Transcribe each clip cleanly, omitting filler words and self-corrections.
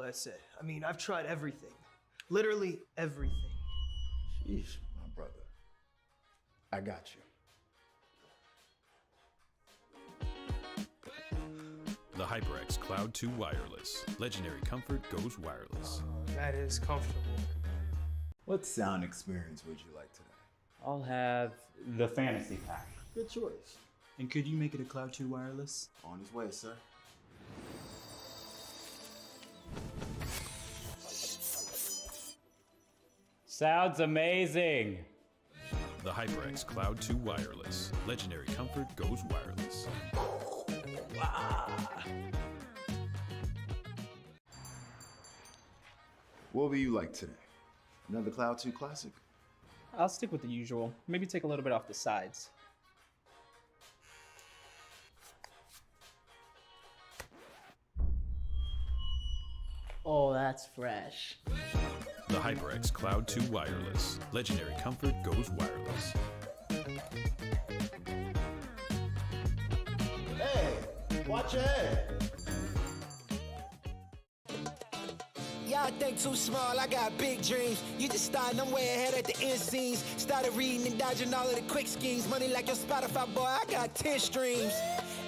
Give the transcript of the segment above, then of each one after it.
headset. I mean, I've tried everything. Literally everything. Sheesh, my brother. I got you. The HyperX Cloud 2 Wireless. Legendary comfort goes wireless. That is comfortable. What sound experience would you like today? I'll have the fantasy pack. Good choice. And could you make it a Cloud 2 wireless? On his way, sir. Sounds amazing. The HyperX Cloud 2 Wireless. Legendary comfort goes wireless. What will you like today? Another Cloud 2 classic? I'll stick with the usual. Maybe take a little bit off the sides. Oh, that's fresh. The HyperX Cloud 2 Wireless. Legendary comfort goes wireless. Hey, watch your head. Y'all think too small, I got big dreams. You just starting, I'm way ahead at the end scenes. Started reading and dodging all of the quick schemes. Money like your Spotify, boy, I got 10 streams.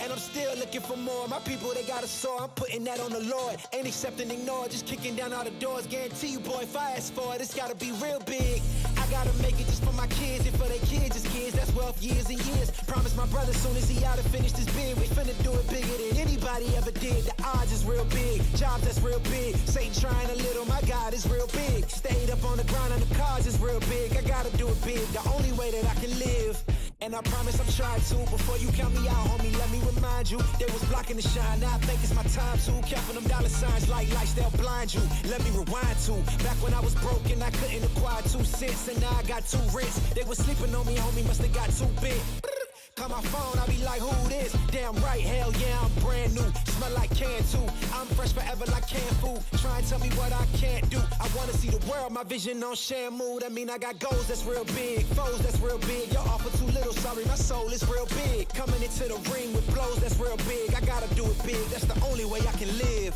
And I'm still looking for more. My people, they got a soar, I'm putting that on the Lord. Ain't accepting, ignore, just kicking down all the doors. Guarantee you, boy, if I ask for it, it's gotta be real big. I gotta make it just for my kids and for their kids' kids. That's wealth years and years. Promise my brother soon as he out and finish this bid, we finna do it bigger than anybody ever did. The odds is real big, jobs that's real big. Satan trying a little, my God is real big. Stayed up on the grind on the cars is real big. I gotta do it big, the only way that I can live. And I promise I'm trying to. Before you count me out, homie, let me remind you. They was blocking the shine, now I think it's my time to. Counting them dollar signs like lights, they'll blind you. Let me rewind to back when I was broke and I couldn't acquire 2 cents. And now I got 2 rents. They was sleeping on me, homie, must've got too big. Call my phone, I be like, who this? Damn right, hell yeah, I'm brand new. Smell like can too. I'm fresh forever like canned food. Try and tell me what I can't do. I wanna see the world, my vision on Shamu. That mean I got goals that's real big, foes that's real big. Your offer too little, sorry, my soul is real big. Coming into the ring with blows that's real big. I gotta do it big, that's the only way I can live.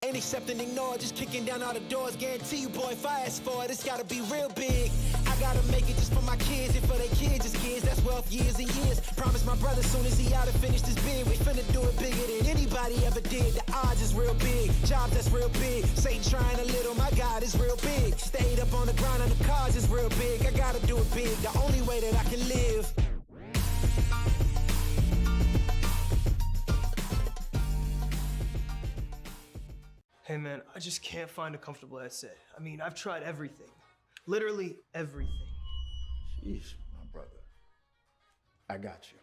Ain't accepting, ignore, just kicking down all the doors. Guarantee you, boy, if I ask for it, it's gotta be real big. I gotta make it just for my kids and for their kids' kids. That's wealth years and years. Promise my brother soon as he out and finish this bid, we finna do it bigger than anybody ever did. The odds is real big, jobs that's real big. Satan trying a little, my God is real big. Stayed up on the grind on the cars is real big. I gotta do it big, the only way that I can live. Hey man, I just can't find a comfortable headset. I mean, I've tried everything. Literally everything. Sheesh, my brother. I got you.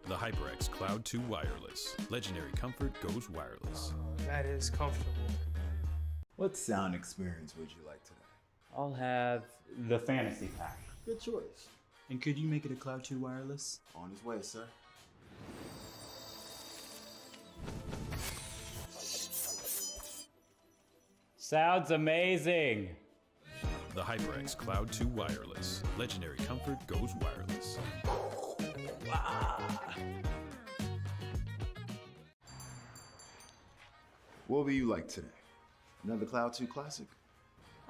The HyperX Cloud 2 Wireless. Legendary comfort goes wireless. That is comfortable. What sound experience would you like today? I'll have the fantasy pack. Good choice. And could you make it a Cloud 2 wireless? On his way, sir. Sounds amazing. The HyperX Cloud 2 Wireless. Legendary comfort goes wireless. What will you like today? Another Cloud 2 classic?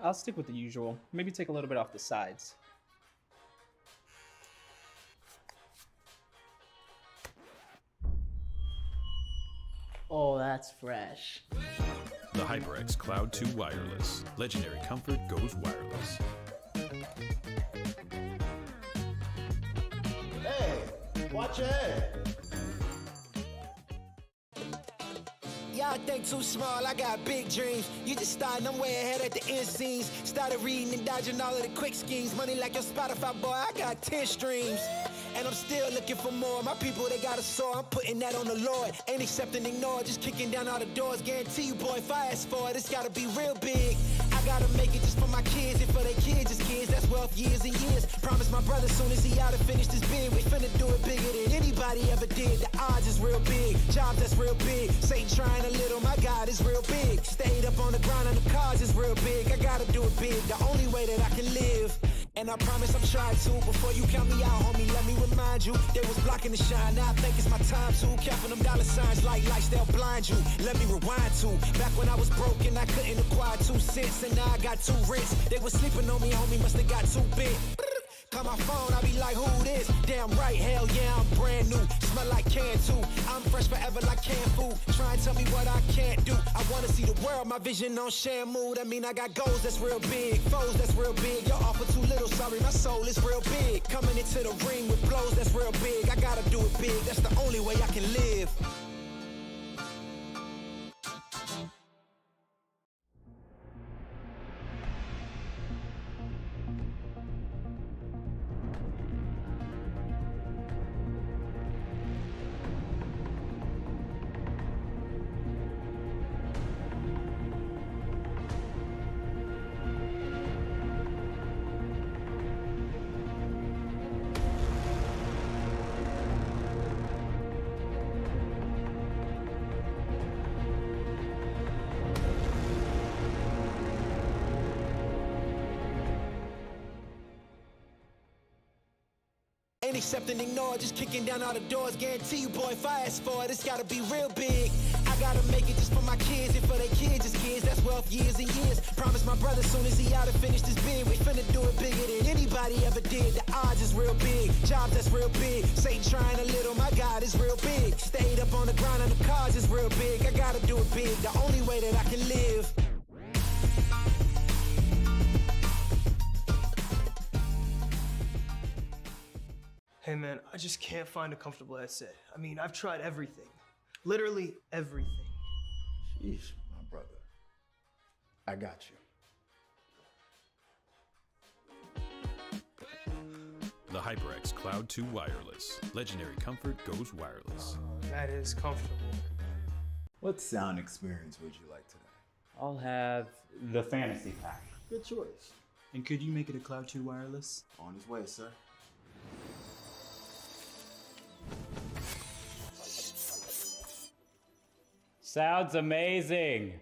I'll stick with the usual. Maybe take a little bit off the sides. Oh, that's fresh. The HyperX Cloud 2 Wireless. Legendary comfort goes wireless. Hey, watch your head. Y'all think too small, I got big dreams. You just starting, I'm way ahead at the end scenes. Started reading and dodging all of the quick schemes. Money like your Spotify, boy, I got 10 streams. And I'm still looking for more. My people, they got a sore. I'm putting that on the Lord. Ain't accepting, ignore, just kicking down all the doors. Guarantee you, boy, if I ask for it, it's gotta be real big. I gotta make it just for my kids and for their kids' as kids. That's wealth years and years. Promise my brother soon as he out and finish this bid, we finna do it bigger than anybody ever did. The odds is real big. Jobs that's real big. Satan trying a little, my God is real big. Stayed up on the grind on the cars is real big. I gotta do it big, the only way that I can live. And I promise I'm trying to. Before you count me out, homie, let me remind you. They was blocking the shine, now I think it's my time to. Counting them dollar signs like lights, they'll blind you. Let me rewind to. Back when I was broke and I couldn't acquire 2 cents. And now I got 2 rents. They was sleeping on me, homie, must've got too big. Call my phone, I be like, who this? Damn right, hell yeah, I'm brand new. Smell like can too. I'm fresh forever like canned food. Try and tell me what I can't do. I wanna see the world, my vision on Shamu. That mean I got goals that's real big, foes that's real big. Your offer too little, sorry, my soul is real big. Coming into the ring with blows that's real big. I gotta do it big, that's the only way I can live. Ain't accepting, ignore, just kicking down all the doors. Guarantee you, boy, if I ask for it, it's gotta be real big. I gotta make it just for my kids and for their kids' as kids. That's wealth years and years. Promise my brother soon as he out and finish this bid, we finna do it bigger than anybody ever did. The odds is real big, jobs that's real big. Satan trying a little, my God is real big. Stayed up on the grind on the cars is real big. I gotta do it big, the only way that I can live. Hey man, I just can't find a comfortable headset. I mean, I've tried everything. Literally everything. Jeez, my brother. I got you. The HyperX Cloud 2 Wireless. Legendary comfort goes wireless. That is comfortable. What sound experience would you like today? I'll have the fantasy pack. Good choice. And could you make it a Cloud 2 wireless? On his way, sir. Sounds amazing.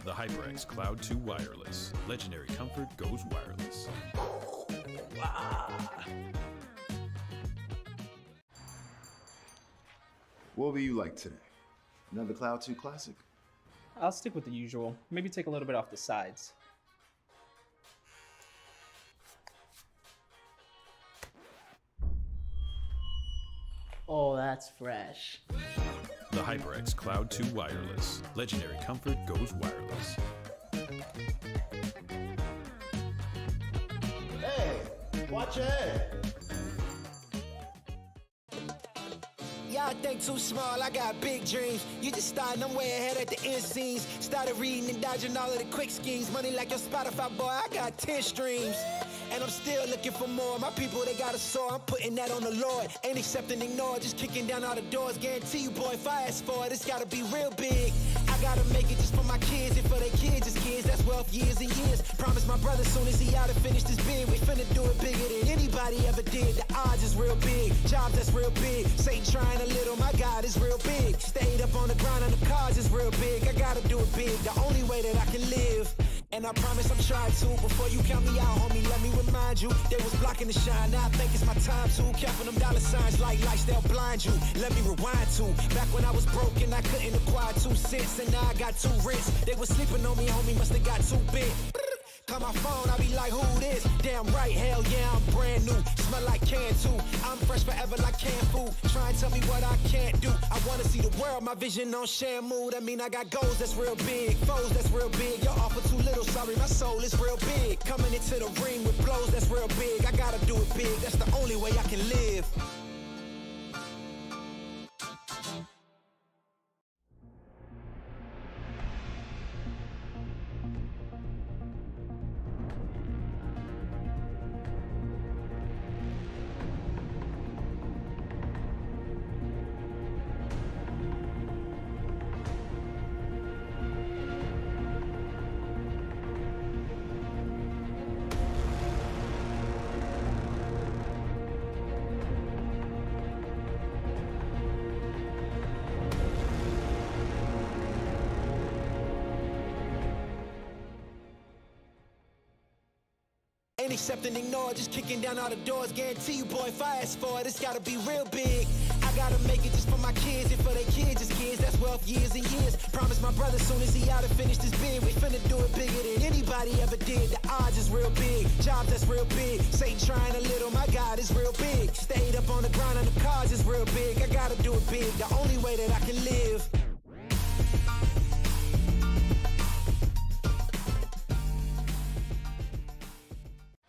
The HyperX Cloud 2 Wireless. Legendary comfort goes wireless. What will you like today? Another Cloud 2 classic? I'll stick with the usual. Maybe take a little bit off the sides. Oh, that's fresh. The HyperX Cloud 2 Wireless. Legendary comfort goes wireless. Hey, watch your head. Y'all think too small, I got big dreams. You just starting, I'm way ahead at the end scenes. Started reading and dodging all of the quick schemes. Money like your Spotify, boy, I got 10 streams. And I'm still looking for more. My people, they got a sore. I'm putting that on the Lord. Ain't accepting, ignore, just kicking down all the doors. Guarantee you, boy, if I ask for it, it's gotta be real big. I gotta make it just for my kids and for their kids' as kids. That's wealth years and years. Promise my brother soon as he out and finish this bid, we finna do it bigger than anybody ever did. The odds is real big, jobs that's real big. Satan trying a little, my God is real big. Stayed up on the grind on the cars is real big. I gotta do it big, the only way that I can live. And I promise I'm trying to. Before you count me out, homie, let me remind you. They was blocking the shine, now I think it's my time to. Counting them dollar signs like lights, they'll blind you. Let me rewind to. Back when I was broke and I couldn't acquire 2 cents. And now I got 2 rents. They was sleeping on me, homie, must've got too big. Call my phone, I be like, who this? Damn right, hell yeah, I'm brand new. Smell like can too. I'm fresh forever like canned food. Try and tell me what I can't do. I wanna see the world, my vision on Shamu. That mean I got goals that's real big, foes that's real big. Your offer too little, sorry, my soul is real big. Coming into the ring with blows that's real big. I gotta do it big, that's the only way I can live. Ain't accept and ignore, just kicking down all the doors. Guarantee you, boy, if I ask for it, it's gotta be real big. I gotta make it just for my kids and for their kids' kids. That's wealth years and years. Promise my brother soon as he out and finish this bid, we finna do it bigger than anybody ever did. The odds is real big, jobs that's real big. Satan trying a little, my God is real big. Stayed up on the ground on the cars is real big. I gotta do it big, the only way that I can live.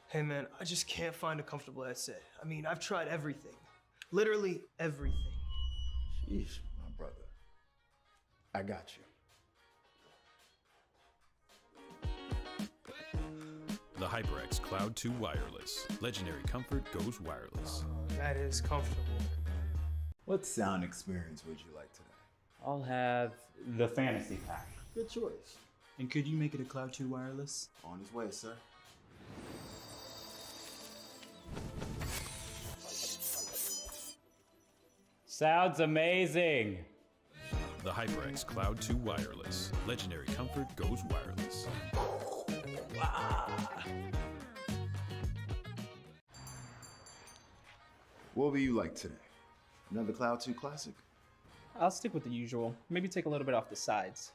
Hey man, I just can't find a comfortable headset. I mean, I've tried everything. Literally everything. Jeez, my brother. I got you. The HyperX Cloud 2 Wireless. Legendary comfort goes wireless. That is comfortable. What sound experience would you like today? I'll have the fantasy pack. Good choice. And could you make it a Cloud 2 wireless? On his way, sir. Sounds amazing. The HyperX Cloud 2 Wireless. Legendary comfort goes wireless. What will you like today? Another Cloud 2 classic? I'll stick with the usual. Maybe take a little bit off the sides.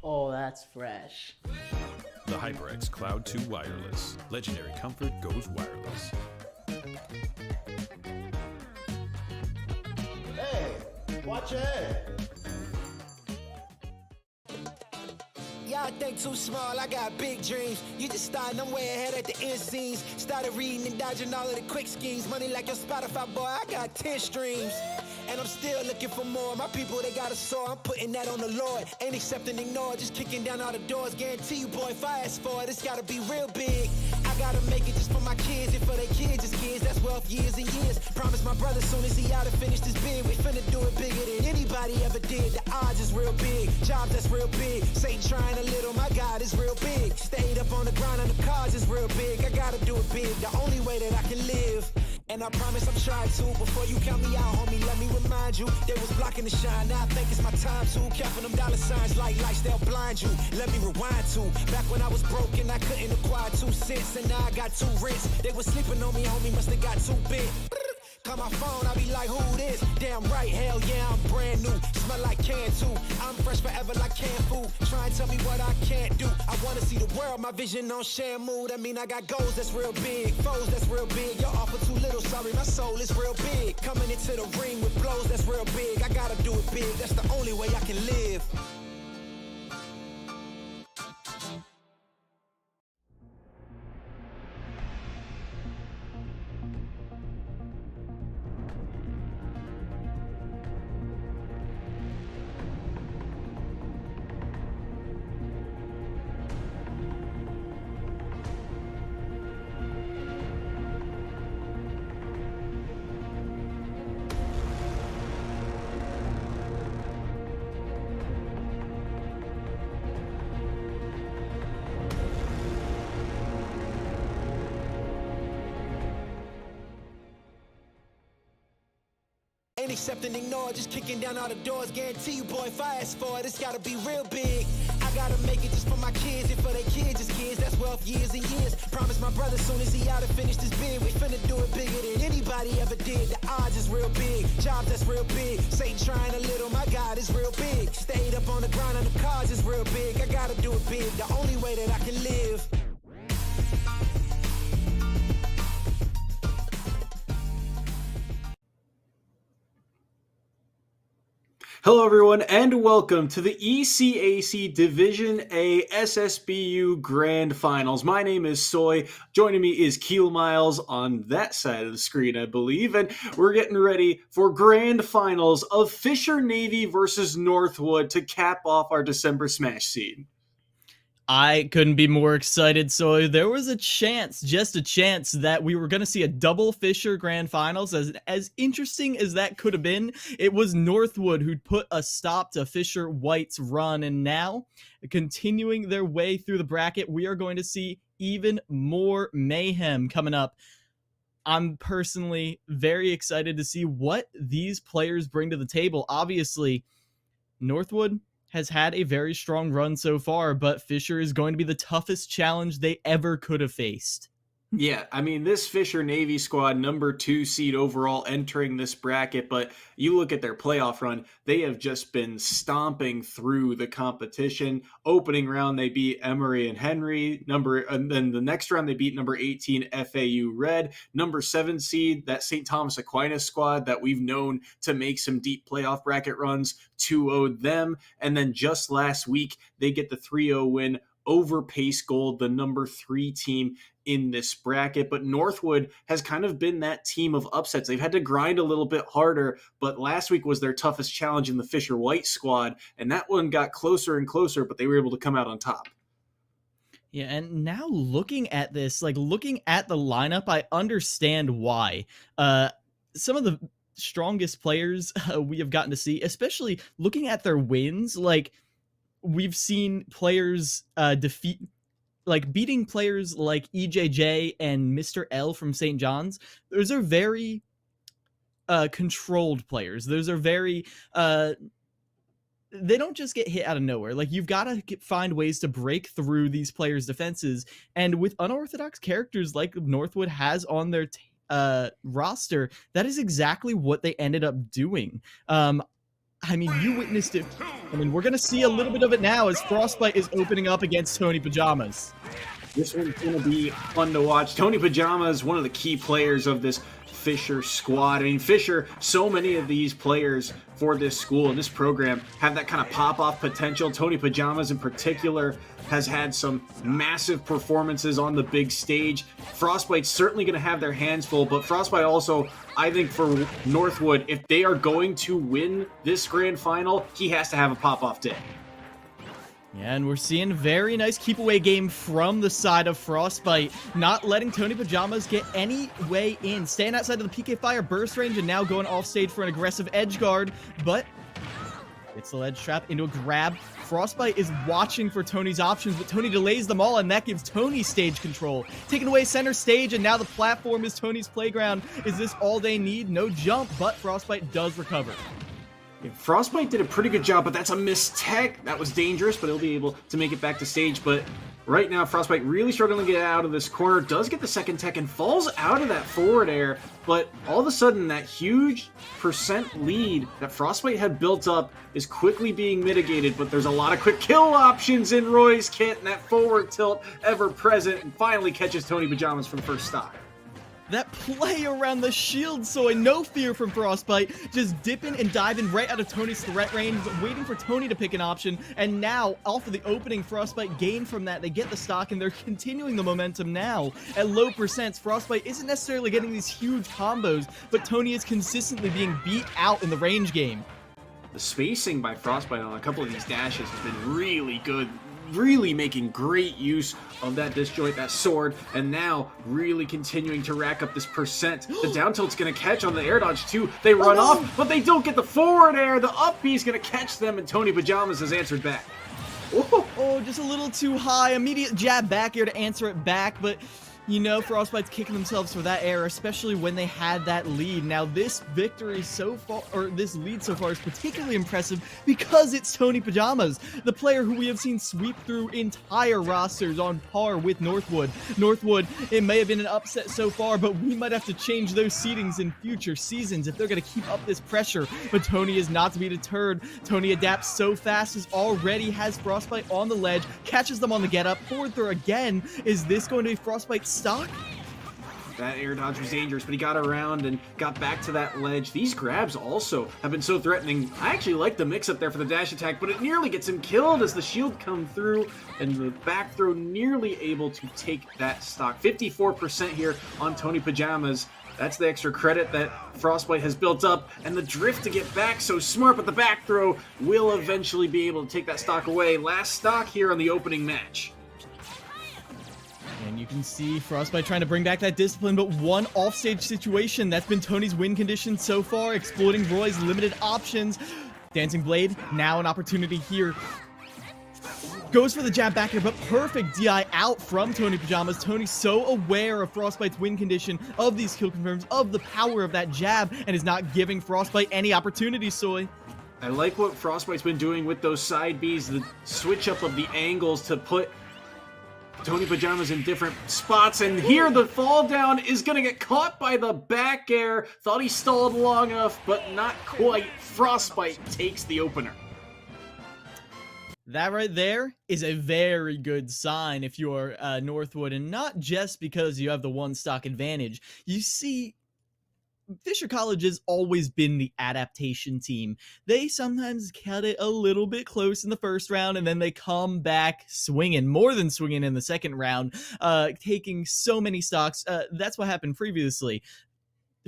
Oh, that's fresh. The HyperX Cloud 2 Wireless. Legendary comfort goes wireless. Hey, watch your head. Y'all think too small, I got big dreams. You just starting, I'm way ahead at the end scenes. Started reading and dodging all of the quick schemes. Money like your Spotify, boy, I got 10 streams. And I'm still looking for more. My people, they got a soar. I'm putting that on the Lord. Ain't accept and ignore, just kicking down all the doors. Guarantee you, boy, if I ask for it, it's gotta be real big. I gotta make it just for my kids and for their kids' kids. That's wealth years and years. Promise my brother soon as he out and finish this bid, we finna do it bigger than anybody ever did. The odds is real big, jobs that's real big. Satan trying a little, my God is real big. Stayed up on the ground on the cars is real big. I gotta do it big, the only way that I can live. And I promise I'm trying to. Before you count me out, homie, let me remind you. They was blocking the shine, now I think it's my time to. Counting them dollar signs like lights, they'll blind you. Let me rewind to. Back when I was broke and I couldn't acquire 2 cents. And now I got 2 rents. They was sleeping on me, homie, must've got too big. Call my phone, I be like, who this? Damn right, hell yeah, I'm brand new. Smell like can too. I'm fresh forever like canned food. Try and tell me what I can't do. I wanna see the world, my vision on Shamu. That mean I got goals that's real big, foes that's real big. Your offer too little, sorry, my soul is real big. Coming into the ring with blows that's real big. I gotta do it big, that's the only way I can live. Ain't accept and ignore, just kicking down all the doors. Guarantee you, boy, if I ask for it, it's gotta be real big. I gotta make it just for my kids and for their kids' kids. That's wealth years and years. Promise my brother soon as he out and finish this bid, we finna do it bigger than anybody ever did. The odds is real big, jobs that's real big. Satan trying a little, my God is real big. Stayed up on the ground on the cars is real big. I gotta do it big, the only way that I can live. Hello everyone and welcome to the ECAC Division A SSBU Grand Finals. My name is Soy. Joining me is Keel Miles on that side of the screen, I believe. And we're getting ready for Grand Finals of Fisher Navy versus Northwood to cap off our December Smash scene. I couldn't be more excited. So there was a chance, just a chance, that we were going to see a double Fisher Grand Finals. As interesting as that could have been, it was Northwood who'd put a stop to Fisher White's run. And now, continuing their way through the bracket, we are going to see even more mayhem coming up. I'm personally very excited to see what these players bring to the table. Obviously, Northwood has had a very strong run so far, but Fisher is going to be the toughest challenge they ever could have faced. Yeah, I mean, this Fisher Navy squad, number 2 seed overall entering this bracket, but you look at their playoff run, they have just been stomping through the competition. Opening round, they beat Emory and Henry. And then the next round, they beat number 18 FAU Red. Number 7 seed, that St. Thomas Aquinas squad that we've known to make some deep playoff bracket runs, 2-0'd them. And then just last week, they get the 3-0 win over Pace Gold, the number 3 team in this bracket. But Northwood has kind of been that team of upsets. They've had to grind a little bit harder, but last week was their toughest challenge in the Fisher White squad, and that one got closer and closer, but they were able to come out on top. Yeah, and now looking at this, like looking at the lineup, I understand why. Some of the strongest players we have gotten to see, especially looking at their wins, like we've seen players beating players like EJJ and Mr. L from St. John's. Those are very controlled players. Those are very they don't just get hit out of nowhere. Like, you've got to find ways to break through these players' defenses, and with unorthodox characters like Northwood has on their roster, that is exactly what they ended up doing. I mean, you witnessed it. I mean, we're going to see a little bit of it now as Frostbite is opening up against Tony Pajamas. This one's going to be fun to watch. Tony Pajamas, one of the key players of this Fisher squad. I mean, Fisher, so many of these players for this school and this program have that kind of pop-off potential. Tony Pajamas in particular has had some massive performances on the big stage. Frostbite's certainly going to have their hands full, but Frostbite also, I think for Northwood, if they are going to win this grand final, he has to have a pop-off day. Yeah, and we're seeing a very nice keep-away game from the side of Frostbite, not letting Tony Pajamas get any way in. Staying outside of the PK Fire burst range and now going off stage for an aggressive edge guard, but it's the ledge trap into a grab. Frostbite is watching for Tony's options, but Tony delays them all, and that gives Tony stage control. Taking away center stage, and now the platform is Tony's playground. Is this all they need? No jump, but Frostbite does recover. Frostbite did a pretty good job, but that's a missed tech. That was dangerous, but he'll be able to make it back to stage. But right now, Frostbite really struggling to get out of this corner. Does get the second tech and falls out of that forward air. But all of a sudden, that huge percent lead that Frostbite had built up is quickly being mitigated. But there's a lot of quick kill options in Roy's kit, and that forward tilt ever present, and finally catches Tony Pajamas for the first stock. That play around the shield, Soy, no fear from Frostbite, just dipping and diving right out of Tony's threat range, waiting for Tony to pick an option, and now, off of the opening, Frostbite gained from that, they get the stock, and they're continuing the momentum now. At low percents, Frostbite isn't necessarily getting these huge combos, but Tony is consistently being beat out in the range game. The spacing by Frostbite on a couple of these dashes has been really good. Really making great use of that disjoint, that sword, and now really continuing to rack up this percent. The down tilt's going to catch on the air dodge too. They run off, but they don't get the forward air. The up B is going to catch them, and Tony Pajamas has answered back. Oh, just a little too high. Immediate jab back here to answer it back, but you know, Frostbite's kicking themselves for that error, especially when they had that lead. Now, this victory so far, or this lead so far, is particularly impressive because it's Tony Pajamas, the player who we have seen sweep through entire rosters on par with Northwood. Northwood, it may have been an upset so far, but we might have to change those seedings in future seasons if they're going to keep up this pressure. But Tony is not to be deterred. Tony adapts so fast, as already has Frostbite on the ledge, catches them on the get up, forward throw again. Is this going to be Frostbite's stock? That air dodge was dangerous, but he got around and got back to that ledge. These grabs also have been so threatening. I actually like the mix-up there for the dash attack, but it nearly gets him killed as the shield come through, and the back throw nearly able to take that stock. 54% here on Tony Pajamas. That's the extra credit that Frostbite has built up, and the drift to get back so smart, but the back throw will eventually be able to take that stock away. Last stock here on the opening match. And you can see Frostbite trying to bring back that discipline, but one offstage situation. That's been Tony's win condition so far, exploiting Roy's limited options. Dancing Blade, now an opportunity here. Goes for the jab back here, but perfect DI out from Tony Pajamas. Tony's so aware of Frostbite's win condition, of these kill confirms, of the power of that jab, and is not giving Frostbite any opportunity, Soy. I like what Frostbite's been doing with those side Bs, the switch up of the angles to put Tony Pajamas in different spots, and here the fall down is going to get caught by the back air. Thought he stalled long enough, but not quite. Frostbite takes the opener. That right there is a very good sign if you're Northwood, and not just because you have the one stock advantage. You see, Fisher College has always been the adaptation team. They sometimes cut it a little bit close in the first round, and then they come back swinging, more than swinging in the second round, taking so many stocks. That's what happened previously.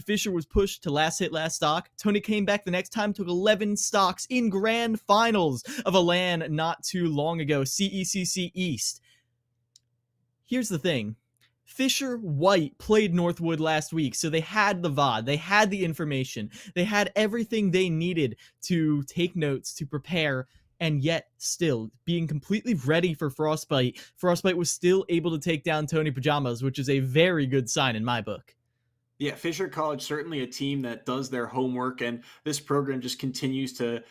Fisher was pushed to last hit, last stock. Tony came back the next time, took 11 stocks in grand finals of a LAN not too long ago, CECC East. Here's the thing. Fisher White played Northwood last week, so they had the VOD, they had the information, they had everything they needed to take notes, to prepare, and yet still being completely ready for Frostbite. Frostbite was still able to take down Tony Pajamas, which is a very good sign in my book. Yeah, Fisher College, certainly a team that does their homework, and this program just continues to,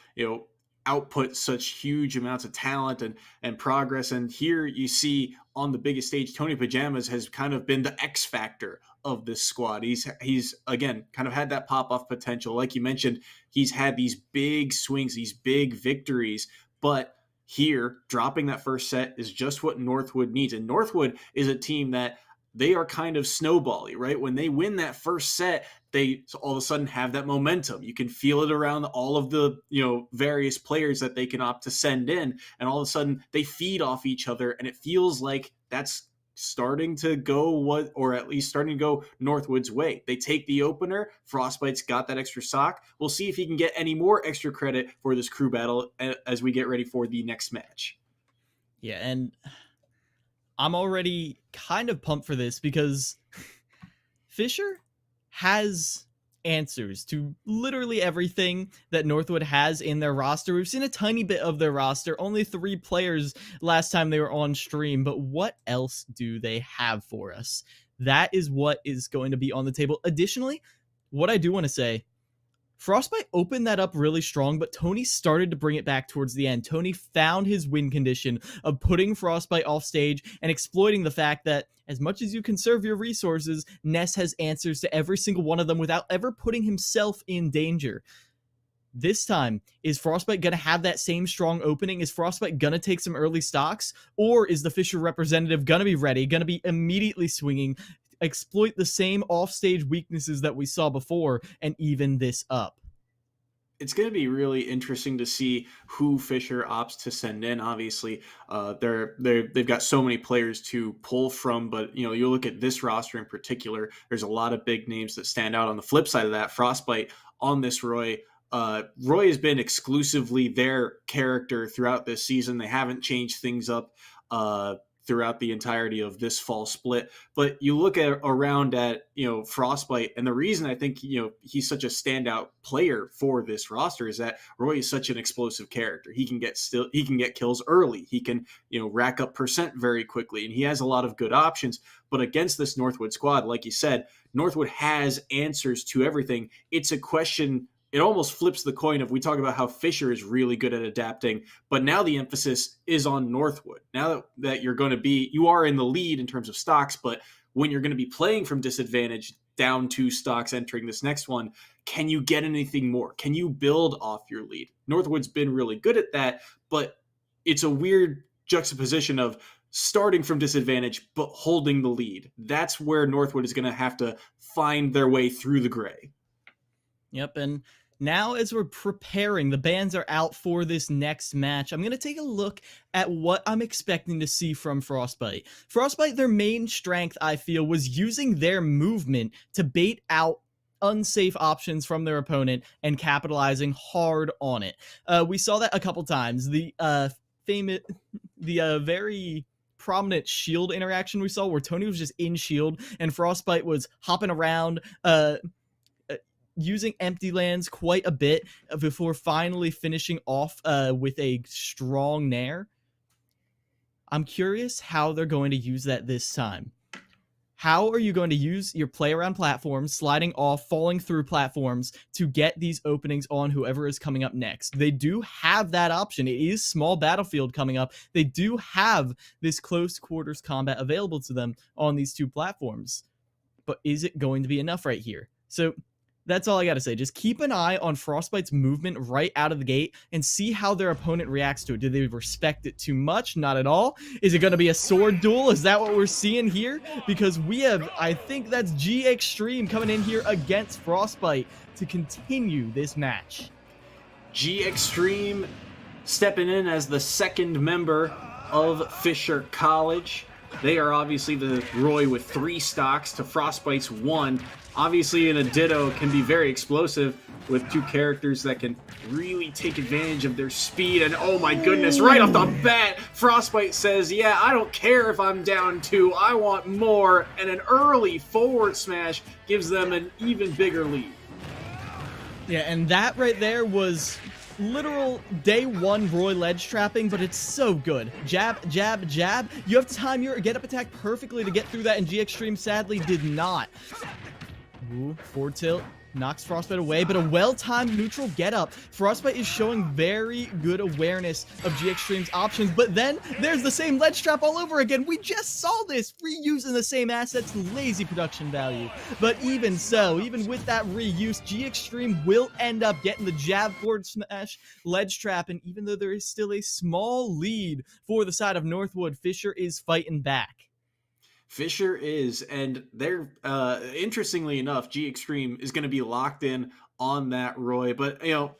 output such huge amounts of talent and progress. And here you see on the biggest stage, Tony Pajamas has kind of been the X factor of this squad. He's again kind of had that pop-off potential. Like you mentioned, he's had these big swings, these big victories, but here dropping that first set is just what Northwood needs. And Northwood is a team that they are kind of snowbally, right? When they win that first set, they all of a sudden have that momentum. You can feel it around all of the, various players that they can opt to send in. And all of a sudden they feed off each other. And it feels like that's starting to go starting to go Northwood's way. They take the opener. Frostbite's got that extra sock. We'll see if he can get any more extra credit for this crew battle as we get ready for the next match. Yeah, and I'm already kind of pumped for this because Fisher has answers to literally everything that Northwood has in their roster. We've seen a tiny bit of their roster, only 3 players last time they were on stream, but what else do they have for us? That is what is going to be on the table. Additionally, what I do want to say, Frostbite opened that up really strong, but Tony started to bring it back towards the end. Tony found his win condition of putting Frostbite off stage and exploiting the fact that as much as you conserve your resources, Ness has answers to every single one of them without ever putting himself in danger. This time, is Frostbite going to have that same strong opening? Is Frostbite going to take some early stocks? Or is the Fisher representative going to be ready, going to be immediately swinging, exploit the same offstage weaknesses that we saw before, and even this up? It's going to be really interesting to see who Fisher opts to send in. Obviously, they've got so many players to pull from, but you look at this roster in particular, there's a lot of big names that stand out. On the flip side of that, Frostbite on this Roy has been exclusively their character throughout this season. They haven't changed things up throughout the entirety of this fall split. But you look around at Frostbite, and the reason I think he's such a standout player for this roster is that Roy is such an explosive character. He can get kills early. He can rack up percent very quickly, and he has a lot of good options. But against this Northwood squad, like you said, Northwood has answers to everything. It's a question. It almost flips the coin of, we talk about how Fisher is really good at adapting, but now the emphasis is on Northwood. Now that you are in the lead in terms of stocks, but when you're going to be playing from disadvantage down 2 stocks entering this next one, can you get anything more? Can you build off your lead? Northwood's been really good at that, but it's a weird juxtaposition of starting from disadvantage, but holding the lead. That's where Northwood is going to have to find their way through the gray. Yep, and now as we're preparing, the bands are out for this next match, I'm going to take a look at what I'm expecting to see from Frostbite. Frostbite, their main strength, I feel, was using their movement to bait out unsafe options from their opponent and capitalizing hard on it. We saw that a couple times. The very prominent shield interaction we saw where Tony was just in shield and Frostbite was hopping around, using empty lands quite a bit before finally finishing off with a strong nair. I'm curious how they're going to use that this time. how are you going to use your play around platforms, sliding off, falling through platforms to get these openings on whoever is coming up next? They do have that option. It is small battlefield coming up. They do have this close quarters combat available to them on these two platforms. But is it going to be enough right here? So that's all I got to say. Just keep an eye on Frostbite's movement right out of the gate and see how their opponent reacts to it. Do they respect it too much? Not at all. Is it going to be a sword duel? Is that what we're seeing here? Because we have, I think that's G Extreme coming in here against Frostbite to continue this match. G Extreme stepping in as the second member of Fisher College. They are obviously the Roy with 3 stocks to Frostbite's 1. Obviously, in a Ditto can be very explosive with 2 characters that can really take advantage of their speed. And oh my goodness, right off the bat, Frostbite says, yeah, I don't care if I'm down 2, I want more. And an early forward smash gives them an even bigger lead. Yeah, and that right there was literal day 1 Roy ledge trapping, but it's so good. Jab, jab, jab. You have to time your get up attack perfectly to get through that, and G Extreme sadly did not. Ooh, forward tilt. Knocks Frostbite away, but a well-timed neutral get-up. Frostbite is showing very good awareness of G Extreme's options, but then there's the same ledge trap all over again. We just saw this, reusing the same assets, lazy production value. But even so, even with that reuse, G Extreme will end up getting the jab forward smash ledge trap, and even though there is still a small lead for the side of Northwood, Fisher is fighting back. Fisher is, and they're interestingly enough, G Extreme is going to be locked in on that Roy, but you know,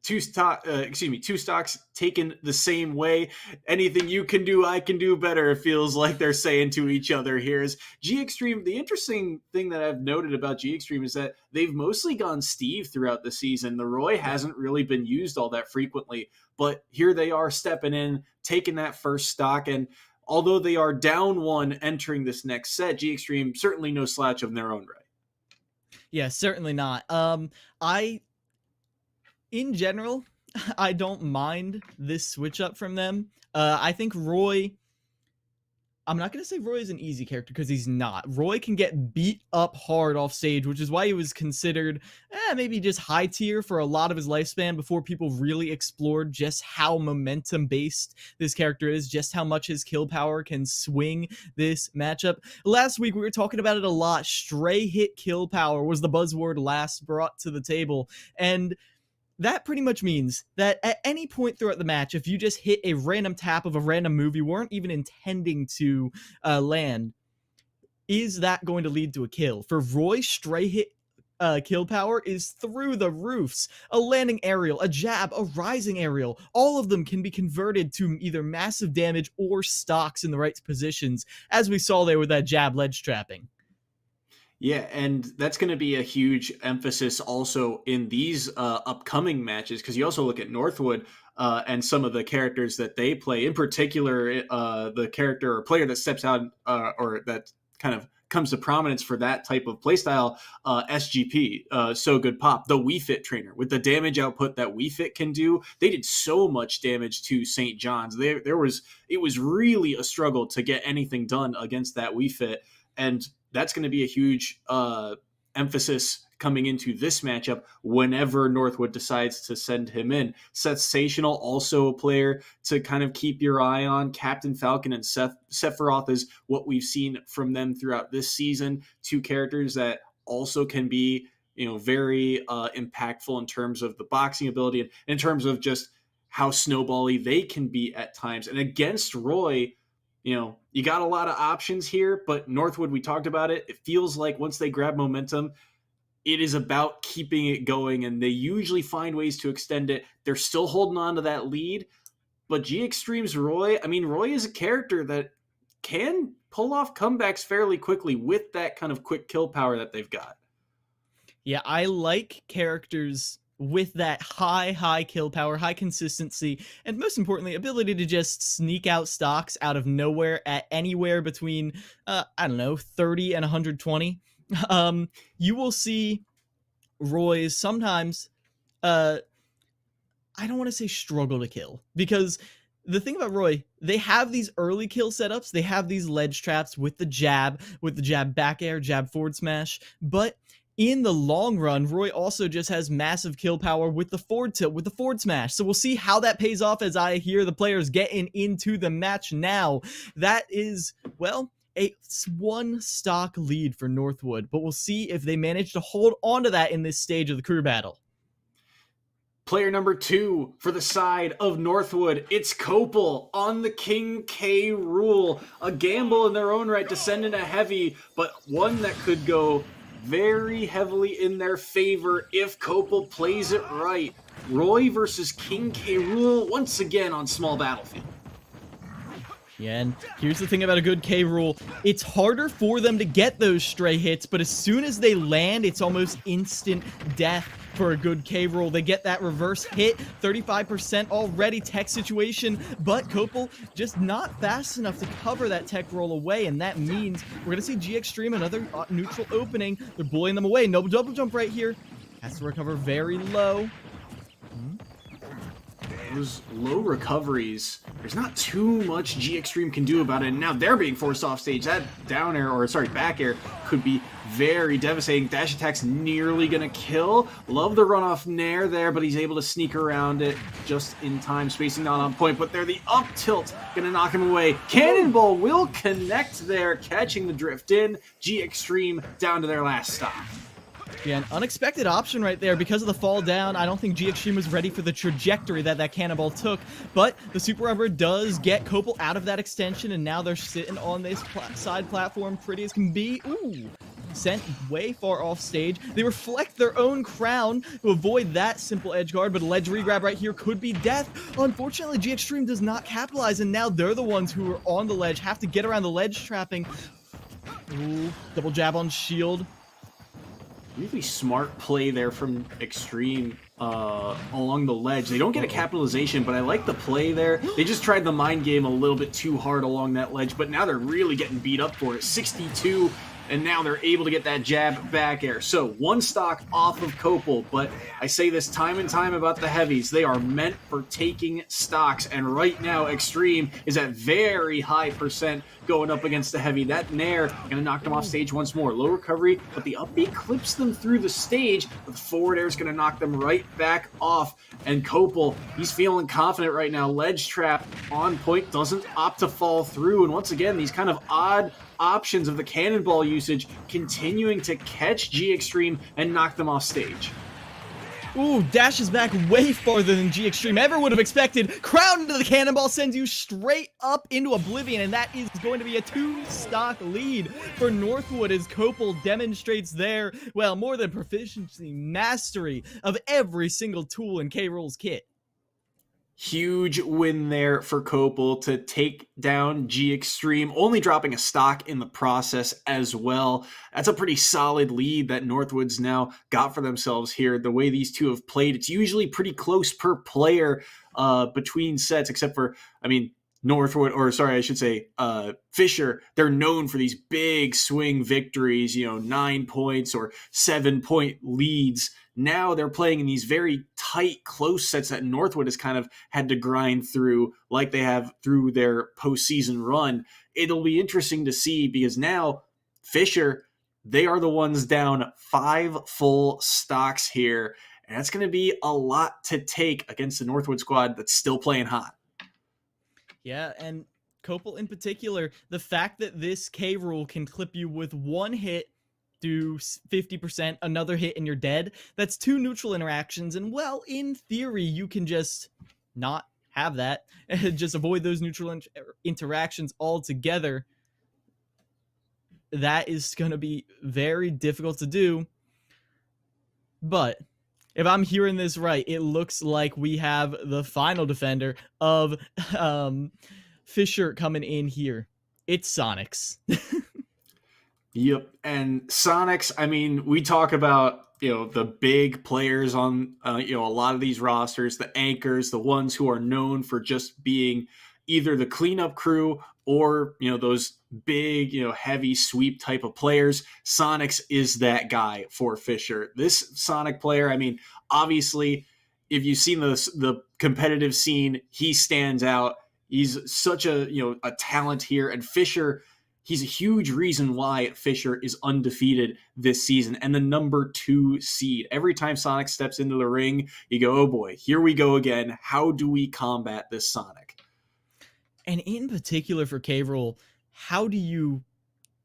two stocks taken the same way. Anything you can do, I can do better. It feels like they're saying to each other here. Is G Extreme, the interesting thing that I've noted about G Extreme is that they've mostly gone Steve throughout the season. The Roy hasn't really been used all that frequently, but here they are stepping in, taking that first stock, and although they are down 1 entering this next set, G Extreme certainly no slouch of their own right. Yeah, certainly not. In general, I don't mind this switch up from them. I think Roy, I'm not going to say Roy is an easy character because he's not. Roy can get beat up hard off stage, which is why he was considered maybe just high tier for a lot of his lifespan before people really explored just how momentum based this character is, just how much his kill power can swing this matchup. Last week, we were talking about it a lot. Stray hit kill power was the buzzword last brought to the table. And that pretty much means that at any point throughout the match, if you just hit a random tap of a random move you weren't even intending to land, is that going to lead to a kill? For Roy, stray hit kill power is through the roofs. A landing aerial, a jab, a rising aerial, all of them can be converted to either massive damage or stocks in the right positions, as we saw there with that jab ledge trapping. Yeah, and that's going to be a huge emphasis also in these upcoming matches, because you also look at Northwood and some of the characters that they play. In particular, the character or player that steps out or that kind of comes to prominence for that type of playstyle, SGP, So Good Pop, the Wii Fit trainer. With the damage output that Wii Fit can do, they did so much damage to St. John's. It was really a struggle to get anything done against that Wii Fit, and that's going to be a huge emphasis coming into this matchup whenever Northwood decides to send him in. Sensational, also a player to kind of keep your eye on. Captain Falcon and Sephiroth is what we've seen from them throughout this season. 2 characters that also can be, very impactful in terms of the boxing ability and in terms of just how snowbally they can be at times. And against Roy, you got a lot of options here, but Northwood, we talked about it. It feels like once they grab momentum, it is about keeping it going, and they usually find ways to extend it. They're still holding on to that lead, but G Extreme's Roy, Roy is a character that can pull off comebacks fairly quickly with that kind of quick kill power that they've got. Yeah, I like characters with that high kill power, high consistency, and most importantly, ability to just sneak out stocks out of nowhere at anywhere between, 30 and 120. You will see Roy's sometimes, I don't want to say struggle to kill, because the thing about Roy, they have these early kill setups. They have these ledge traps with the jab back air, jab forward smash. But in the long run, Roy also just has massive kill power with the forward tilt, with the forward smash. So we'll see how that pays off as I hear the players getting into the match now. That is, well, a 1 stock lead for Northwood, but we'll see if they manage to hold on to that in this stage of the crew battle. Player number 2 for the side of Northwood, it's Copel on the King K rule. A gamble in their own right to send in a heavy, but one that could go very heavily in their favor if Copel plays it right. Roy versus King K rule once again on small battlefield. Yeah, and here's the thing about a good K rule. It's harder for them to get those stray hits, but as soon as they land, it's almost instant death for a good K rule. They get that reverse hit, 35% already tech situation, but Copel just not fast enough to cover that tech roll away, and that means we're going to see G Extreme, another neutral opening. They're bullying them away. No double jump right here. Has to recover very low. Those low recoveries, there's not too much G Extreme can do about it, and now they're being forced off stage. That down air, or sorry, back air, could be very devastating. Dash attack's nearly gonna kill. Love the runoff nair there, but he's able to sneak around it just in time. Spacing not on point, but there the up tilt gonna knock him away. Cannonball will connect there, catching the drift in. G Extreme down to their last stop. Yeah, an unexpected option right there because of the fall down. I don't think G Extreme was ready for the trajectory that cannonball took, but the Super Rubber does get Copel out of that extension, and now they're sitting on this side platform pretty as can be. Ooh, sent way far off stage. They reflect their own crown to avoid that simple edge guard, but a ledge regrab right here could be death. Unfortunately, G Extreme does not capitalize, and now they're the ones who are on the ledge, have to get around the ledge trapping. Ooh, double jab on shield. Really smart play there from Extreme along the ledge. They don't get a capitalization, but I like the play there. They just tried the mind game a little bit too hard along that ledge, but now they're really getting beat up for it. 62, and now they're able to get that jab back air. So 1 stock off of Copel, but I say this time and time about the heavies. They are meant for taking stocks, and right now Extreme is at very high percent going up against the heavy. That nair gonna knock them off stage once more. Low recovery, but the up B clips them through the stage, but the forward air is gonna knock them right back off. And Copel, he's feeling confident right now. Ledge trap on point, doesn't opt to fall through, and once again, these kind of odd options of the cannonball usage continuing to catch G Extreme and knock them off stage. Ooh, dashes back way farther than G Extreme ever would have expected. Crown into the cannonball sends you straight up into oblivion, and that is going to be a 2-stock lead for Northwood as Copel demonstrates their, well, more than proficiency, mastery of every single tool in K-Rool's kit. Huge win there for Copel to take down G Extreme, only dropping a stock in the process as well. That's a pretty solid lead that Northwood's now got for themselves here. The way these two have played, it's usually pretty close per player between sets, except for, I mean, Northwood, or sorry, I should say Fisher, they're known for these big swing victories, 9 points or 7-point leads. Now they're playing in these very tight, close sets that Northwood has kind of had to grind through like they have through their postseason run. It'll be interesting to see because now Fisher, they are the ones down 5 full stocks here. And that's going to be a lot to take against the Northwood squad that's still playing hot. Yeah, and Copel in particular, the fact that this K rule can clip you with 1 hit, do 50%, another hit and you're dead, that's 2 neutral interactions, and well, in theory, you can just not have that, and just avoid those neutral interactions altogether. That is going to be very difficult to do, but if I'm hearing this right, it looks like we have the final defender of Fisher coming in here. It's Sonics. Yep, and Sonics, I mean, we talk about, the big players on, a lot of these rosters, the anchors, the ones who are known for just being either the cleanup crew or, those big, heavy sweep type of players. Sonics is that guy for Fisher. This Sonic player, I mean, obviously, if you've seen the competitive scene, he stands out. He's such a, a talent here. And Fisher, he's a huge reason why Fisher is undefeated this season and the number 2 seed. Every time Sonic steps into the ring, you go, oh boy, here we go again. How do we combat this Sonic? And in particular for K-Rool, how do you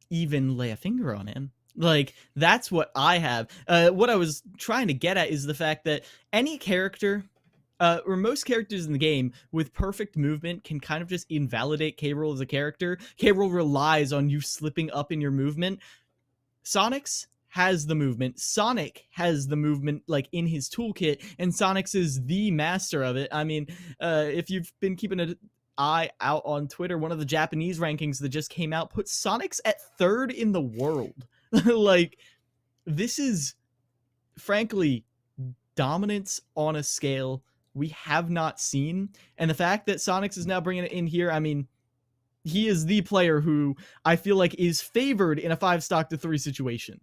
even lay a finger on him? Like, that's what I have. What I was trying to get at is the fact that any character, or most characters in the game with perfect movement can kind of just invalidate K-Rool as a character. K-Rool relies on you slipping up in your movement. Sonic's has the movement. Sonic has the movement like in his toolkit, and Sonic's is the master of it. I mean, if you've been keeping an eye out on Twitter, one of the Japanese rankings that just came out put Sonic's at 3rd in the world. Like, this is frankly dominance on a scale we have not seen. And the fact that Sonic's is now bringing it in here, I mean, he is the player who I feel like is favored in a 5-stock to 3 situation.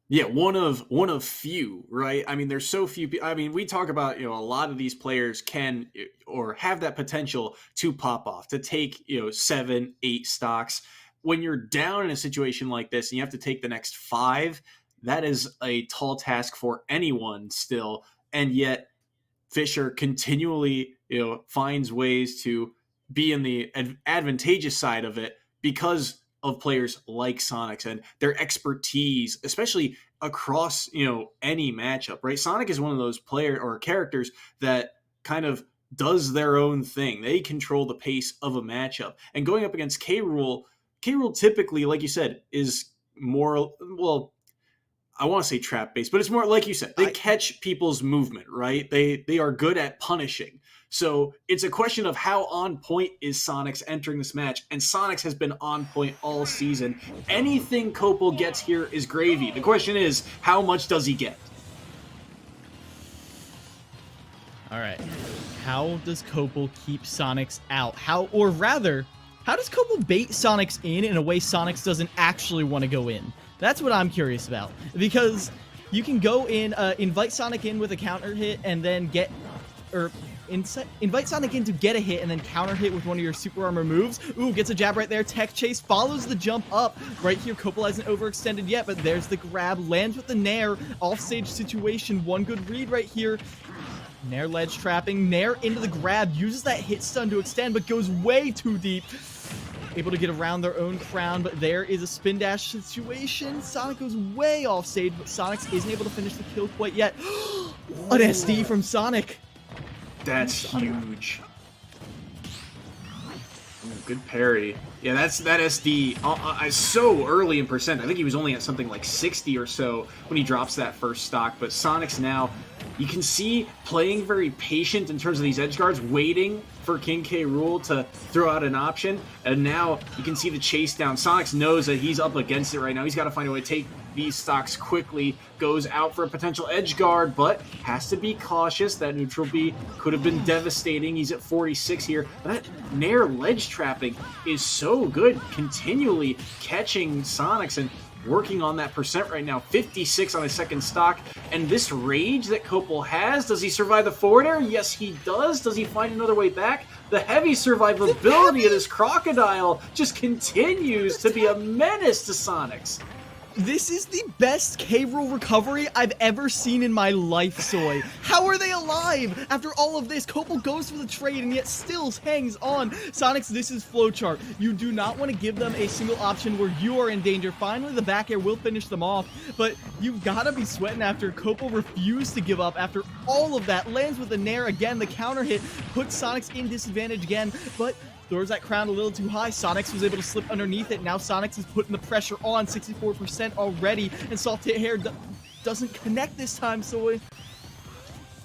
Yeah, one of few, right? I mean, there's so few. I mean, we talk about, a lot of these players can or have that potential to pop off, to take, 7, 8 stocks. When you're down in a situation like this and you have to take the next 5, that is a tall task for anyone still. And yet Fisher continually, finds ways to be in the advantageous side of it because of players like Sonic's and their expertise, especially across, any matchup, right? Sonic is one of those characters that kind of does their own thing. They control the pace of a matchup. And going up against K-Rool typically, like you said, is more, well, I want to say trap based, but it's more like you said, they catch people's movement, right? They are good at punishing. So it's a question of how on point is Sonic's entering this match, and Sonic's has been on point all season. Anything Copel gets here is gravy. The question is, how much does he get? All right. How does Copel keep Sonic's out? How does Copel bait Sonic's in a way Sonic's doesn't actually want to go in? That's what I'm curious about. Because you can go in, invite Sonic in with a counter hit and then invite Sonic in to get a hit and then counter hit with one of your super armor moves. Ooh, gets a jab right there. Tech chase, follows the jump up. Right here, Copel hasn't overextended yet, but there's the grab. Lands with the Nair. Offstage situation. One good read right here. Nair ledge trapping. Nair into the grab. Uses that hit stun to extend, but goes way too deep. Able to get around their own crown, but there is a spin dash situation. Sonic goes way off stage, but Sonic isn't able to finish the kill quite yet. An SD from Sonic. That's huge. Ooh, good parry. Yeah, that SD so early in percent. I think he was only at something like 60 or so when he drops that first stock, but Sonic's now, you can see, playing very patient in terms of these edge guards, waiting for King K-Rool to throw out an option, and now you can see the chase down. Sonic's knows that he's up against it right now. He's got to find a way to take these stocks quickly, goes out for a potential edge guard, but has to be cautious. That neutral B could have been devastating. He's at 46 here. That Nair ledge trapping is so good, continually catching Sonic's and working on that percent right now. 56 on his second stock, and this rage that Copel has, does he survive the forward air? Yes, he does. Does he find another way back? The heavy survivability of this crocodile just continues to be a menace to Sonic's. This is the best K-Rool recovery I've ever seen in my life, Soy. How are they alive? After all of this, Copel goes for the trade and yet still hangs on. Sonic's, this is flowchart. You do not want to give them a single option where you are in danger. Finally, the back air will finish them off, but you've got to be sweating after Copel refused to give up after all of that. Lands with the Nair again. The counter hit puts Sonic's in disadvantage again, but throws that crown a little too high. Sonic's was able to slip underneath it. Now Sonic's is putting the pressure on, 64% already, and Soft Hit Hair doesn't connect this time, Soy.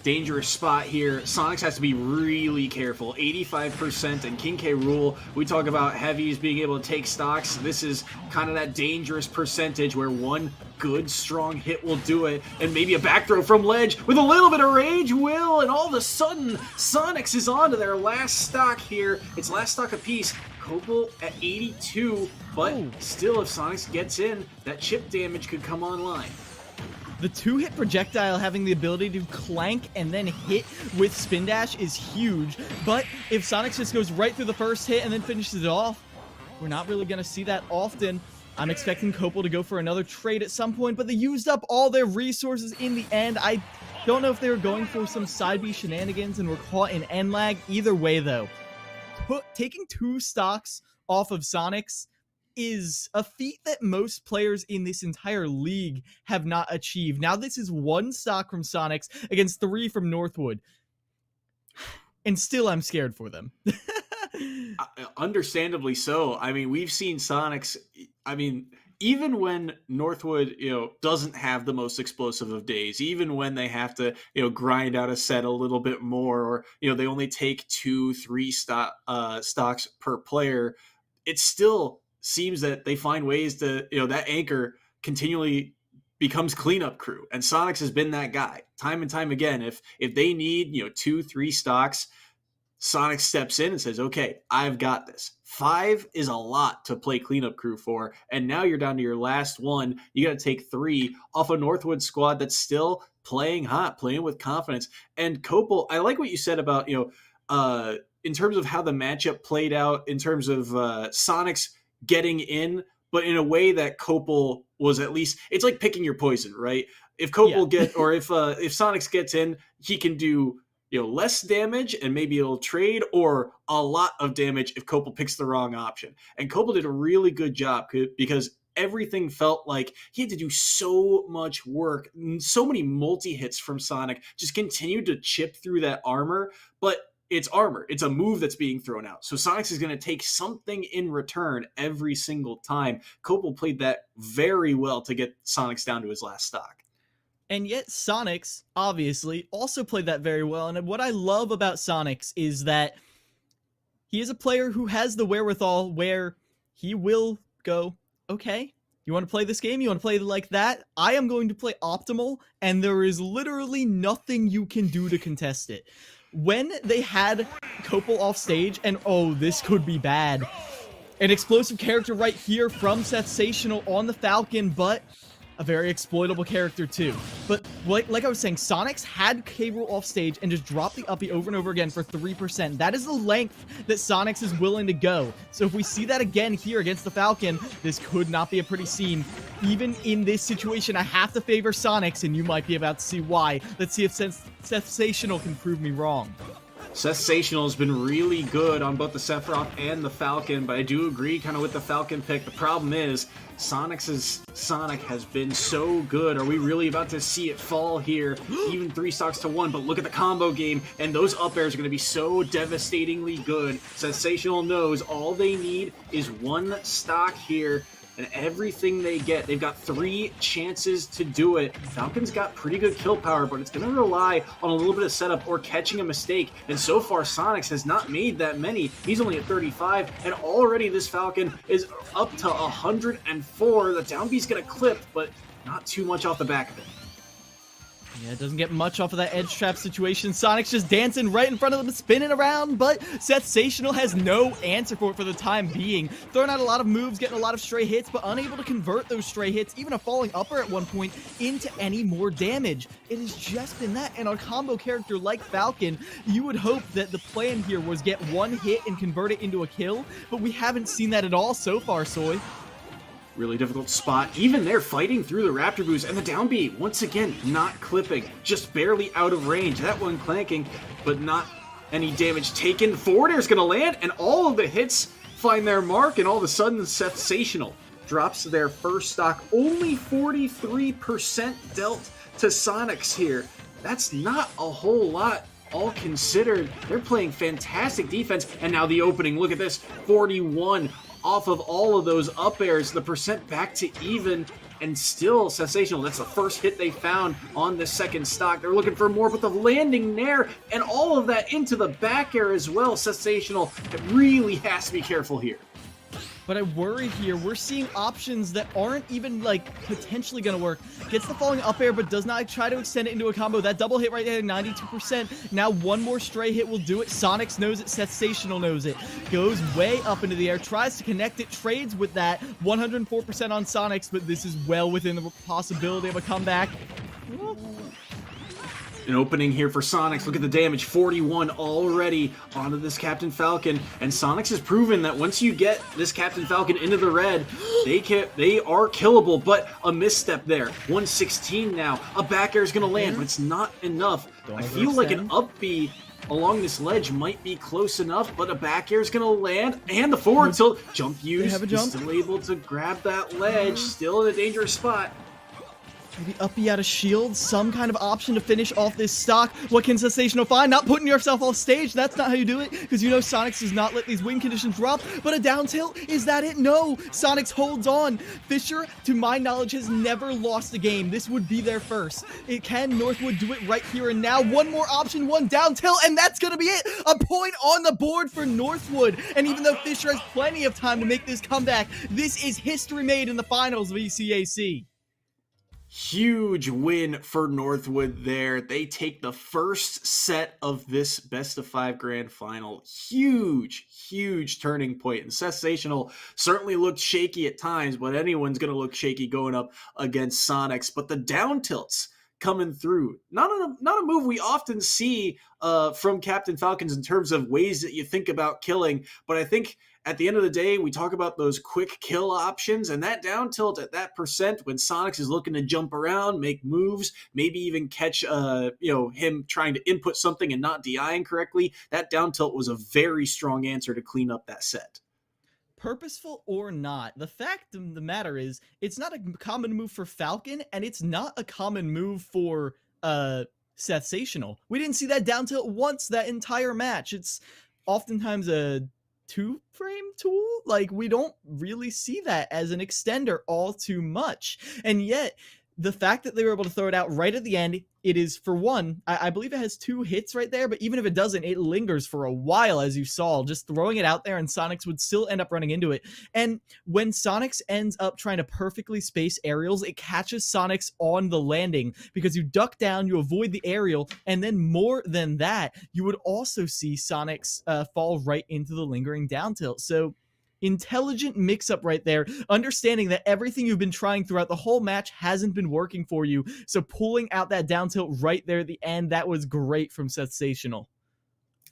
Dangerous spot here. Sonic's has to be really careful. 85%, and King K-Rool, we talk about heavies being able to take stocks. This is kind of that dangerous percentage where one good, strong hit will do it, and maybe a back throw from ledge with a little bit of rage will, and all of a sudden, Sonic's is on to their last stock here. It's last stock apiece. Copel at 82, but still, if Sonic's gets in, that chip damage could come online. The 2-hit projectile having the ability to clank and then hit with spin dash is huge. But if Sonic just goes right through the first hit and then finishes it off, we're not really going to see that often. I'm expecting Copel to go for another trade at some point, but they used up all their resources in the end. I don't know if they were going for some side B shenanigans and were caught in end lag. Either way, though, taking 2 stocks off of Sonic's is a feat that most players in this entire league have not achieved. Now this is 1 stock from Sonic's against 3 from Northwood. And still I'm scared for them. Understandably so. I mean, we've seen Sonic's, I mean, even when Northwood, doesn't have the most explosive of days, even when they have to, grind out a set a little bit more, or, they only take 2-3 stocks per player, it still seems that they find ways to, that anchor continually becomes cleanup crew. And Sonic's has been that guy time and time again. If they need, 2-3 stocks, Sonic steps in and says, okay, I've got this. 5 is a lot to play cleanup crew for, and now you're down to your last one. You got to take 3 off a Northwood squad that's still playing hot, playing with confidence. And Copel, I like what you said about, in terms of how the matchup played out, in terms of Sonic's getting in, but in a way that Copel was at least, it's like picking your poison, right? If Copel if Sonic's gets in, he can do less damage and maybe it'll trade, or a lot of damage if Copel picks the wrong option. And Copel did a really good job because everything felt like he had to do so much work. So many multi-hits from Sonic just continued to chip through that armor, but it's armor. It's a move that's being thrown out. So Sonic's is going to take something in return every single time. Copel played that very well to get Sonic's down to his last stock. And yet Sonic's, obviously, also played that very well. And what I love about Sonic's is that he is a player who has the wherewithal where he will go, okay, you want to play this game? You want to play like that? I am going to play optimal, and there is literally nothing you can do to contest it. When they had Copel off stage, and oh, this could be bad. An explosive character right here from Sensational on the Falcon, but a very exploitable character too. But like I was saying, Sonic's had K-Rool off stage and just dropped the uppie over and over again for 3%. That is the length that Sonic's is willing to go. So if we see that again here against the Falcon, this could not be a pretty scene. Even in this situation, I have to favor Sonic's, and you might be about to see why. Let's see if Sensational can prove me wrong. Sensational has been really good on both the Sephiroth and the Falcon, but I do agree kind of with the Falcon pick. The problem is Sonic has been so good. Are we really about to see it fall here? Even 3 stocks to 1, but look at the combo game, and those up airs are going to be so devastatingly good. Sensational knows all they need is 1 stock here, and everything they get, they've got 3 chances to do it. Falcon's got pretty good kill power, but it's going to rely on a little bit of setup or catching a mistake. And so far, Sonic's has not made that many. He's only at 35, and already this Falcon is up to 104. The down B's going to clip, but not too much off the back of it. Yeah, it doesn't get much off of that edge trap situation. Sonic's just dancing right in front of them, spinning around, but Sensational has no answer for it for the time being. Throwing out a lot of moves, getting a lot of stray hits, but unable to convert those stray hits, even a falling upper at one point, into any more damage. It has just been that, and on a combo character like Falcon, you would hope that the plan here was get 1 hit and convert it into a kill, but we haven't seen that at all so far, Soy. Really difficult spot. Even there, fighting through the Raptor boost, and the down B, once again, not clipping, just barely out of range. That one clanking, but not any damage taken. Forward air's gonna land, and all of the hits find their mark, and all of a sudden, Sensational drops their first stock. Only 43% dealt to Sonic's here. That's not a whole lot, all considered. They're playing fantastic defense, and now the opening, look at this, 41 off of all of those up airs, the percent back to even, and still Sensational. That's the first hit they found on the second stock. They're looking for more, but the landing nair and all of that into the back air as well. Sensational really has to be careful here. But I worry here, we're seeing options that aren't even, potentially going to work. Gets the falling up air, but does not try to extend it into a combo. That double hit right there, 92%. Now 1 more stray hit will do it. Sonic's knows it, Sensational knows it. Goes way up into the air, tries to connect it, trades with that. 104% on Sonic's, but this is well within the possibility of a comeback. An opening here for Sonics. Look at the damage, 41 already onto this Captain Falcon. And Sonics has proven that once you get this Captain Falcon into the red, they are killable, but a misstep there. 116 now. A back air is going to land, but it's not enough. I feel like an up B along this ledge might be close enough, but a back air is going to land, and the forward tilt. Jump use. He's still able to grab that ledge, still in a dangerous spot. Maybe uppy out of shield, some kind of option to finish off this stock. What can Sensational find? Not putting yourself off stage. That's not how you do it, because you know Sonics does not let these win conditions drop. But a down tilt, is that it? No, Sonics holds on. Fisher, to my knowledge, has never lost a game. This would be their first. Can Northwood do it right here and now? One more option, one down tilt, and that's going to be it. A point on the board for Northwood. And even though Fisher has plenty of time to make this comeback, this is history made in the finals of ECAC. Huge win for Northwood there. They take the first set of this best-of-5 grand final. Huge turning point. And Sensational certainly looked shaky at times, but anyone's going to look shaky going up against Sonics. But the down tilts coming through, not a move we often see from Captain Falcons in terms of ways that you think about killing, but I think at the end of the day, we talk about those quick kill options, and that down tilt at that percent when Sonics is looking to jump around, make moves, maybe even catch him trying to input something and not DIing correctly, that down tilt was a very strong answer to clean up that set. Purposeful or not, the fact of the matter is, it's not a common move for Falcon, and it's not a common move for Sensational. We didn't see that down tilt once that entire match. It's oftentimes a two-frame tool. Like, we don't really see that as an extender all too much. And yet, the fact that they were able to throw it out right at the end, it is, for one, I believe it has 2 hits right there, but even if it doesn't, it lingers for a while, as you saw, just throwing it out there, and Sonics would still end up running into it. And when Sonics ends up trying to perfectly space aerials, it catches Sonics on the landing, because you duck down, you avoid the aerial, and then more than that, you would also see Sonics fall right into the lingering down tilt. So intelligent mix-up right there, understanding that everything you've been trying throughout the whole match hasn't been working for you, so pulling out that down tilt right there at the end, that was great from Sensational.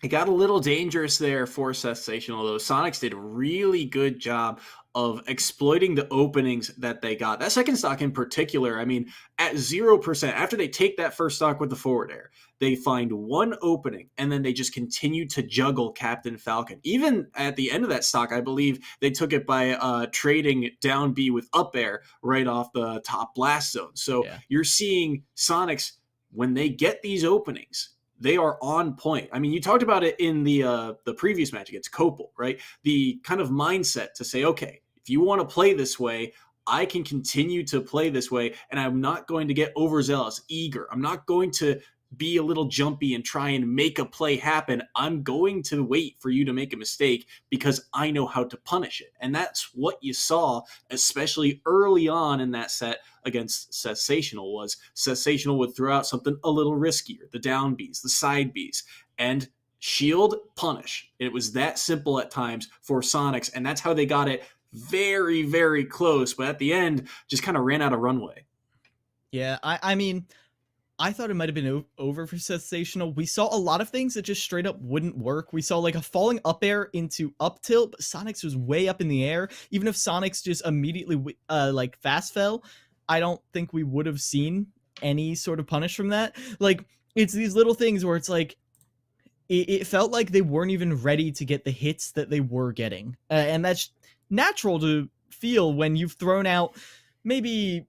It got a little dangerous there for Sensational, though. Sonics did a really good job of exploiting the openings that they got. That second stock in particular, I mean, at 0%, after they take that first stock with the forward air, they find one opening, and then they just continue to juggle Captain Falcon. Even at the end of that stock, I believe they took it by trading down B with up air right off the top blast zone. So You're seeing Sonics, when they get these openings, they are on point. I mean, you talked about it in the previous match against Copel, right? The kind of mindset to say, okay, if you want to play this way, I can continue to play this way, and I'm not going to get overzealous, eager. I'm not going to be a little jumpy and try and make a play happen. I'm going to wait for you to make a mistake because I know how to punish it. And that's what you saw, especially early on in that set against Sensational, was Sensational would throw out something a little riskier, the down Bs, the side Bs, and shield, punish. It was that simple at times for Sonics, and that's how they got it very close, but at the end, just kind of ran out of runway. Yeah, I mean, I thought it might have been over for Sensational. We saw a lot of things that just straight up wouldn't work. We saw like a falling up air into up tilt, but Sonics was way up in the air. Even if Sonics just immediately like fast fell, I don't think we would have seen any sort of punish from that. Like, it's these little things where it's like, it felt like they weren't even ready to get the hits that they were getting. And that's natural to feel when you've thrown out maybe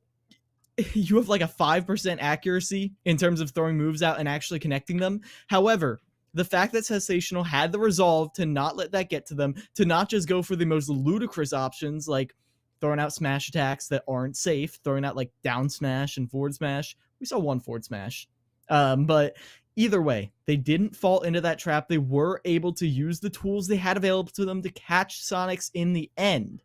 you have like a 5% accuracy in terms of throwing moves out and actually connecting them. However, the fact that Sensational had the resolve to not let that get to them, to not just go for the most ludicrous options, like throwing out smash attacks that aren't safe, throwing out like down smash and forward smash. We saw one forward smash. But either way, they didn't fall into that trap. They were able to use the tools they had available to them to catch Sonics in the end.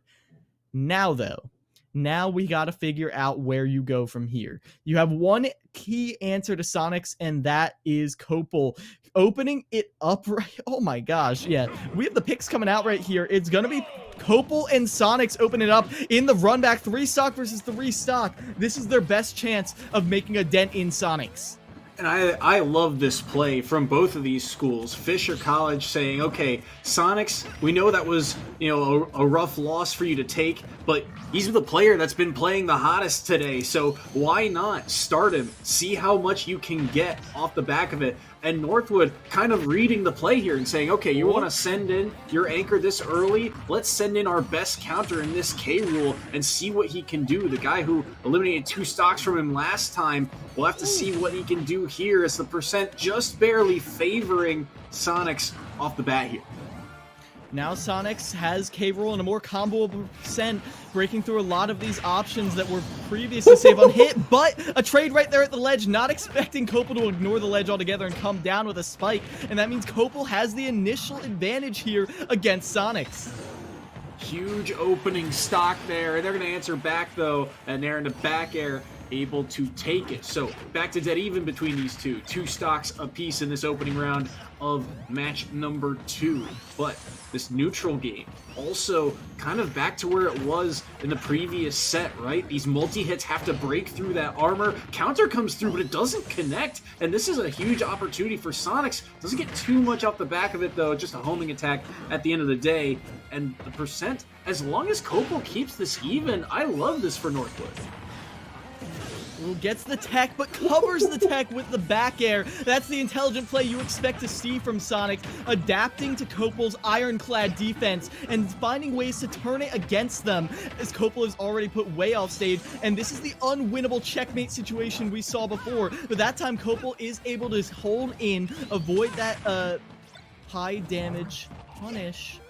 Now, though, now we got to figure out where you go from here. You have one key answer to Sonics, and that is Copel opening it up right. Oh my gosh. Yeah, we have the picks coming out right here. It's going to be Copel and Sonics open it up in the run back. 3 stock versus 3 stock. This is their best chance of making a dent in Sonics. And I love this play from both of these schools. Fisher College saying, okay, Sonics, we know that was, a rough loss for you to take, but he's the player that's been playing the hottest today, so why not start him? See how much you can get off the back of it. And Northwood kind of reading the play here and saying, okay, you want to send in your anchor this early? Let's send in our best counter in this K-Rule and see what he can do. The guy who eliminated 2 stocks from him last time, we'll have to see what he can do here as the percent just barely favoring Sonics off the bat here. Now Sonics has K-Roll and a more comboable percent, breaking through a lot of these options that were previously safe on hit, but a trade right there at the ledge, not expecting Copel to ignore the ledge altogether and come down with a spike, and that means Copel has the initial advantage here against Sonics. Huge opening stock there. They're going to answer back, though, and they're in the back air, able to take it. So back to dead even between these two. 2 stocks apiece in this opening round of match number 2. But this neutral game also kind of back to where it was in the previous set, right? These multi-hits have to break through that armor. Counter comes through, but it doesn't connect. And this is a huge opportunity for Sonics. Doesn't get too much off the back of it, though. Just a homing attack at the end of the day. And the percent, as long as Copel keeps this even, I love this for Northwood. Gets the tech, but covers the tech with the back air. That's the intelligent play you expect to see from Sonic, adapting to Copel's ironclad defense and finding ways to turn it against them, as Copel is already put way off stage, and this is the unwinnable checkmate situation we saw before, but that time Copel is able to hold in, avoid that high damage punish.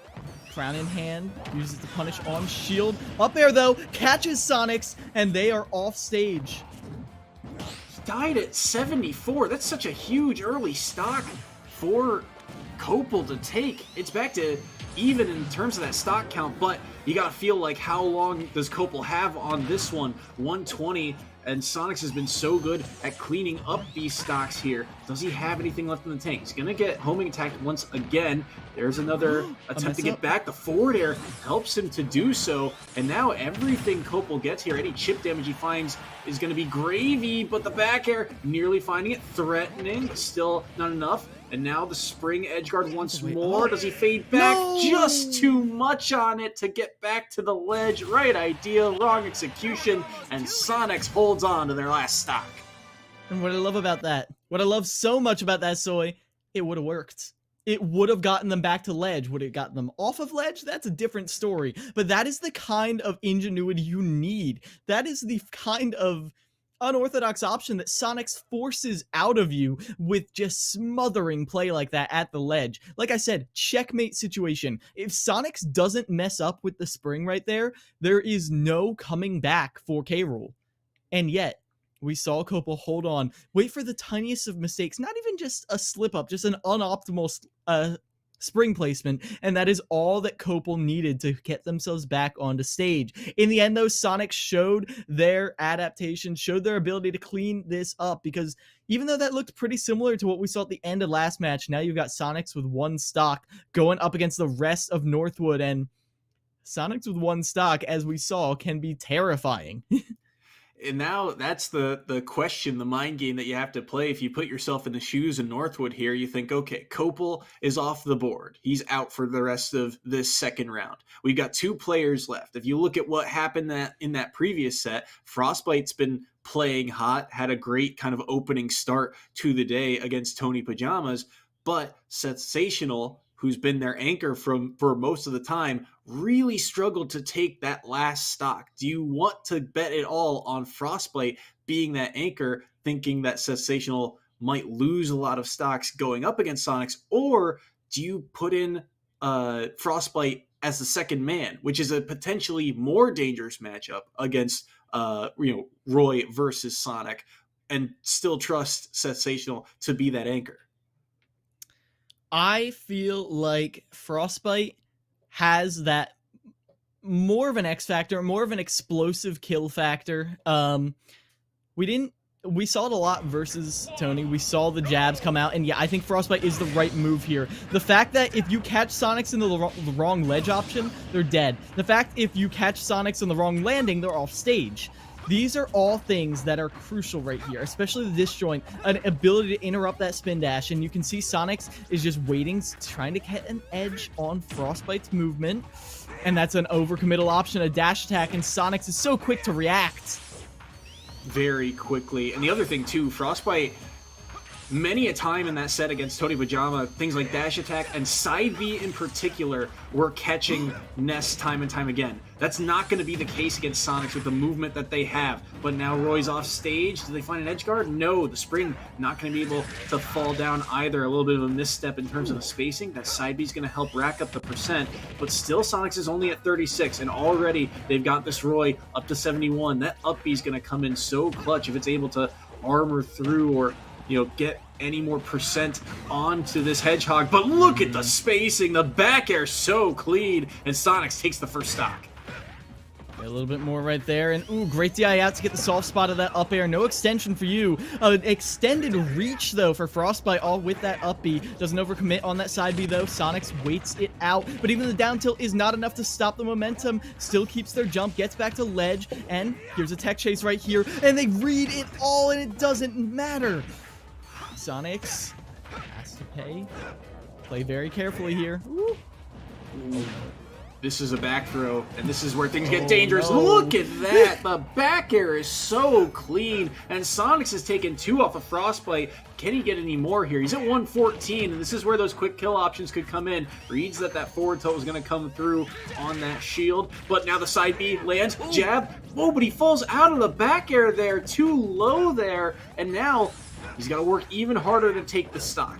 Crown in hand, uses the punish on shield. Up air though, catches Sonics, and they are off stage. Died at 74. That's such a huge early stock for Copel to take. It's back to even in terms of that stock count, but you gotta feel like how long does Copel have on this one? 120, and Sonics has been so good at cleaning up these stocks here. Does he have anything left in the tank? He's gonna get homing attacked once again. There's another attempt to get back. The forward air helps him to do so, and now everything Copel gets here, any chip damage he finds is gonna be gravy, but the back air nearly finding it, threatening, but still not enough. And now the spring edgeguard once more. Does he fade back? No! Just too much on it to get back to the ledge. Right idea, wrong execution, and Sonics holds on to their last stock. And what I love about that, what I love so much about that, Soy, it would have worked. It would have gotten them back to ledge. Would it have gotten them off of ledge? That's a different story. But that is the kind of ingenuity you need. That is the kind of unorthodox option that Sonics forces out of you with just smothering play like that at the ledge. Like I said, checkmate situation. If Sonics doesn't mess up with the spring right there, there is no coming back for K-Rool. And yet, we saw Copel hold on, wait for the tiniest of mistakes, not even just a slip up, just an unoptimal spring placement, and that is all that Copel needed to get themselves back onto stage. In the end, though, Sonic showed their adaptation, showed their ability to clean this up, because even though that looked pretty similar to what we saw at the end of last match, now you've got Sonics with 1 stock going up against the rest of Northwood, and Sonics with 1 stock, as we saw, can be terrifying. And now that's the question, the mind game that you have to play. If you put yourself in the shoes of Northwood here, you think, okay, Copel is off the board. He's out for the rest of this second round. We've got 2 players left. If you look at what happened in that previous set, Frostbite's been playing hot, had a great kind of opening start to the day against Tony Pajamas, but Sensational, who's been their anchor for most of the time, really struggled to take that last stock. Do you want to bet it all on Frostbite being that anchor, thinking that Sensational might lose a lot of stocks going up against Sonics, or do you put in Frostbite as the second man, which is a potentially more dangerous matchup against Roy versus Sonic, and still trust Sensational to be that anchor? I feel like Frostbite has that more of an X factor, more of an explosive kill factor. We didn't we saw it a lot versus Tony. We saw the jabs come out, and yeah, I think Frostbite is the right move here. The fact that if you catch Sonics in the wrong ledge option, they're dead. The fact if you catch Sonics in the wrong landing, they're off stage. These are all things that are crucial right here, especially the disjoint, an ability to interrupt that spin dash, and you can see Sonics is just waiting, trying to get an edge on Frostbite's movement, and that's an overcommittal option, a dash attack, and Sonics is so quick to react. Very quickly. And the other thing too, Frostbite, many a time in that set against Tony Pajama, things like dash attack and side B in particular were catching Ness time and time again. That's not going to be the case against Sonics with the movement that they have. But now Roy's off stage. Do they find an edge guard? No, the spring not going to be able to fall down either. A little bit of a misstep in terms of the spacing. That side B is going to help rack up the percent, but still Sonics is only at 36, and already they've got this Roy up to 71. That up B is going to come in so clutch if it's able to armor through or get any more percent onto this Hedgehog. But look at the spacing, the back air so clean, and Sonics takes the first stock. A little bit more right there, and ooh, great DI out to get the soft spot of that up air. No extension for you. Extended reach, though, for Frostbite, all with that up B. Doesn't overcommit on that side B, though. Sonics waits it out, but even the down tilt is not enough to stop the momentum. Still keeps their jump, gets back to ledge, and here's a tech chase right here, and they read it all, and it doesn't matter. Sonics has to play very carefully here. Ooh. This is a back throw, and this is where things get dangerous. No. Look at that! The back air is so clean, and Sonics has taken 2 off of Frostbite. Can he get any more here? He's at 114, and this is where those quick kill options could come in. Reads that forward tilt was going to come through on that shield, but now the side B lands, jab. Oh, but he falls out of the back air there, too low there, and now he's got to work even harder to take the stock.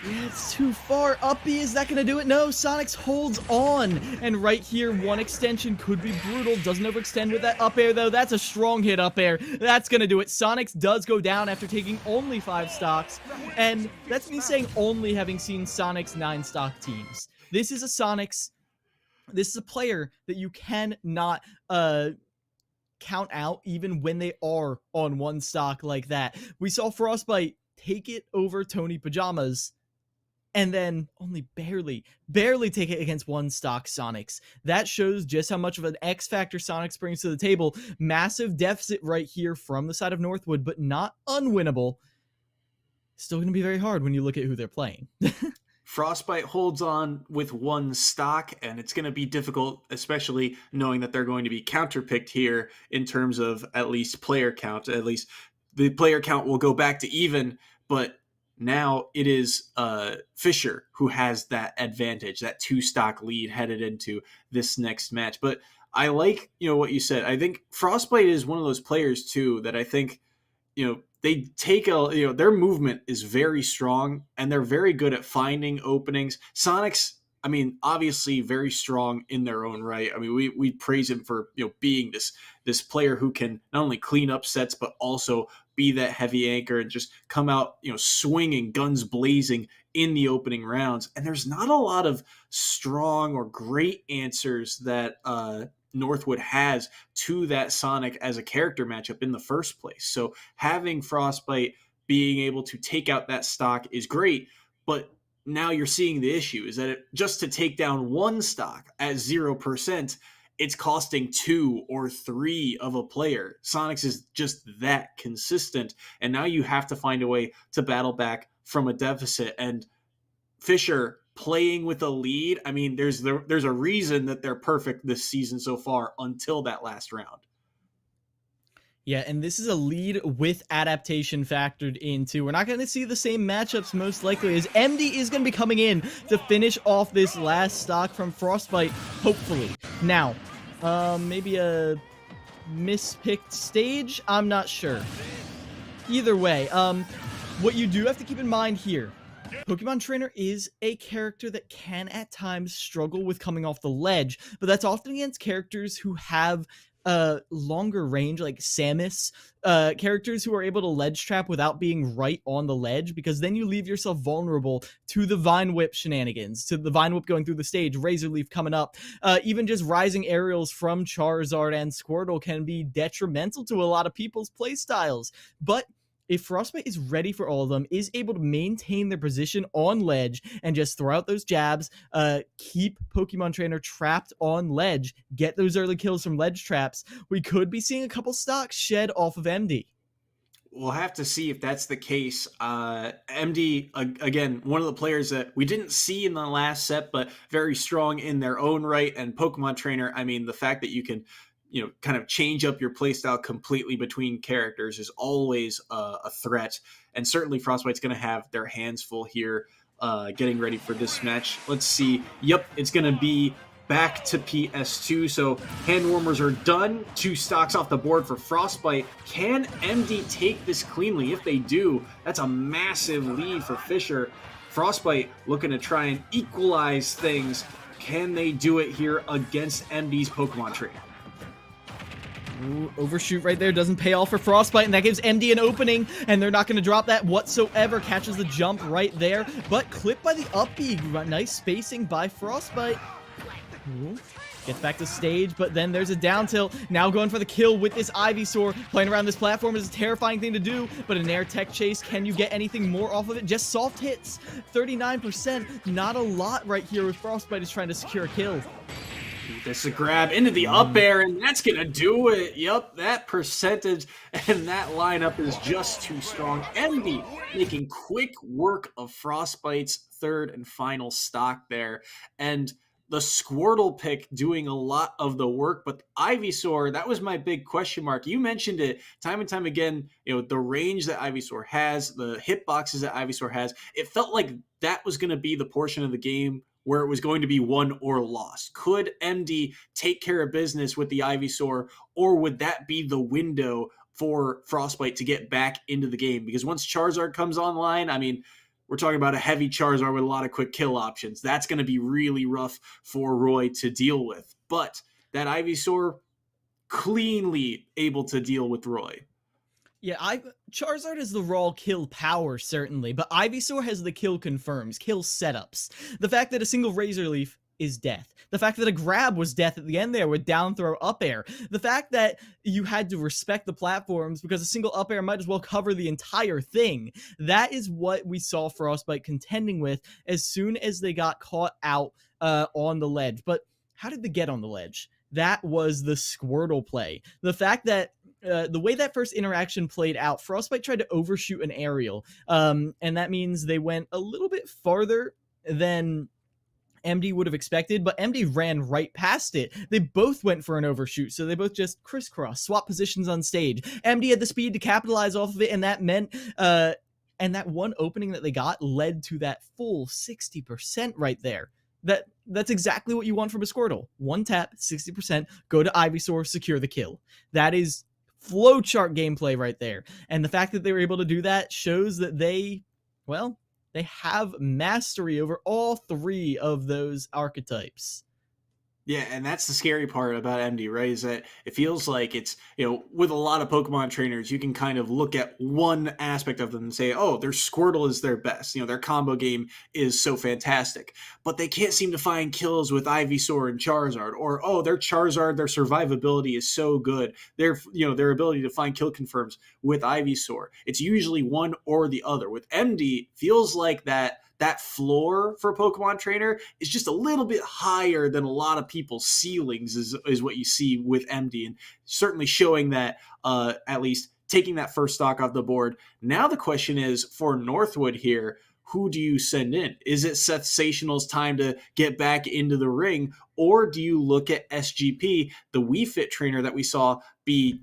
It's too far. Up B, is that going to do it? No, Sonics holds on. And right here, one extension could be brutal. Doesn't overextend with that up air, though. That's a strong hit up air. That's going to do it. Sonics does go down after taking only 5 stocks. And that's me saying only, having seen Sonics 9 stock teams. This is a Sonics. This is a player that you cannot count out even when they are on 1 stock like that. We saw Frostbite take it over Tony Pajamas, and then only barely take it against 1 stock Sonics. That shows just how much of an X factor Sonics brings to the table. Massive deficit right here from the side of Northwood, but not unwinnable. Still going to be very hard when you look at who they're playing. Frostbite holds on with 1 stock, and it's going to be difficult, especially knowing that they're going to be counterpicked here in terms of at least player count. At least the player count will go back to even, but now it is Fisher who has that advantage, that 2 stock lead headed into this next match. But I like, what you said. I think Frostbite is one of those players too that I think, they take their movement is very strong, and they're very good at finding openings. Sonics, obviously very strong in their own right. We praise him for, being this player who can not only clean up sets, but also be that heavy anchor and just come out, swinging, guns blazing in the opening rounds. And there's not a lot of strong or great answers that Northwood has to that Sonic as a character matchup in the first place. So having Frostbite being able to take out that stock is great, but now you're seeing the issue is that just to take down 1 stock at 0%, it's costing 2 or 3 of a player. Sonics is just that consistent, and now you have to find a way to battle back from a deficit. And Fisher playing with a lead, there's a reason that they're perfect this season so far until that last round. Yeah, and this is a lead with adaptation factored in too. We're not going to see the same matchups most likely, as MD is going to be coming in to finish off this last stock from Frostbite, hopefully. Now, maybe a mispicked stage? I'm not sure. Either way, what you do have to keep in mind here, Pokemon Trainer is a character that can at times struggle with coming off the ledge, but that's often against characters who have longer range, like Samus, characters who are able to ledge trap without being right on the ledge, because then you leave yourself vulnerable to the Vine Whip shenanigans, to the Vine Whip going through the stage, Razor Leaf coming up, even just rising aerials from Charizard and Squirtle can be detrimental to a lot of people's playstyles. But if Frostbite is ready for all of them, is able to maintain their position on ledge and just throw out those jabs, keep Pokemon Trainer trapped on ledge, get those early kills from ledge traps, we could be seeing a couple stocks shed off of MD. We'll have to see if that's the case. MD, again, one of the players that we didn't see in the last set, but very strong in their own right. And Pokemon Trainer, I mean, the fact that you can, kind of change up your playstyle completely between characters is always a threat. And certainly Frostbite's going to have their hands full here getting ready for this match. Let's see. Yep, it's going to be back to PS2. So hand warmers are done. 2 stocks off the board for Frostbite. Can MD take this cleanly? If they do, that's a massive lead for Fisher. Frostbite looking to try and equalize things. Can they do it here against MD's Pokemon Trainer? Ooh, overshoot right there doesn't pay off for Frostbite, and that gives MD an opening, and they're not going to drop that whatsoever. Catches the jump right there, but clipped by the up B. Nice spacing by Frostbite. Ooh. Gets back to stage, but then there's a down tilt. Now going for the kill with this Ivysaur. Playing around this platform is a terrifying thing to do, but an air tech chase, can you get anything more off of it? Just soft hits. 39%, not a lot right here with Frostbite is trying to secure a kill. This is a grab into the up air, and that's going to do it. Yep, that percentage and that lineup is just too strong. MD making quick work of Frostbite's third and final stock there. And the Squirtle pick doing a lot of the work, but Ivysaur, that was my big question mark. You mentioned it time and time again, the range that Ivysaur has, the hitboxes that Ivysaur has. It felt like that was going to be the portion of the game where it was going to be won or lost. Could MD take care of business with the Ivysaur, or would that be the window for Frostbite to get back into the game? Because once Charizard comes online, I mean, we're talking about a heavy Charizard with a lot of quick kill options. That's going to be really rough for Roy to deal with. But that Ivysaur, cleanly able to deal with Roy. Yeah, Charizard has the raw kill power, certainly, but Ivysaur has the kill confirms, kill setups. The fact that a single Razor Leaf is death. The fact that a grab was death at the end there with down throw up air. The fact that you had to respect the platforms because a single up air might as well cover the entire thing. That is what we saw Frostbite contending with as soon as they got caught out on the ledge. But how did they get on the ledge? That was the Squirtle play. The fact that the way that first interaction played out, Frostbite tried to overshoot an aerial, and that means they went a little bit farther than MD would have expected, but MD ran right past it. They both went for an overshoot, so they both just crisscross, swap positions on stage. MD had the speed to capitalize off of it, and that meant, and that one opening that they got led to that full 60% right there. That's exactly what you want from a Squirtle. One tap, 60%, go to Ivysaur, secure the kill. That is flowchart gameplay right there. And the fact that they were able to do that shows that they have mastery over all 3 of those archetypes. Yeah, and that's the scary part about MD, right? Is that it feels like it's, with a lot of Pokemon trainers, you can kind of look at one aspect of them and say, oh, their Squirtle is their best. Their combo game is so fantastic. But they can't seem to find kills with Ivysaur and Charizard. Or, oh, their Charizard, their survivability is so good. Their ability to find kill confirms with Ivysaur. It's usually one or the other. With MD, feels like that floor for Pokemon Trainer is just a little bit higher than a lot of people's ceilings is what you see with MD, and certainly showing that at least taking that first stock off the board. Now the question is for Northwood here, who do you send in? Is it Sensational's time to get back into the ring, or do you look at SGP, the Wii Fit trainer that we saw be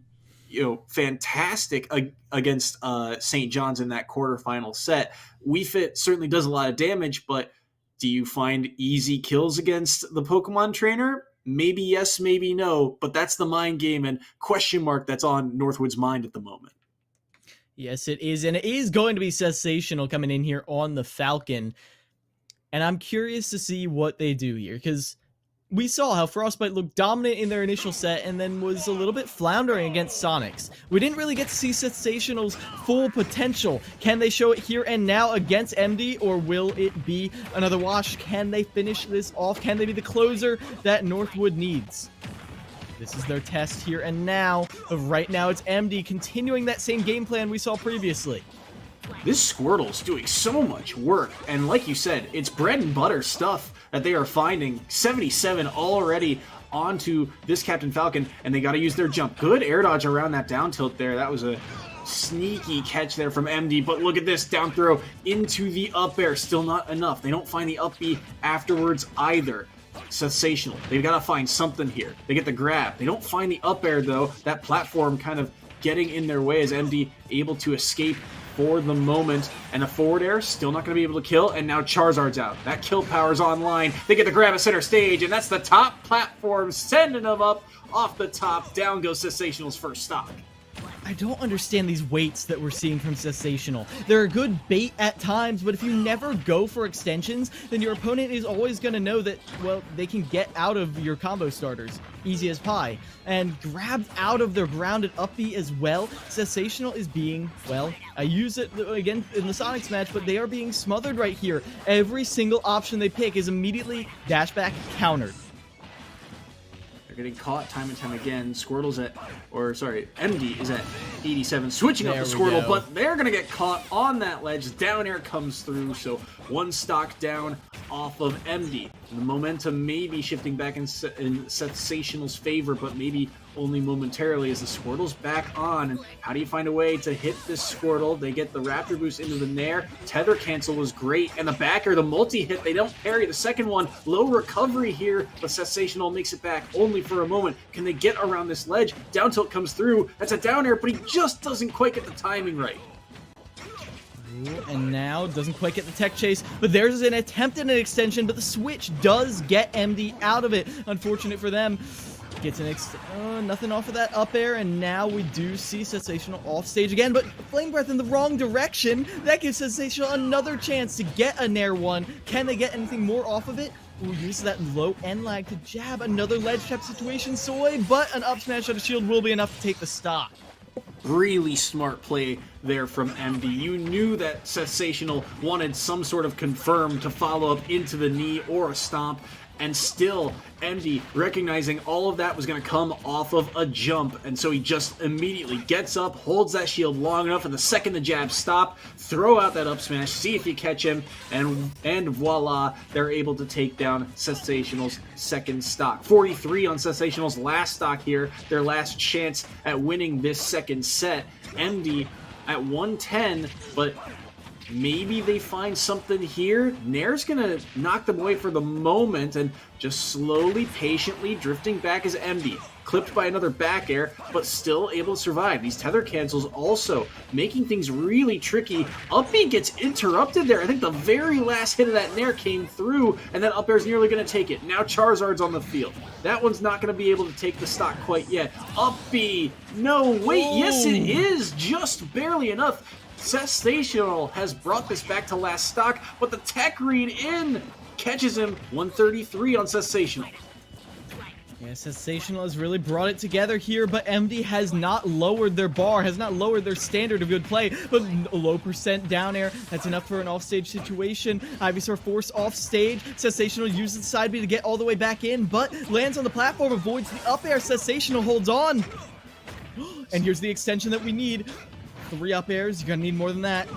fantastic against St. John's in that quarterfinal set? Wii Fit certainly does a lot of damage, but do you find easy kills against the Pokemon trainer? Maybe yes, maybe no, but that's the mind game and question mark that's on Northwood's mind at the moment. Yes, it is, and it is going to be Sensational coming in here on the Falcon, and I'm curious to see what they do here, because we saw how Frostbite looked dominant in their initial set and then was a little bit floundering against Sonics. We didn't really get to see Sensational's full potential. Can they show it here and now against MD, or will it be another wash? Can they finish this off? Can they be the closer that Northwood needs? This is their test here and now. But right now, it's MD continuing that same game plan we saw previously. This Squirtle's doing so much work, and like you said, it's bread and butter stuff that they are finding. 77 already onto this Captain Falcon, and they got to use their jump. Good air dodge around that down tilt there. That was a sneaky catch there from MD, but look at this down throw into the up air. Still not enough. They don't find the up B afterwards either. Sensational. They've got to find something here. They get the grab. They don't find the up air, though. That platform kind of getting in their way as MD able to escape for the moment, and a forward air still not going to be able to kill, and now Charizard's out. That kill power's online. They get the grab at center stage, and that's the top platform, sending them up off the top. Down goes Sensational's first stock. I don't understand these waits that we're seeing from Sensational. They're a good bait at times, but if you never go for extensions, then your opponent is always going to know that, well, they can get out of your combo starters. Easy as pie. And grabbed out of their grounded up B as well. Sensational is being, well, I use it again in the Sonics match, but they are being smothered right here. Every single option they pick is immediately dash back countered. They're getting caught time and time again. Squirtle's at, or sorry, MD is at 87, switching up There to we Squirtle, go. but they're going to get caught on that ledge. Down air comes through, so one stock down off of MD. The momentum may be shifting back in Sensational's favor, but maybe only momentarily as the Squirtle's back on. And how do you find a way to hit this Squirtle? They get the Raptor boost into the Nair. Tether cancel was great, and the backer, the multi-hit, they don't parry the second one. Low recovery here, but Sensational makes it back only for a moment. Can they get around this ledge? Down tilt comes through. That's a down air, but he just doesn't quite get the timing right. And now doesn't quite get the tech chase, but there's an attempt at an extension, but the switch does get MD out of it. Unfortunate for them. Gets an nothing off of that up air, and now we do see Sensational off stage again, but Flame Breath in the wrong direction. That gives Sensational another chance to get a Nair 1. Can they get anything more off of it? We'll use that low end lag to jab another ledge trap situation, Soy, but an up smash out of shield will be enough to take the stock. Really smart play there from MD. You knew that Sensational wanted some sort of confirm to follow up into the knee or a stomp, and still MD, recognizing all of that was going to come off of a jump, and so he just immediately gets up, holds that shield long enough, and the second the jab stop, throw out that up smash, see if you catch him, and voila, they're able to take down Sensational's second stock. 43 on Sensational's last stock here, their last chance at winning this second set. MD at 110, but maybe they find something here. Nair's gonna knock them away for the moment, and just slowly, patiently drifting back as MD. Clipped by another back air, but still able to survive. These tether cancels also making things really tricky. Up B gets interrupted there. I think the very last hit of that Nair came through, and that up air's nearly gonna take it. Now Charizard's on the field. That one's not gonna be able to take the stock quite yet. Up B, no, wait, yes it is, just barely enough. Sensational has brought this back to last stock, but the tech read in catches him. 133 on Sensational. Yeah, Sensational has really brought it together here, but MD has not lowered their bar, has not lowered their standard of good play, but a low percent down air, that's enough for an offstage situation. Ivysaur forced off stage, Sensational uses the side B to get all the way back in, but lands on the platform, avoids the up air, Sensational holds on. And here's the extension that we need. 3 up airs, you're gonna need more than that.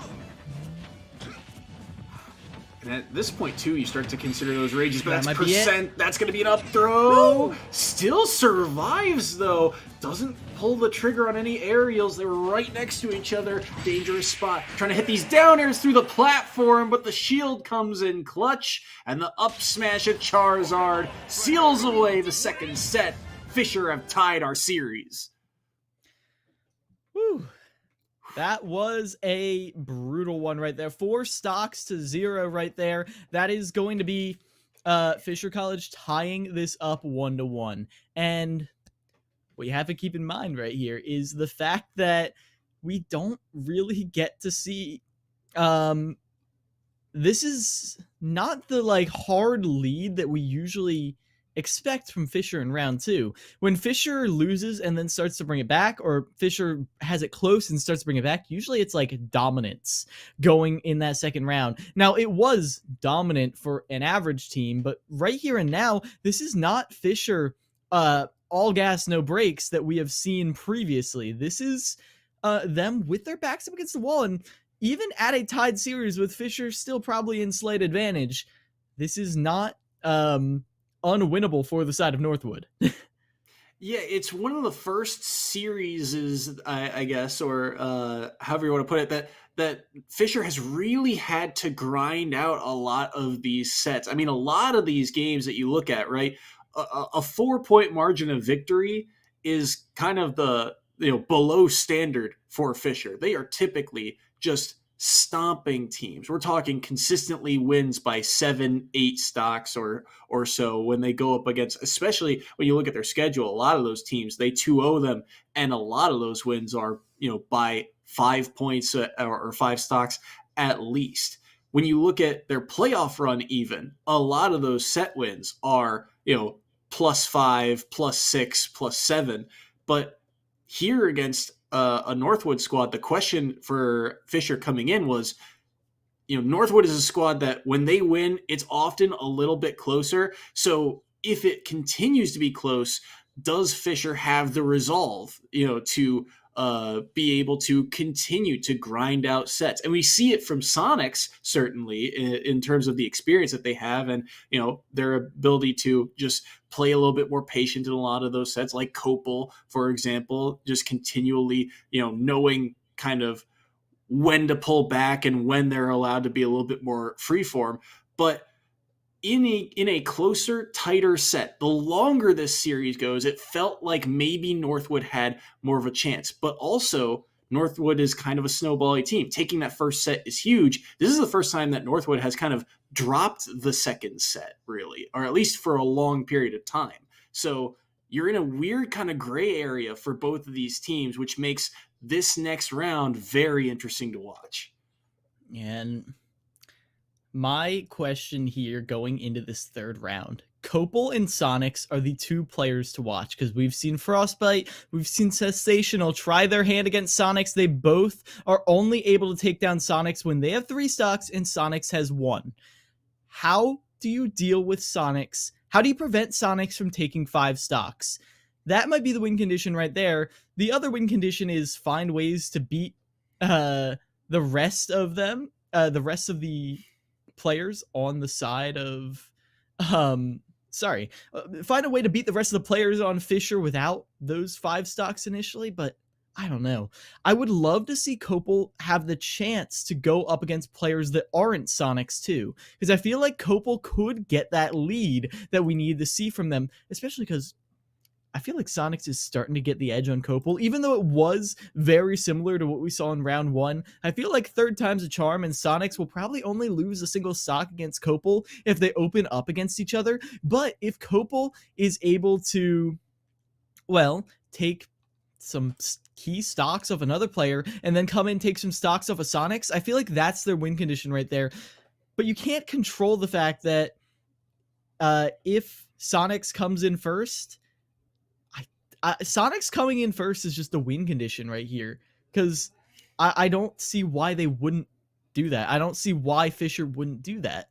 And at this point, too, you start to consider those rages, but That that's might be it. percent. That's going to be an up throw. Still survives, though. Doesn't pull the trigger on any aerials. They were right next to each other. Dangerous spot. Trying to hit these down airs through the platform, but the shield comes in clutch, and the up smash of Charizard seals away the second set. Fisher have tied our series. Whew. That was a brutal one right there. 4 stocks to 0 right there. That is going to be Fisher College tying this up 1-1. And what you have to keep in mind right here is the fact that we don't really get to see this is not the hard lead that we usually expect from Fisher in round 2. When Fisher loses and then starts to bring it back, or Fisher has it close and starts to bring it back, usually it's like dominance going in that second round. Now, it was dominant for an average team, but right here and now, this is not Fisher all gas, no brakes that we have seen previously. This is them with their backs up against the wall, and even at a tied series with Fisher still probably in slight advantage, this is not unwinnable for the side of Northwood. Yeah, it's one of the first series, I guess, or however you want to put it, that Fisher has really had to grind out a lot of these sets. I mean, a lot of these games that you look at, right? A 4-point margin of victory is kind of the below standard for Fisher. They are typically just stomping teams. We're talking consistently wins by 7-8 stocks or so when they go up against, especially when you look at their schedule, a lot of those teams, they 2-0 them, and a lot of those wins are, by 5 points or 5 stocks at least. When you look at their playoff run, even, a lot of those set wins are, +5, +6, +7. But here against a Northwood squad, the question for Fisher coming in was, Northwood is a squad that when they win, it's often a little bit closer. So if it continues to be close, does Fisher have the resolve, to be able to continue to grind out sets? And we see it from Sonics, certainly, in terms of the experience that they have and, their ability to just play a little bit more patient in a lot of those sets, like Copel, for example, just continually, knowing kind of when to pull back and when they're allowed to be a little bit more freeform. But in a closer, tighter set, the longer this series goes, it felt like maybe Northwood had more of a chance. But also, Northwood is kind of a snowbally team. Taking that first set is huge. This is the first time that Northwood has kind of dropped the second set, really, or at least for a long period of time. So you're in a weird kind of gray area for both of these teams, which makes this next round very interesting to watch. And my question here going into this third round, Copel and Sonics are the two players to watch because we've seen Frostbite, we've seen Sensational try their hand against Sonics. They both are only able to take down Sonics when they have 3 stocks and Sonics has 1. How do you deal with Sonics? How do you prevent Sonics from taking 5 stocks? That might be the win condition right there. The other win condition is find ways to beat the rest of them, the rest of the players on the side of find a way to beat the rest of the players on Fisher without those 5 stocks initially, but I don't know. I would love to see Copel have the chance to go up against players that aren't Sonics too, because I feel like Copel could get that lead that we need to see from them, especially because I feel like Sonics is starting to get the edge on Copel, even though it was very similar to what we saw in round 1. I feel like third time's a charm, and Sonics will probably only lose a single stock against Copel if they open up against each other. But if Copel is able to, take some key stocks of another player and then come in and take some stocks off of Sonics, I feel like that's their win condition right there. But you can't control the fact that if Sonics comes in first, Sonics coming in first is just the win condition right here, because I don't see why they wouldn't do that. I don't see why Fisher wouldn't do that.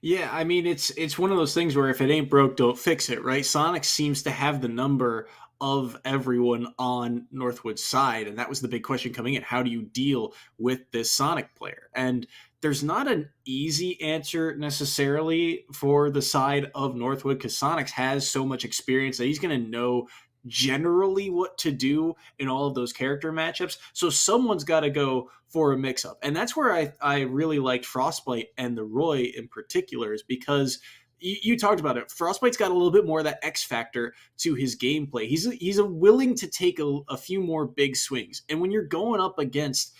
Yeah, I mean, it's one of those things where if it ain't broke, don't fix it, right? Sonics seems to have the number of everyone on Northwood's side, and that was the big question coming in. How do you deal with this Sonic player? And there's not an easy answer necessarily for the side of Northwood, because Sonics has so much experience that he's going to know generally what to do in all of those character matchups. So someone's got to go for a mix-up. And that's where I really liked Frostbite and the Roy in particular, is because you talked about it. Frostbite's got a little bit more of that X factor to his gameplay. He's a willing to take a few more big swings. And when you're going up against,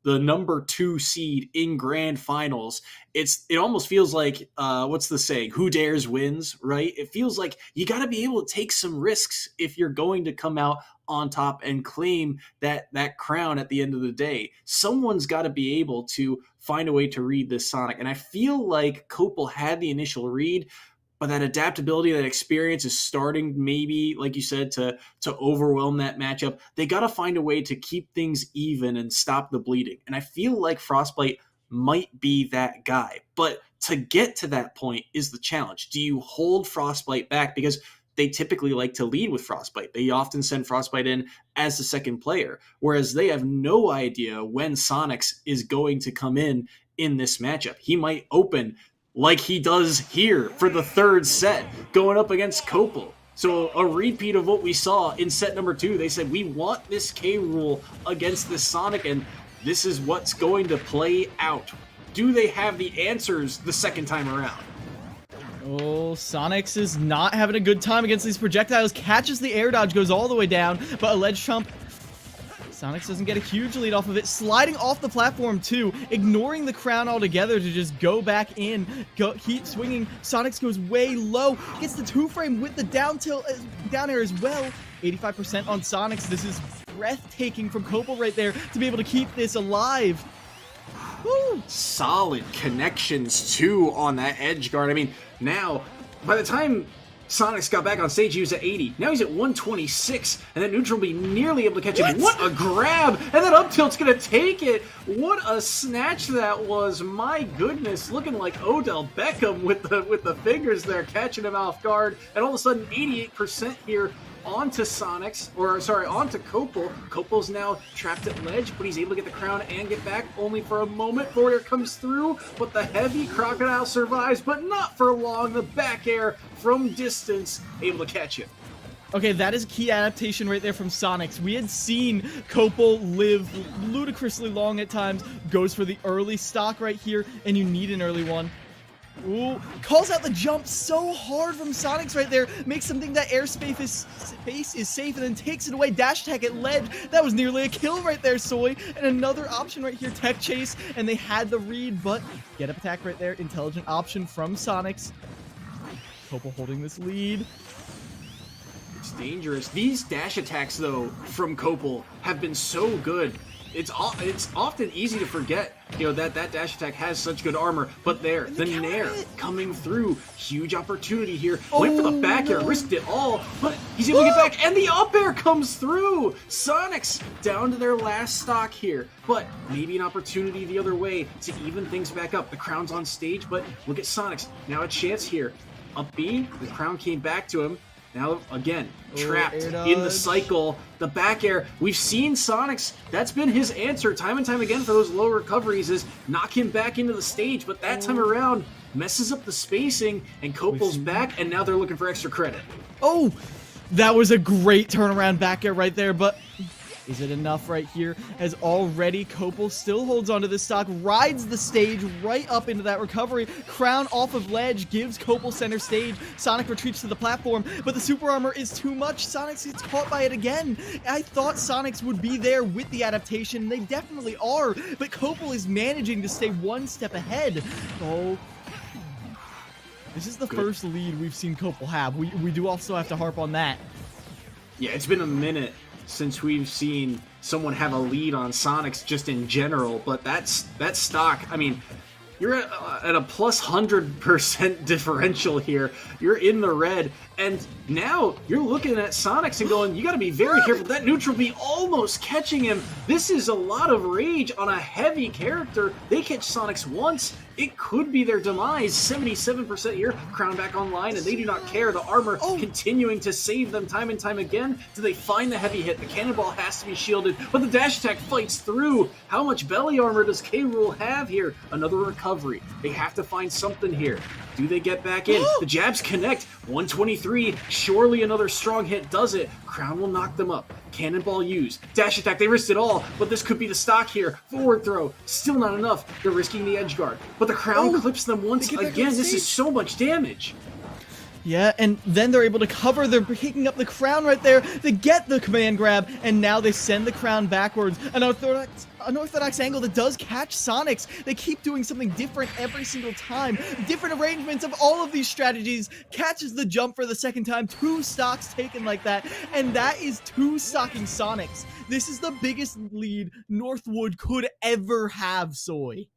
the number 2 seed in grand finals, it almost feels like, what's the saying? Who dares wins, right? It feels like you got to be able to take some risks if you're going to come out on top and claim that crown at the end of the day. Someone's got to be able to find a way to read this Sonic. And I feel like Copel had the initial read, but that adaptability, that experience is starting maybe, like you said, to overwhelm that matchup. They got to find a way to keep things even and stop the bleeding. And I feel like Frostbite might be that guy. But to get to that point is the challenge. Do you hold Frostbite back? Because they typically like to lead with Frostbite. They often send Frostbite in as the second player, whereas they have no idea when Sonics is going to come in this matchup. He might open like he does here for the third set, going up against Copel. So a repeat of what we saw in set number 2. They said, we want this K rule against this Sonic, and this is what's going to play out. Do they have the answers the second time around? Oh, Sonics is not having a good time against these projectiles. Catches the air dodge, goes all the way down, but a ledge jump. Sonics doesn't get a huge lead off of it. Sliding off the platform too, ignoring the crown altogether to just go back in. Keep swinging. Sonics goes way low. Gets the 2-frame with the down air as well. 85% on Sonics. This is breathtaking from Copel right there to be able to keep this alive. Woo! Solid connections too on that edge guard. I mean, now, by the time Sonics got back on stage, he was at 80. Now he's at 126, and that neutral will be nearly able to catch him. What a grab! And that up tilt's gonna take it. What a snatch that was! My goodness, looking like Odell Beckham with the fingers there, catching him off guard. And all of a sudden, 88% here onto Sonics, onto Copel. Copel's now trapped at ledge, but he's able to get the crown and get back only for a moment. Forward air comes through, but the heavy crocodile survives, but not for long. The back air from distance, able to catch him. Okay, that is key adaptation right there from Sonics. We had seen Copel live ludicrously long at times, goes for the early stock right here, and you need an early one. Ooh, calls out the jump so hard from Sonics right there, makes him think that airspace is safe, and then takes it away. Dash attack at ledge, that was nearly a kill right there, Soy. And another option right here, tech chase, and they had the read, but get up attack right there, intelligent option from Sonics. Copel holding this lead. It's dangerous. These dash attacks, though, from Copel have been so good. It's often easy to forget, that dash attack has such good armor, but the Nair coming through, huge opportunity here. Went for the back air, risked it all, but he's able to get back, and the up air comes through. Sonics down to their last stock here, but maybe an opportunity the other way to even things back up. The crown's on stage, but look at Sonics. Now a chance here. Up B, the crown came back to him. Now, again, trapped in the cycle. The back air, we've seen Sonics, that's been his answer time and time again for those low recoveries, is knock him back into the stage, but that time around, messes up the spacing, and Copel's back, and now they're looking for extra credit. Oh, that was a great turnaround back air right there, but is it enough right here? As already Copel still holds onto this stock, rides the stage right up into that recovery. Crown off of ledge, gives Copel center stage. Sonic retreats to the platform, but the super armor is too much. Sonics gets caught by it again. I thought Sonics would be there with the adaptation. They definitely are, but Copel is managing to stay one step ahead. Oh, this is the first lead we've seen Copel have. We do also have to harp on that. Yeah, it's been a minute since we've seen someone have a lead on Sonics just in general, but that's stock. I mean, you're at a plus 100% differential here. You're in the red, and now you're looking at Sonics and going, you got to be very careful. That neutral B almost catching him. This is a lot of rage on a heavy character. They catch Sonics once. It could be their demise. 77% here. Crown back online, and they do not care. The armor continuing to save them time and time again. Do they find the heavy hit? The cannonball has to be shielded, but the dash attack fights through. How much belly armor does K. Rool have here? Another recovery. They have to find something here. Do they get back in? The jabs connect. 123. Surely another strong hit does it. Crown will knock them up. Cannonball used. Dash attack. They risked it all, but this could be the stock here. Forward throw. Still not enough. They're risking the edge guard. But the crown clips them once again. This is so much damage. Yeah, and then they're able to cover. They're picking up the crown right there. They get the command grab, and now they send the crown backwards. An unorthodox angle that does catch Sonics. They keep doing something different every single time. Different arrangements of all of these strategies. Catches the jump for the second time. 2 stocks taken like that, and that is 2 stocking Sonics. This is the biggest lead Northwood could ever have, Soy.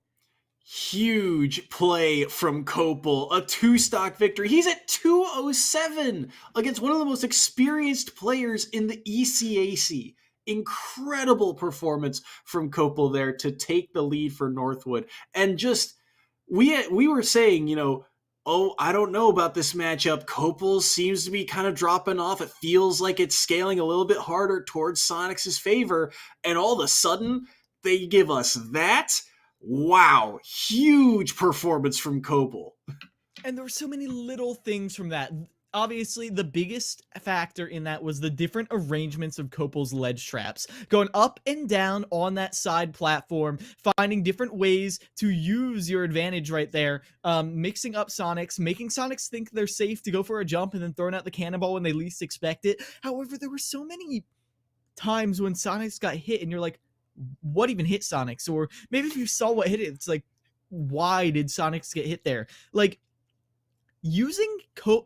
Huge play from Kopel, a 2-stock victory. He's at 207 against one of the most experienced players in the ECAC. Incredible performance from Kopel there to take the lead for Northwood. And just, we were saying, you know, oh, I don't know about this matchup. Kopel seems to be kind of dropping off. It feels like it's scaling a little bit harder towards Sonics' favor. And all of a sudden, they give us that. Wow, huge performance from Kopel. And there were so many little things from that. Obviously, the biggest factor in that was the different arrangements of Kopel's ledge traps. Going up and down on that side platform, finding different ways to use your advantage right there, mixing up Sonics, making Sonics think they're safe to go for a jump and then throwing out the cannonball when they least expect it. However, there were so many times when Sonics got hit and you're like, what even hit Sonics? Or maybe if you saw what hit it, it's like, why did Sonics get hit there? Like, using Kopel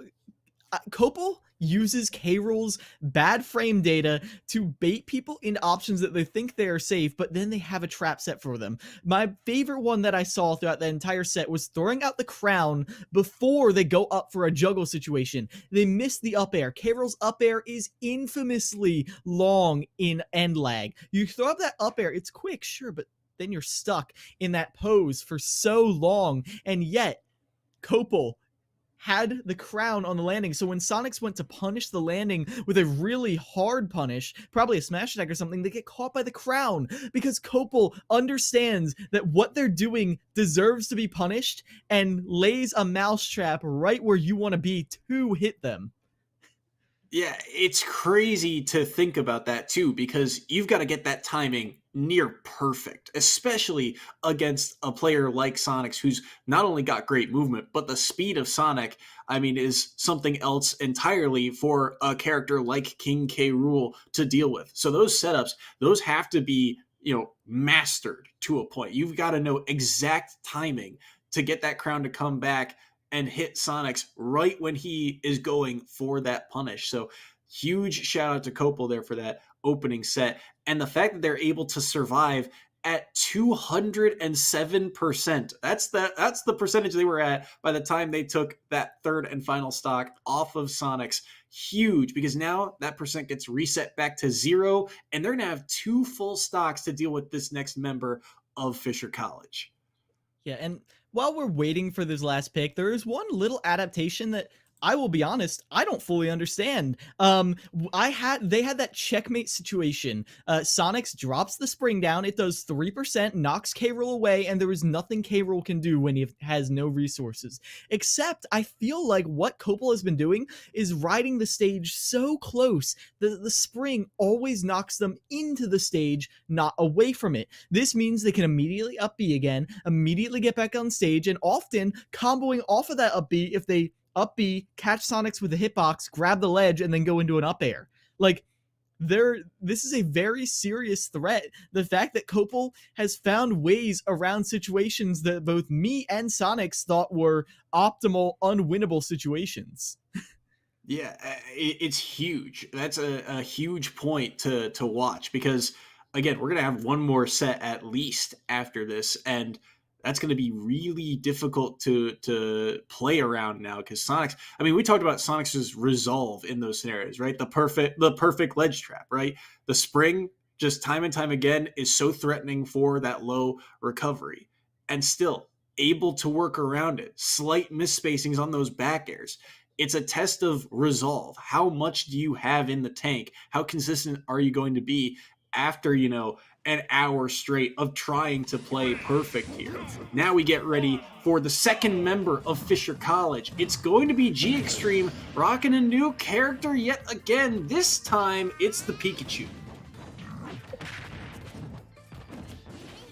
uses K-Rool's bad frame data to bait people into options that they think they are safe, but then they have a trap set for them. My favorite one that I saw throughout the entire set was throwing out the crown before they go up for a juggle situation. They missed the up air. K-Rool's up air is infamously long in end lag. You throw up that up air, it's quick, sure, but then you're stuck in that pose for so long, and yet Kopel had the crown on the landing, so when Sonics went to punish the landing with a really hard punish, probably a smash attack or something, they get caught by the crown because Kopel understands that what they're doing deserves to be punished and lays a mousetrap right where you want to be to hit them. Yeah, it's crazy to think about that too, because you've got to get that timing near perfect, especially against a player like Sonics, who's not only got great movement, but the speed of Sonic, I mean, is something else entirely for a character like King K. Rool to deal with. So those setups, those have to be, you know, mastered to a point. You've got to know exact timing to get that crown to come back and hit Sonics right when he is going for that punish. So huge shout out to Kopel there for that opening set. And the fact that they're able to survive at 207%. That's the percentage they were at by the time they took that third and final stock off of Sonics. Huge, because now that percent gets reset back to 0, and they're going to have 2 full stocks to deal with this next member of Fisher College. Yeah, and while we're waiting for this last pick, there is one little adaptation that I will be honest, I don't fully understand. They had that checkmate situation. Sonics drops the spring down. It does 3%, knocks K-Rool away, and there is nothing K-Rool can do when he has no resources. Except, I feel like what Kopel has been doing is riding the stage so close that the spring always knocks them into the stage, not away from it. This means they can immediately up B again, immediately get back on stage, and often comboing off of that up B if they up B, catch Sonics with a hitbox, grab the ledge, and then go into an up air. Like, this is a very serious threat. The fact that Kopel has found ways around situations that both me and Sonics thought were optimal, unwinnable situations. Yeah, it's huge. That's a huge point to watch because, again, we're going to have one more set at least after this, and that's going to be really difficult to play around now because Sonics, I mean, we talked about Sonics' resolve in those scenarios, right? The perfect ledge trap, right? The spring, just time and time again, is so threatening for that low recovery and still able to work around it. Slight misspacings on those back airs. It's a test of resolve. How much do you have in the tank? How consistent are you going to be after, an hour straight of trying to play perfect here? Now we get ready for the second member of Fisher College. It's going to be G Extreme rocking a new character yet again. This time it's the Pikachu.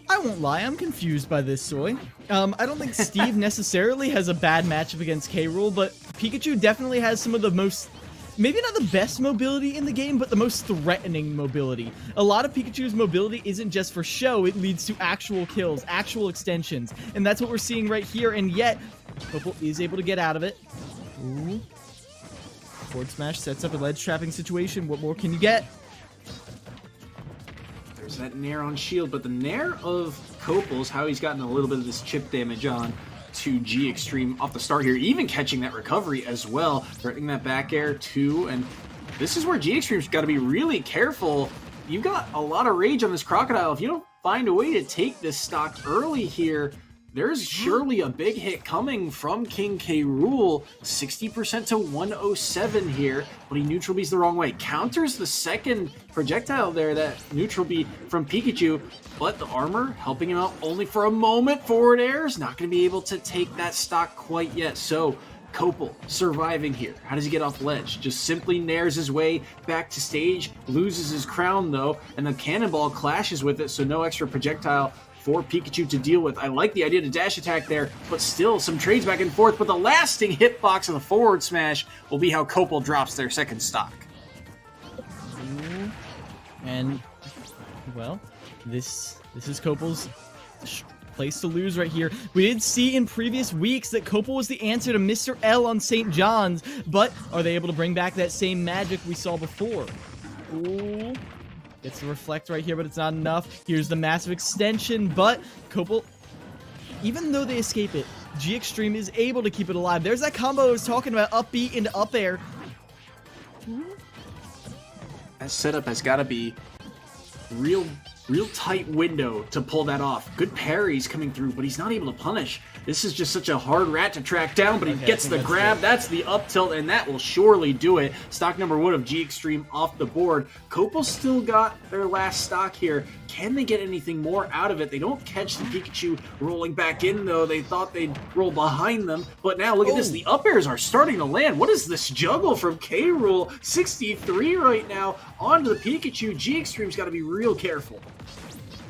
I won't lie, I'm confused by this, Soy. I don't think Steve necessarily has a bad matchup against K-Rool, but Pikachu definitely has some of the most, maybe not the best mobility in the game, but the most threatening mobility. A lot of Pikachu's mobility isn't just for show, it leads to actual kills, actual extensions, and that's what we're seeing right here, and yet, Kopel is able to get out of it. Ooh. Forward smash sets up a ledge trapping situation. What more can you get? There's that Nair on shield, but the Nair of Copals, how he's gotten a little bit of this chip damage on to G Extreme off the start here, even catching that recovery as well, threatening that back air too, and this is where G Extreme's got to be really careful. You've got a lot of rage on this Crocodile. If you don't find a way to take this stock early here, there's surely a big hit coming from King K. Rool. 60% to 107 here, but he neutral B's the wrong way. Counters the second projectile there, that neutral B from Pikachu, but the armor helping him out only for a moment. Forward air is not going to be able to take that stock quite yet. So Copal surviving here. How does he get off ledge? Just simply nairs his way back to stage, loses his crown though, and the cannonball clashes with it, so no extra projectile for Pikachu to deal with. I like the idea to dash attack there, but still some trades back and forth, but the lasting hitbox of the forward smash will be how Copal drops their second stock. And, well, this is Copal's place to lose right here. We did see in previous weeks that Copal was the answer to Mr. L on St. John's, but are they able to bring back that same magic we saw before? Ooh. Gets the reflect right here, but it's not enough. Here's the massive extension, but Copal, even though they escape it, G Extreme is able to keep it alive. There's that combo I was talking about, up B into up air. That setup has got to be real tight window to pull that off. Good parries coming through, but he's not able to punish. This is just such a hard rat to track down, but he gets the grab. That's the up tilt, and that will surely do it. Stock number 1 of G Extreme off the board. Copal still got their last stock here. Can they get anything more out of it? They don't catch the Pikachu rolling back in, though. They thought they'd roll behind them, but now look at this. The up airs are starting to land. What is this juggle from K. Rool? 63 right now onto the Pikachu. G Extreme's got to be real careful.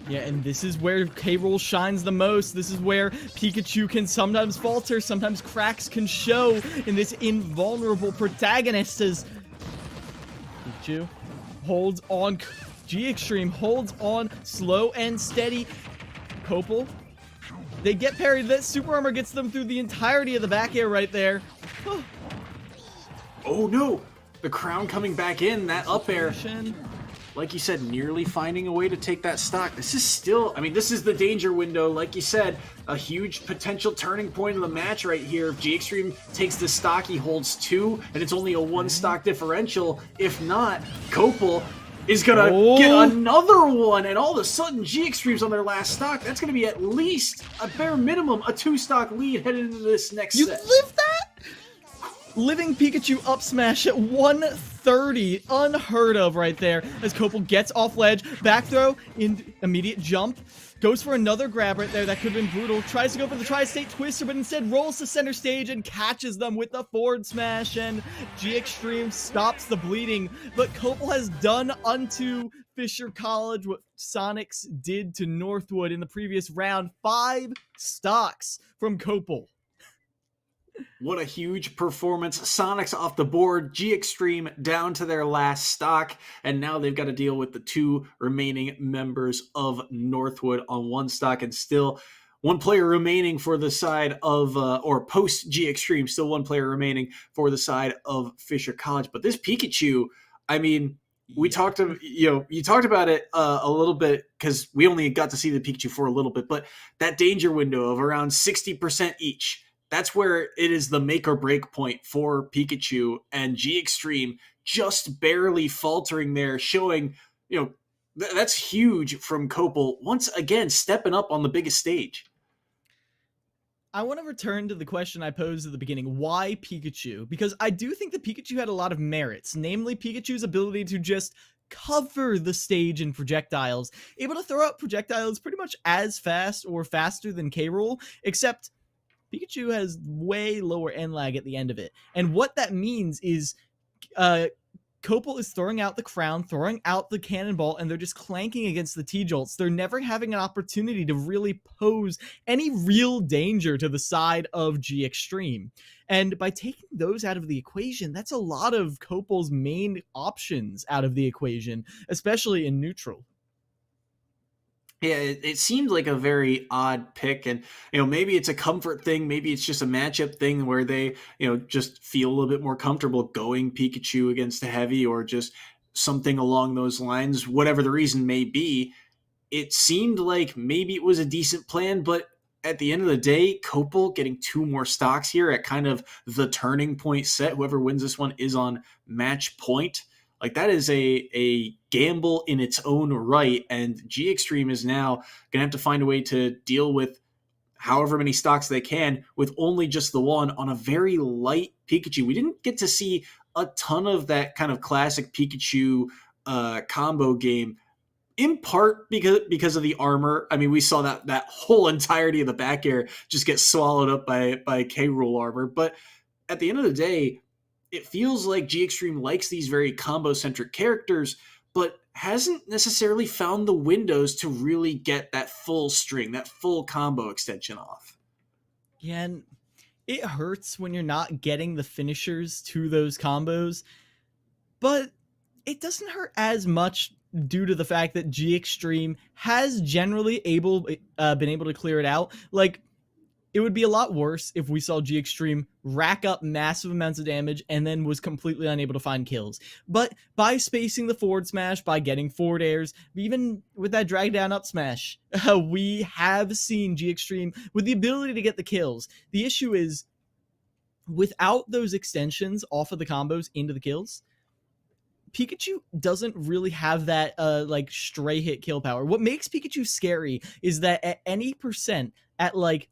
Yeah, and this is where K. Rool shines the most. This is where Pikachu can sometimes falter, sometimes cracks can show in this invulnerable protagonist as Pikachu holds on. G Extreme holds on slow and steady. Copal, they get parried. That super armor gets them through the entirety of the back air right there. Oh no! The crown coming back in, that up air. Like you said, nearly finding a way to take that stock. This is still, I mean, this is the danger window. Like you said, a huge potential turning point of the match right here. If G Extreme takes the stock, he holds 2, and it's only a 1 stock differential. If not, Copal is gonna get another one, and all of a sudden, G Extreme's on their last stock. That's gonna be at least, a bare minimum, a 2 stock lead headed into this next set. You lived that? Living Pikachu up smash at 130. Unheard of right there. As Copal gets off ledge. Back throw. Immediate jump. Goes for another grab right there. That could have been brutal. Tries to go for the Tri-State Twister, but instead rolls to center stage and catches them with the forward smash. And G Extreme stops the bleeding. But Copal has done unto Fisher College what Sonics did to Northwood in the previous round. 5 stocks from Copal. What a huge performance. Sonics off the board, G Extreme down to their last stock, and now they've got to deal with the 2 remaining members of Northwood on 1 stock, and still 1 player remaining for the side of, or post G Extreme, still 1 player remaining for the side of Fisher College. But this Pikachu, I mean, we talked to, you talked about it a little bit because we only got to see the Pikachu for a little bit, but that danger window of around 60% each, that's where it is the make or break point for Pikachu, and G Extreme just barely faltering there, showing, that's huge from Copal, once again stepping up on the biggest stage. I want to return to the question I posed at the beginning. Why Pikachu? Because I do think that Pikachu had a lot of merits, namely Pikachu's ability to just cover the stage in projectiles, able to throw out projectiles pretty much as fast or faster than K. Rool, except Pikachu has way lower end lag at the end of it. And what that means is Copal is throwing out the crown, throwing out the cannonball, and they're just clanking against the T-Jolts. They're never having an opportunity to really pose any real danger to the side of G Extreme. And by taking those out of the equation, that's a lot of Copal's main options out of the equation, especially in neutral. Yeah, it seemed like a very odd pick, and maybe it's a comfort thing, maybe it's just a matchup thing where they just feel a little bit more comfortable going Pikachu against the heavy, or just something along those lines. Whatever the reason may be, it seemed like maybe it was a decent plan, but at the end of the day, Copel getting 2 more stocks here at kind of the turning point set. Whoever wins this one is on match point. Like, that is a gamble in its own right, and G Extreme is now going to have to find a way to deal with however many stocks they can with only just the one on a very light Pikachu. We didn't get to see a ton of that kind of classic Pikachu combo game, in part because of the armor. I mean, we saw that whole entirety of the back air just get swallowed up by K-Rool armor. But at the end of the day, it feels like G Extreme likes these very combo-centric characters, but hasn't necessarily found the windows to really get that full string, that full combo extension off. Yeah, and it hurts when you're not getting the finishers to those combos, but it doesn't hurt as much due to the fact that G Extreme has generally been able to clear it out. Like, it would be a lot worse if we saw G Extreme rack up massive amounts of damage and then was completely unable to find kills. But by spacing the forward smash, by getting forward airs, even with that drag down up smash, we have seen G Extreme with the ability to get the kills. The issue is, without those extensions off of the combos into the kills, Pikachu doesn't really have that like stray hit kill power. What makes Pikachu scary is that at any percent, at like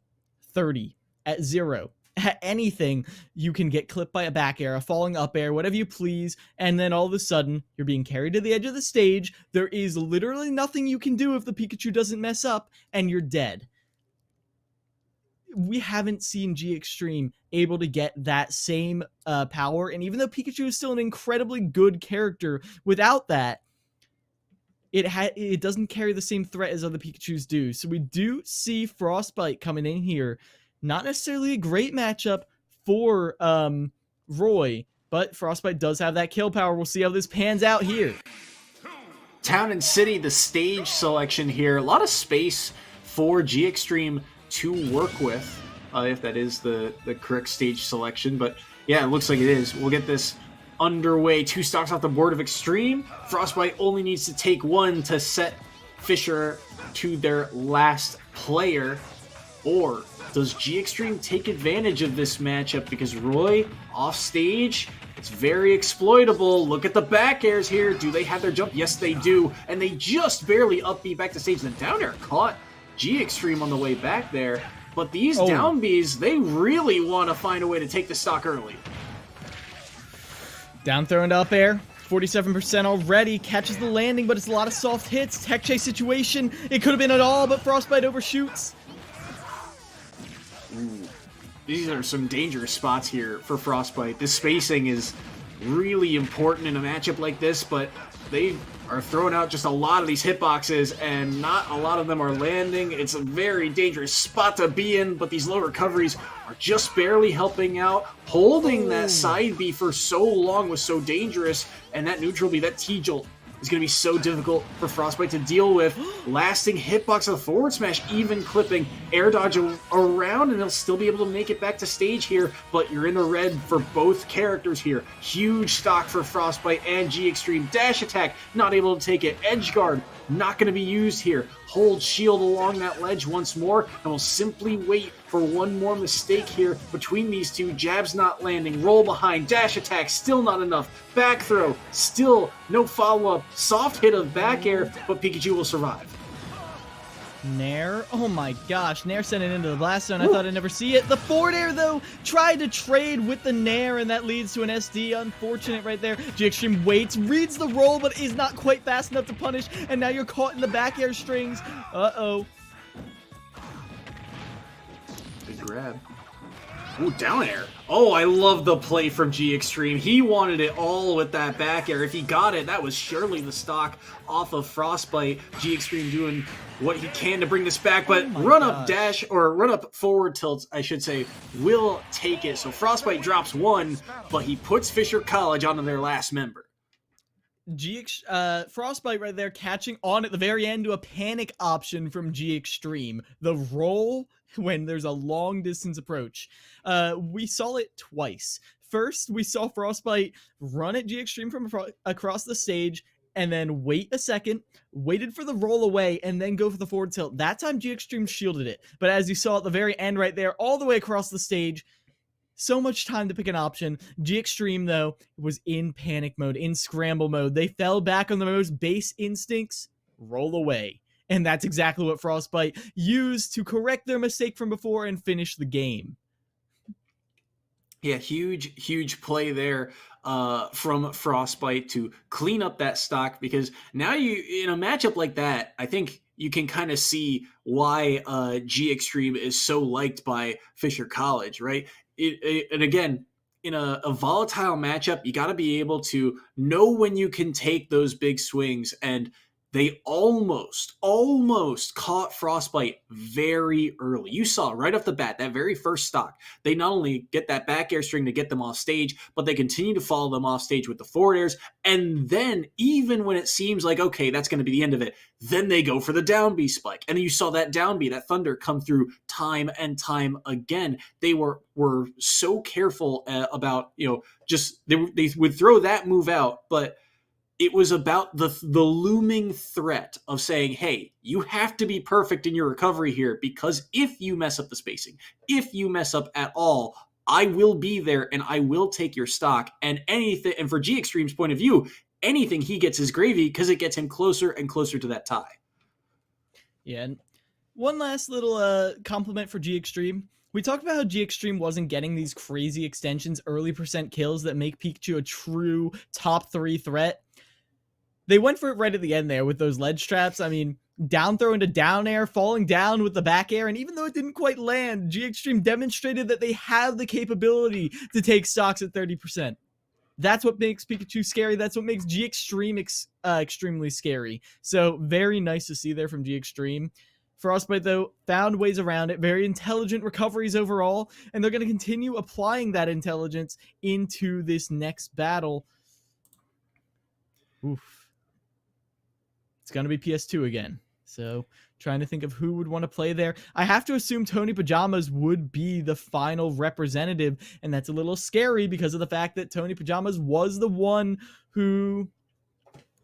30, at 0, at anything, you can get clipped by a back air, a falling up air, whatever you please, and then all of a sudden you're being carried to the edge of the stage. There is literally nothing you can do if the Pikachu doesn't mess up, and you're dead. We haven't seen G Extreme able to get that same power, and even though Pikachu is still an incredibly good character, without that, it doesn't carry the same threat as other Pikachus do. So we do see Frostbite coming in here. Not necessarily a great matchup for Roy, but Frostbite does have that kill power. We'll see how this pans out here. Town and City, the stage selection here. A lot of space for G Extreme to work with, if that is the correct stage selection. But yeah, it looks like it is. We'll get this underway. 2 stocks off the board of Extreme. Frostbite only needs to take 1 to set Fisher to their last player. Or does G Extreme take advantage of this matchup? Because Roy, off stage, it's very exploitable. Look at the back airs here. Do they have their jump? Yes, they do. And they just barely up B back to stage. The down air caught G Extreme on the way back there. But these down Bs, they really want to find a way to take the stock early. Down throw into up air. 47% already. Catches the landing, but it's a lot of soft hits. Tech chase situation. It could have been at all, but Frostbite overshoots. Ooh. These are some dangerous spots here for Frostbite. This spacing is really important in a matchup like this, but they are throwing out just a lot of these hitboxes, and not a lot of them are landing. It's a very dangerous spot to be in, but these low recoveries are just barely helping out. Holding that side B for so long was so dangerous, and that neutral B, that T-Jolt, is going to be so difficult for Frostbite to deal with. Lasting hitbox of the forward smash, even clipping air dodge around, and they'll still be able to make it back to stage here, but you're in the red for both characters here. Huge stock for Frostbite and G Extreme. Dash attack, not able to take it. Edge guard, not going to be used here. Hold shield along that ledge once more, and we'll simply wait for one more mistake here between these two. Jabs not landing, roll behind, dash attack, still not enough. Back throw, still no follow-up. Soft hit of back air, but Pikachu will survive. Nair, oh my gosh, Nair sent it into the blast zone. I thought I'd never see it. The forward air, though, tried to trade with the Nair, and that leads to an SD. Unfortunate right there. G Extreme waits, reads the roll, but is not quite fast enough to punish, and now you're caught in the back air strings. Uh-oh. Good grab. Ooh, down air. Oh, I love the play from G Extreme. He wanted it all with that back air. If he got it, that was surely the stock off of Frostbite. G Extreme doing what he can to bring this back, but run up dash, or run up forward tilt, I should say, will take it. So Frostbite drops 1, but he puts Fisher College onto their last member. Frostbite right there catching on at the very end to a panic option from G Extreme. The roll when there's a long distance approach. We saw it twice. First, we saw Frostbite run at G Extreme from across the stage, and then wait a second, waited for the roll away, and then go for the forward tilt. That time G Extreme shielded it. But as you saw at the very end right there, all the way across the stage, so much time to pick an option. G Extreme, though, was in panic mode, in scramble mode. They fell back on the most base instincts, roll away. And that's exactly what Frostbite used to correct their mistake from before and finish the game. Yeah, huge play there from Frostbite to clean up that stock, because now in a matchup like that, I think you can kind of see why G Extreme is so liked by Fisher College, right? And again, in a volatile matchup, you got to be able to know when you can take those big swings, and they almost caught Frostbite very early. You saw right off the bat, that very first stock, they not only get that back air string to get them off stage, but they continue to follow them off stage with the forward airs. And then even when it seems like, okay, that's going to be the end of it, then they go for the down B spike. And then you saw that down B, that thunder come through time and time again. They were so careful about, just they would throw that move out, but it was about the looming threat of saying, hey, you have to be perfect in your recovery here, because if you mess up the spacing, if you mess up at all, I will be there and I will take your stock. And anything, and for G Extreme's point of view, anything he gets is gravy, because it gets him closer and closer to that tie. Yeah, and one last little compliment for G Extreme. We talked about how G Extreme wasn't getting these crazy extensions, early percent kills that make Pikachu a true top 3 threat. They went for it right at the end there with those ledge traps. I mean, down throw into down air, falling down with the back air, and even though it didn't quite land, G Extreme demonstrated that they have the capability to take stocks at 30%. That's what makes Pikachu scary. That's what makes G Extreme extremely scary. So very nice to see there from G Extreme. Frostbite, though, found ways around it. Very intelligent recoveries overall, and they're going to continue applying that intelligence into this next battle. Oof. It's going to be PS2 again. So trying to think of who would want to play there. I have to assume Tony Pajamas would be the final representative, and that's a little scary because of the fact that Tony Pajamas was the one who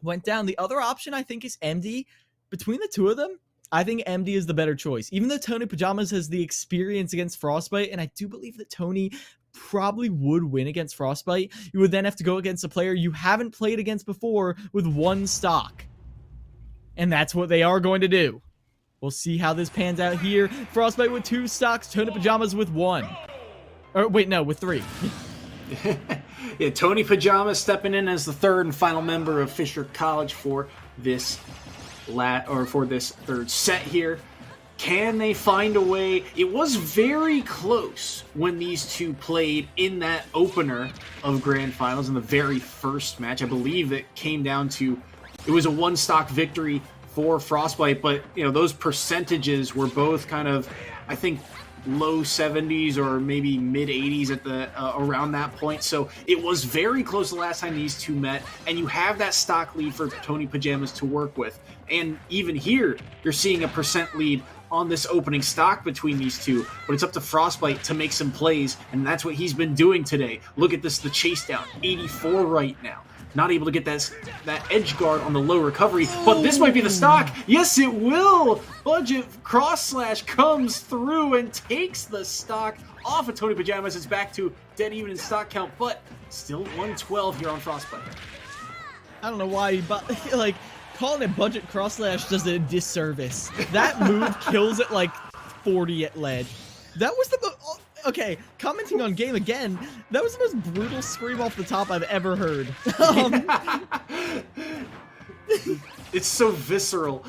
went down. The other option, I think, is MD. Between the two of them, I think MD is the better choice. Even though Tony Pajamas has the experience against Frostbite, and I do believe that Tony probably would win against Frostbite, you would then have to go against a player you haven't played against before with 1 stock. And that's what they are going to do. We'll see how this pans out here. Frostbite with 2 stocks, Tony Pajamas with 1. Or wait, no, with 3. Yeah, Tony Pajamas stepping in as the third and final member of Fisher College for this third set here. Can they find a way? It was very close when these two played in that opener of Grand Finals in the very first match. I believe it came down to, it was a 1-stock victory for Frostbite, but those percentages were both kind of, I think, low 70s or maybe mid 80s at the around that point. So it was very close the last time these two met, and you have that stock lead for Tony Pajamas to work with. And even here, you're seeing a percent lead on this opening stock between these two, but it's up to Frostbite to make some plays, and that's what he's been doing today. Look at this, the chase down, 84 right now. Not able to get that edge guard on the low recovery, but this might be the stock. Yes, it will. Budget cross slash comes through and takes the stock off of Tony Pajamas. It's back to dead even in stock count, but still 112 here on Frostbite. I don't know why, but like calling it budget cross slash does it a disservice. That move kills it like 40 at ledge. That was the okay, commenting on game again, that was the most brutal scream off the top I've ever heard. It's so visceral.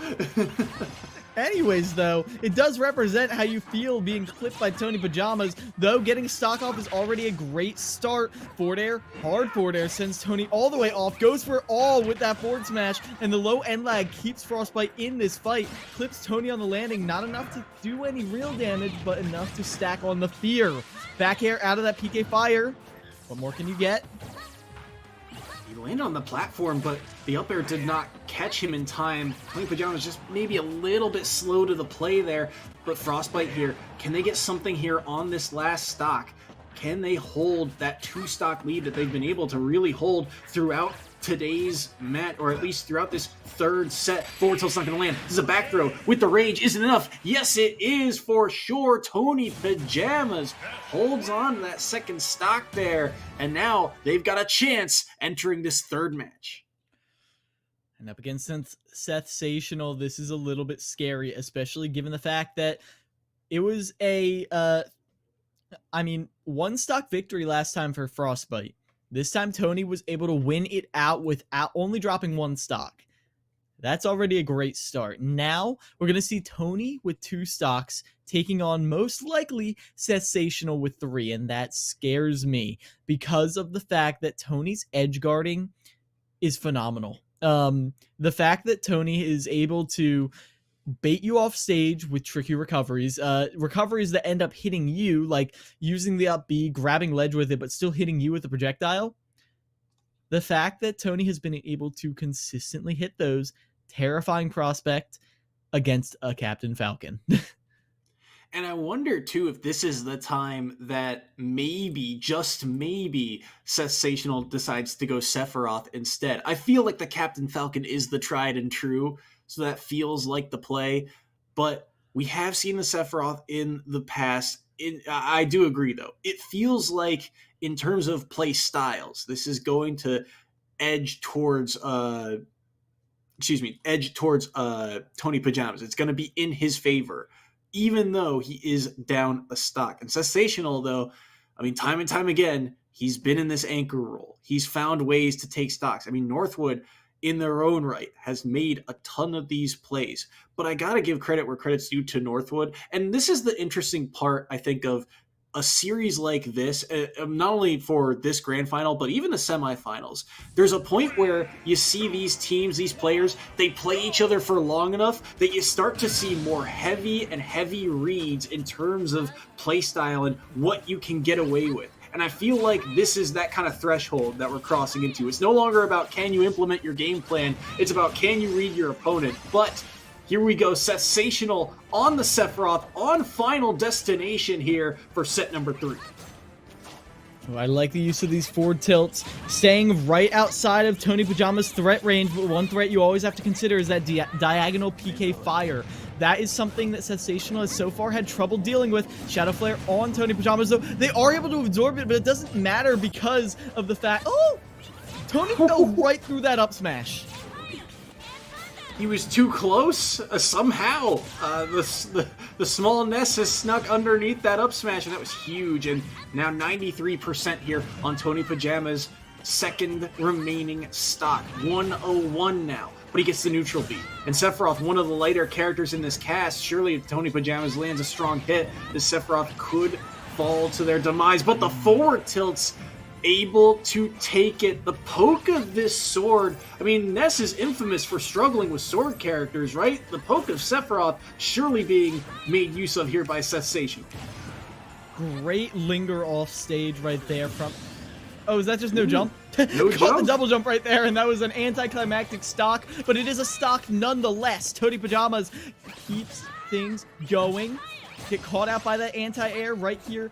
Anyways, though, it does represent how you feel being clipped by Tony Pajamas, though getting stock off is already a great start. Forward air, hard forward air, sends Tony all the way off, goes for all with that forward smash, and the low end lag keeps Frostbite in this fight, clips Tony on the landing, not enough to do any real damage, but enough to stack on the fear. Back air out of that PK fire. What more can you get? He landed on the platform, but the up air did not catch him in time. Tony Pajamas just maybe a little bit slow to the play there, but Frostbite here, can they get something here on this last stock? Can they hold that 2-stock lead that they've been able to really hold throughout today's match, or at least throughout this third set. Forward tilt's not going to land. This is a back throw with the rage. Isn't enough. Yes, it is for sure. Tony Pajamas holds on to that second stock there, and now they've got a chance entering this third match. And up against Sensational, this is a little bit scary, especially given the fact that it was a, one stock victory last time for Frostbite. This time, Tony was able to win it out without only dropping one stock. That's already a great start. Now, we're going to see Tony with 2 stocks taking on most likely Sensational with 3, and that scares me because of the fact that Tony's edge guarding is phenomenal. The fact that Tony is able to bait you off stage with tricky recoveries that end up hitting you, like using the up B, grabbing ledge with it, but still hitting you with the projectile. The fact that Tony has been able to consistently hit those, terrifying prospect against a Captain Falcon. And I wonder, too, if this is the time that maybe, just maybe, Sensational decides to go Sephiroth instead. I feel like the Captain Falcon is the tried and true, so that feels like the play. But we have seen the Sephiroth in the past. I do agree, though. It feels like, in terms of play styles, this is going to edge towards Tony Pajamas. It's going to be in his favor, even though he is down a stock. And Sensational, though, time and time again, he's been in this anchor role. He's found ways to take stocks. Northwood, in their own right, has made a ton of these plays. But I got to give credit where credit's due to Northwood. And this is the interesting part, I think, of a series like this, not only for this grand final, but even the semifinals. There's a point where you see these teams, these players, they play each other for long enough that you start to see more heavy reads in terms of play style and what you can get away with. And I feel like this is that kind of threshold that we're crossing into. It's no longer about can you implement your game plan, it's about can you read your opponent. But here we go, Sensational on the Sephiroth, on Final Destination here for set number 3. I like the use of these forward tilts, staying right outside of Tony Pajama's threat range, but one threat you always have to consider is that diagonal PK fire. That is something that Sensational has so far had trouble dealing with. Shadow Flare on Tony Pajamas, though. They are able to absorb it, but it doesn't matter because of the fact... Oh! Tony fell right through that up smash. He was too close. Somehow, the small nest has snuck underneath that up smash, and that was huge. And now 93% here on Tony Pajama's second remaining stock. 101 now, but he gets the neutral beat. And Sephiroth, one of the lighter characters in this cast, surely if Tony Pajamas lands a strong hit, the Sephiroth could fall to their demise. But the forward tilts able to take it. The poke of this sword, Ness is infamous for struggling with sword characters, right? The poke of Sephiroth surely being made use of here by Cessation. Great linger off stage right there from... Oh, is that just no jump? No Caught jump? the double jump right there, and that was an anticlimactic stock, but it is a stock nonetheless. Tony Pajamas keeps things going. Get caught out by that anti-air right here.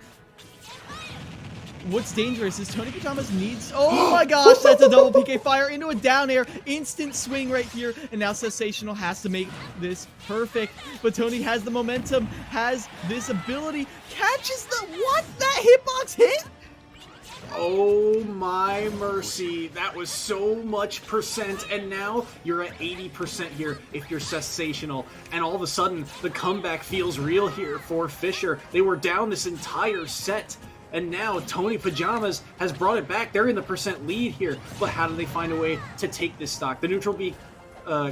What's dangerous is Tony Pajamas needs... Oh my gosh, that's a double PK fire into a down air. Instant swing right here. And now Sensational has to make this perfect. But Tony has the momentum, has this ability. Catches the... What? That hitbox hit? Oh my mercy. That was so much percent. And now you're at 80% here if you're Sensational. And all of a sudden, the comeback feels real here for Fisher. They were down this entire set. And now Tony Pajamas has brought it back. They're in the percent lead here. But how do they find a way to take this stock? The neutral beat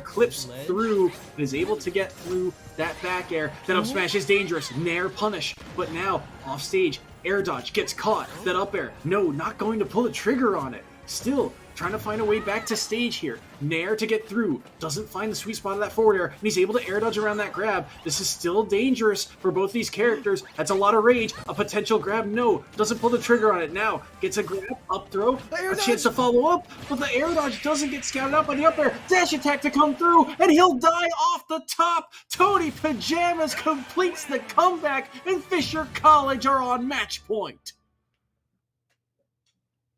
clips through and is able to get through that back air. That up smash is dangerous. Nair punish. But now, off stage, air dodge gets caught. That up air, no, not going to pull the trigger on it. Still trying to find a way back to stage here. Nair to get through. Doesn't find the sweet spot of that forward air, and he's able to air dodge around that grab. This is still dangerous for both these characters. That's a lot of rage. A potential grab, no. Doesn't pull the trigger on it. Now gets a grab, up throw, a chance to follow up, but the air dodge doesn't get scouted out by the up air. Dash attack to come through, and he'll die off the top. Tony Pajamas completes the comeback, and Fisher College are on match point.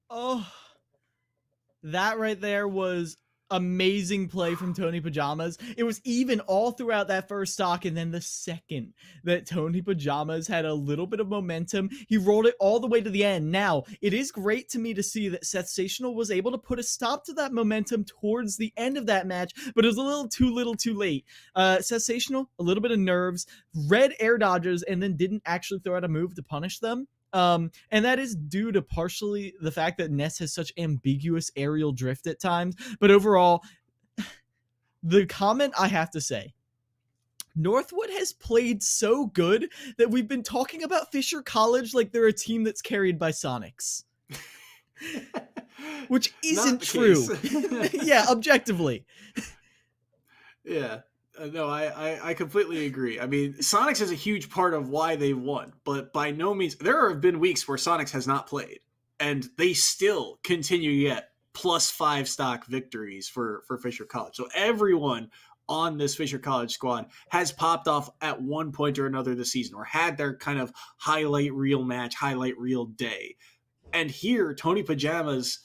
Oh... that right there was amazing play from Tony Pajamas. It was even all throughout that first stock, and then the second that Tony Pajamas had a little bit of momentum, he rolled it all the way to the end. Now, it is great to me to see that Sensational was able to put a stop to that momentum towards the end of that match, but it was a little too late. Sensational, a little bit of nerves, read air dodges, and then didn't actually throw out a move to punish them. And that is due to partially the fact that Ness has such ambiguous aerial drift at times. But overall, the comment I have to say, Northwood has played so good that we've been talking about Fisher College like they're a team that's carried by Sonics. Which isn't true. Yeah, objectively. Yeah. No, I completely agree. I mean, Sonics is a huge part of why they won, but by no means, there have been weeks where Sonics has not played, and they still continue to get +5 stock victories for Fisher College. So everyone on this Fisher College squad has popped off at one point or another this season, or had their kind of highlight reel match, highlight reel day. And here, Tony Pajamas,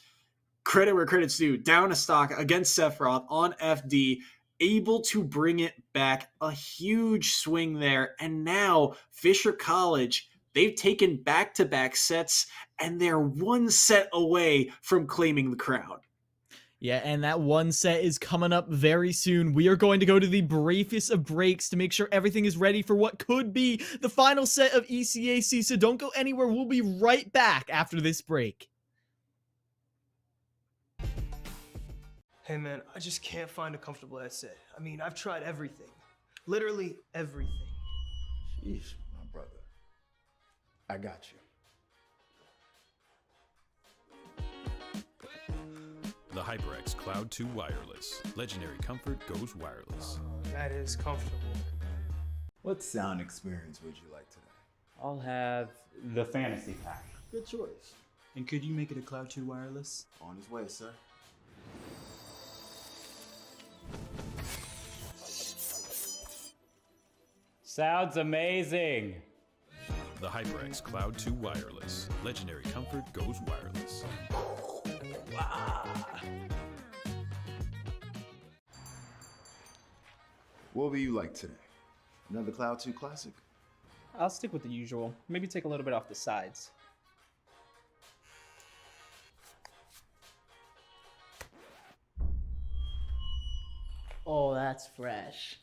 credit where credit's due, down a stock against Sephiroth on FD, able to bring it back, a huge swing there. And now Fisher College, they've taken back-to-back sets, and they're one set away from claiming the crown. Yeah, and that one set is coming up very soon. We are going to go to the briefest of breaks to make sure everything is ready for what could be the final set of ECAC, so don't go anywhere. We'll be right back after this break. Hey man, I just can't find a comfortable headset. I mean, I've tried everything. Literally everything. Sheesh, my brother. I got you. The HyperX Cloud 2 Wireless. Legendary comfort goes wireless. That is comfortable. What sound experience would you like today? I'll have the fantasy pack. Good choice. And could you make it a Cloud 2 wireless? On his way, sir. Sounds amazing. The HyperX Cloud 2 Wireless. Legendary comfort goes wireless. What will you like today? Another Cloud 2 classic? I'll stick with the usual. Maybe take a little bit off the sides. Oh, that's fresh.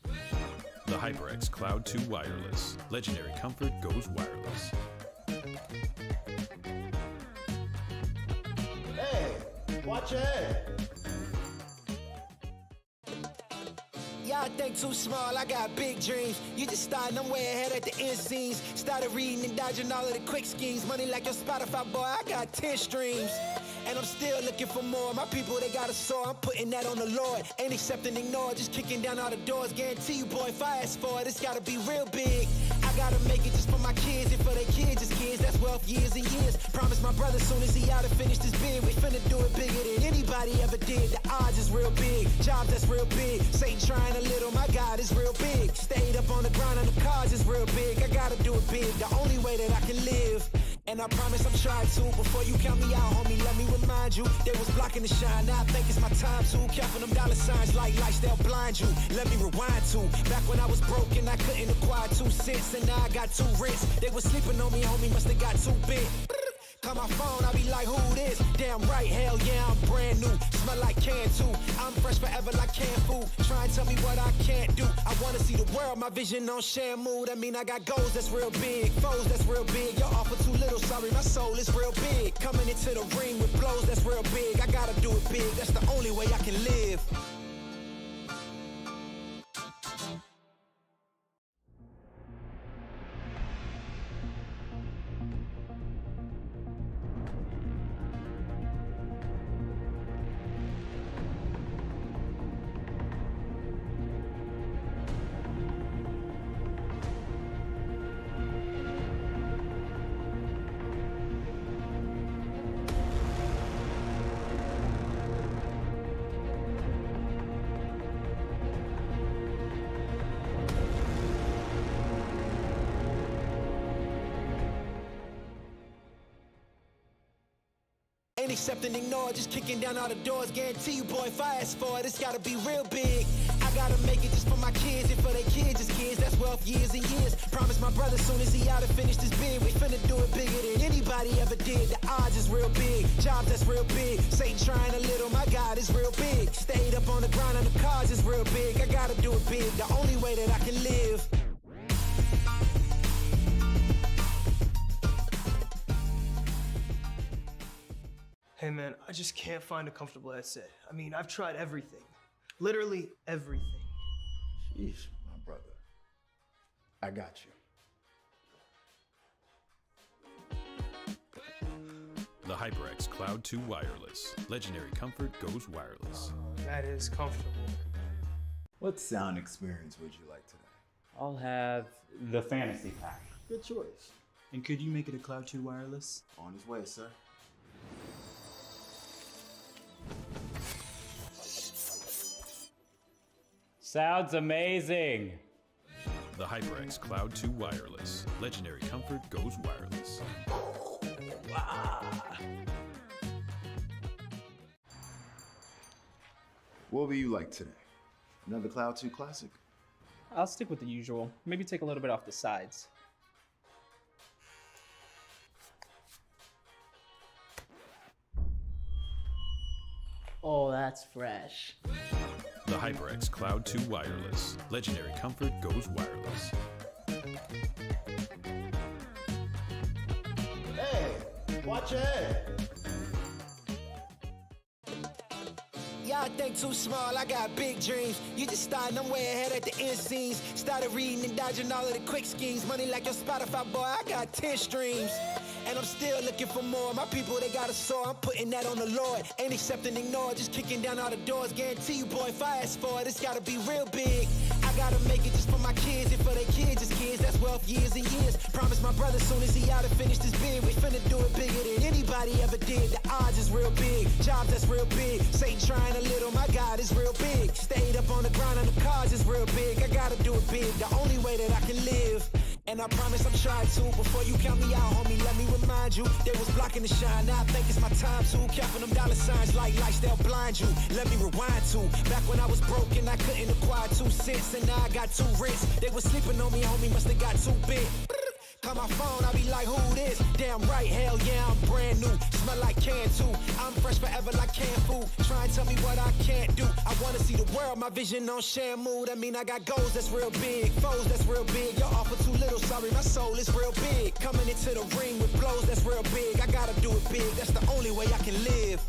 The HyperX Cloud 2 Wireless. Legendary comfort goes wireless. Hey, watch your head. Y'all think too small, I got big dreams. You just starting, I'm way ahead at the end scenes. Started reading and dodging all of the quick schemes. Money like your Spotify, boy, I got 10 streams. And I'm still looking for more. My people, they got a soar. I'm putting that on the Lord. Ain't accepting, ignore. Just kicking down all the doors. Guarantee you, boy, if I ask for it, it's gotta be real big. I gotta make it just for my kids and for their kids' kids. That's wealth years and years. Promise my brother soon as he out and finish this bid, we finna do it bigger than anybody ever did. The odds is real big. Jobs that's real big. Satan trying a little. My God is real big. Stayed up on the ground on the cards is real big. I gotta do it big. The only way that I can live. And I promise I'm trying to. Before you count me out, homie, let me remind you. They was blocking the shine, now I think it's my time to. Counting them dollar signs like lights, they'll blind you. Let me rewind to. Back when I was broke and I couldn't acquire 2 cents. And now I got 2 rents. They was sleeping on me, homie, must have got too big. Call my phone, I be like, who this? Damn right, hell yeah, I'm brand new. Smell like can too. I'm fresh forever like canned food. Try and tell me what I can't do. I wanna see the world, my vision on Shamu. That mean I got goals that's real big, foes that's real big. Y'all offer too little, sorry, my soul is real big. Coming into the ring with blows that's real big. I gotta do it big, that's the only way I can live. Ain't accept and ignore, just kicking down all the doors. Guarantee you, boy, if I ask for it, it's gotta be real big. I gotta make it just for my kids and for their kids' kids. That's wealth years and years. Promise my brother soon as he out and finished his bid, we finna do it bigger than anybody ever did. The odds is real big, jobs that's real big. Satan trying a little, my God is real big. Stayed up on the grind on the cars is real big. I gotta do it big, the only way that I can live. Hey man, I just can't find a comfortable headset. I mean, I've tried everything. Literally everything. Jeez, my brother. I got you. The HyperX Cloud 2 Wireless. Legendary comfort goes wireless. That is comfortable. What sound experience would you like today? I'll have the fantasy pack. Good choice. And could you make it a Cloud 2 wireless? On his way, sir. Sounds amazing. The HyperX Cloud 2 Wireless. Legendary comfort goes wireless. What will you like today? Another Cloud 2 classic? I'll stick with the usual. Maybe take a little bit off the sides. Oh, that's fresh. The HyperX Cloud 2 Wireless. Legendary comfort goes wireless. Hey, watch your head. Y'all think too small, I got big dreams. You just starting, I'm way ahead at the end scenes. Started reading and dodging all of the quick schemes. Money like your Spotify, boy, I got 10 streams. And I'm still looking for more. My people, they got a soar, I'm putting that on the Lord. Ain't accept and ignore, just kicking down all the doors. Guarantee you, boy, if I ask for it, it's gotta be real big. I gotta make it just for my kids and for their kids' kids. That's wealth years and years. Promise my brother soon as he out and finished his bid, we finna do it bigger than anybody ever did. The odds is real big, jobs that's real big. Satan trying a little, my God is real big. Stayed up on the grind on the cars is real big. I gotta do it big, the only way that I can live. And I promise I'm trying to. Before you count me out, homie, let me remind you. They was blocking the shine, now I think it's my time to. Counting them dollar signs like lights, they'll blind you. Let me rewind to. Back when I was broke and I couldn't acquire 2 cents, and now I got 2 rents. They was sleeping on me, homie, must have got too big. Call my phone, I be like, who this? Damn right, hell yeah, I'm brand new. Smell like can too. I'm fresh forever like canned food. Try and tell me what I can't do. I wanna see the world, my vision on shamu. That mean I got goals that's real big, foes that's real big. Y'all offer too little, sorry, my soul is real big. Coming into the ring with blows that's real big. I gotta do it big, that's the only way I can live.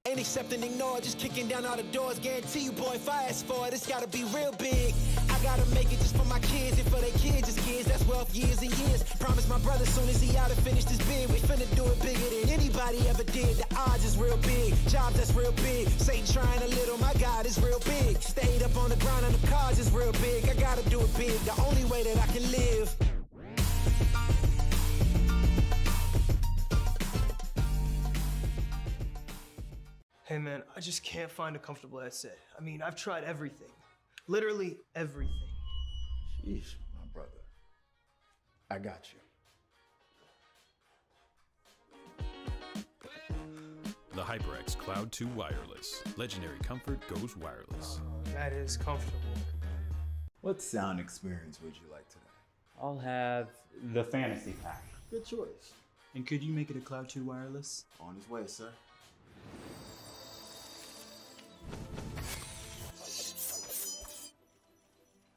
Ain't accept and ignore, just kicking down all the doors. Guarantee you, boy, if I ask for it, it's gotta be real big. I gotta make it just for my kids and for their kids' kids. That's wealth years and years. Promise my brother soon as he out and finished his bid, we finna do it bigger than anybody ever did. The odds is real big, jobs that's real big. Satan trying a little, my God is real big. Stayed up on the grind on the cars is real big. I gotta do it big, the only way that I can live. Hey man, I just can't find a comfortable headset. I mean, I've tried everything. Literally everything. Jeez, my brother. I got you. The HyperX Cloud 2 Wireless. Legendary comfort goes wireless. That is comfortable. What sound experience would you like today? I'll have the fantasy pack. Good choice. And could you make it a Cloud 2 wireless? On his way, sir.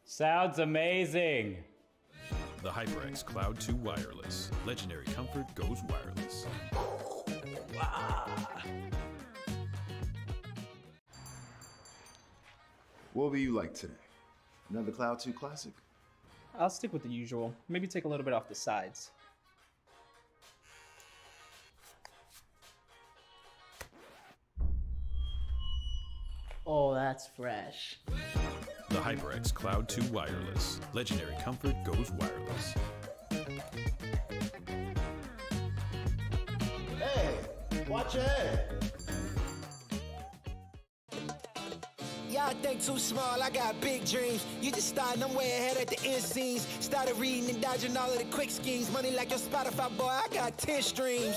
Sounds amazing. The HyperX Cloud 2 Wireless. Legendary comfort goes wireless. What will you like today? Another Cloud 2 classic? I'll stick with the usual. Maybe take a little bit off the sides. Oh, that's fresh. The HyperX Cloud 2 Wireless. Legendary comfort goes wireless. Hey, watch your head. Y'all think too small, I got big dreams. You just starting, I'm way ahead at the end scenes. Started reading and dodging all of the quick schemes. Money like your Spotify, boy, I got 10 streams.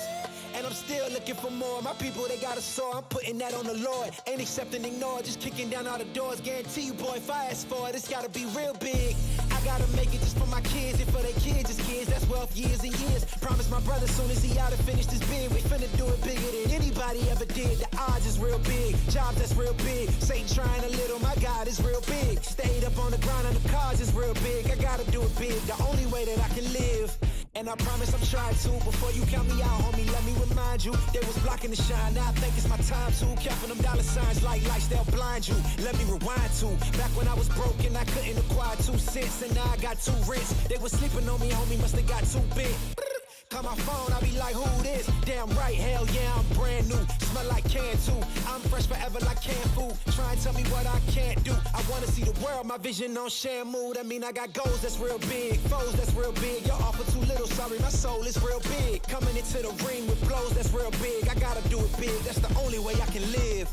And I'm still looking for more. My people, they got a soar, I'm putting that on the Lord. Ain't accepting, ignore, just kicking down all the doors. Guarantee you, boy, if I ask for it, it's gotta be real big. I gotta make it just for my kids and for their kids' kids. That's wealth years and years. Promise my brother soon as he out and finished his bid, we finna do it bigger than anybody ever did. The odds is real big, jobs that's real big. Satan trying a little, my God is real big. Stayed up on the ground on the cars is real big. I gotta do it big, the only way that I can live. And I promise I'm trying to. Before you count me out, homie, let me remind you. They was blocking the shine, now I think it's my time to. Counting them dollar signs like lights, they'll blind you. Let me rewind to back when I was broke and I couldn't acquire 2 cents. And now I got 2 rents. They was sleeping on me, homie, must have got too big. Call my phone, I be like, who this? Damn right, hell yeah, I'm brand new. Smell like can too. I'm fresh forever like canned food. Try and tell me what I can't do. I wanna see the world, my vision on Shamu. That mean I got goals that's real big, foes that's real big. Y'all offer too little, sorry, my soul is real big. Coming into the ring with blows that's real big. I gotta do it big, that's the only way I can live.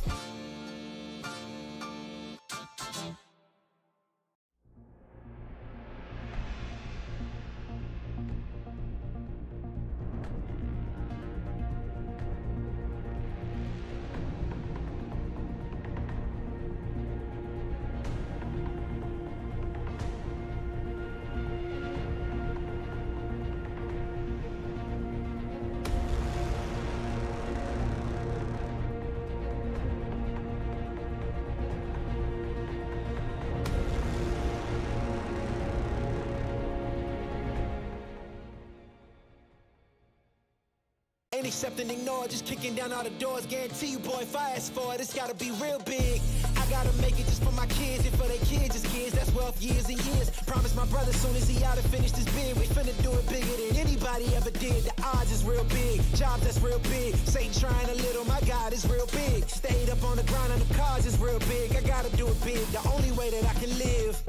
Ain't accepting, ignore, just kicking down all the doors. Guarantee you, boy, if I ask for it, it's gotta be real big. I gotta make it just for my kids and for their kids' kids. That's wealth years and years. Promise my brother soon as he out and finished his bid, we finna do it bigger than anybody ever did. The odds is real big, jobs that's real big. Satan trying a little, my God is real big. Stayed up on the ground on the cars is real big. I gotta do it big, the only way that I can live.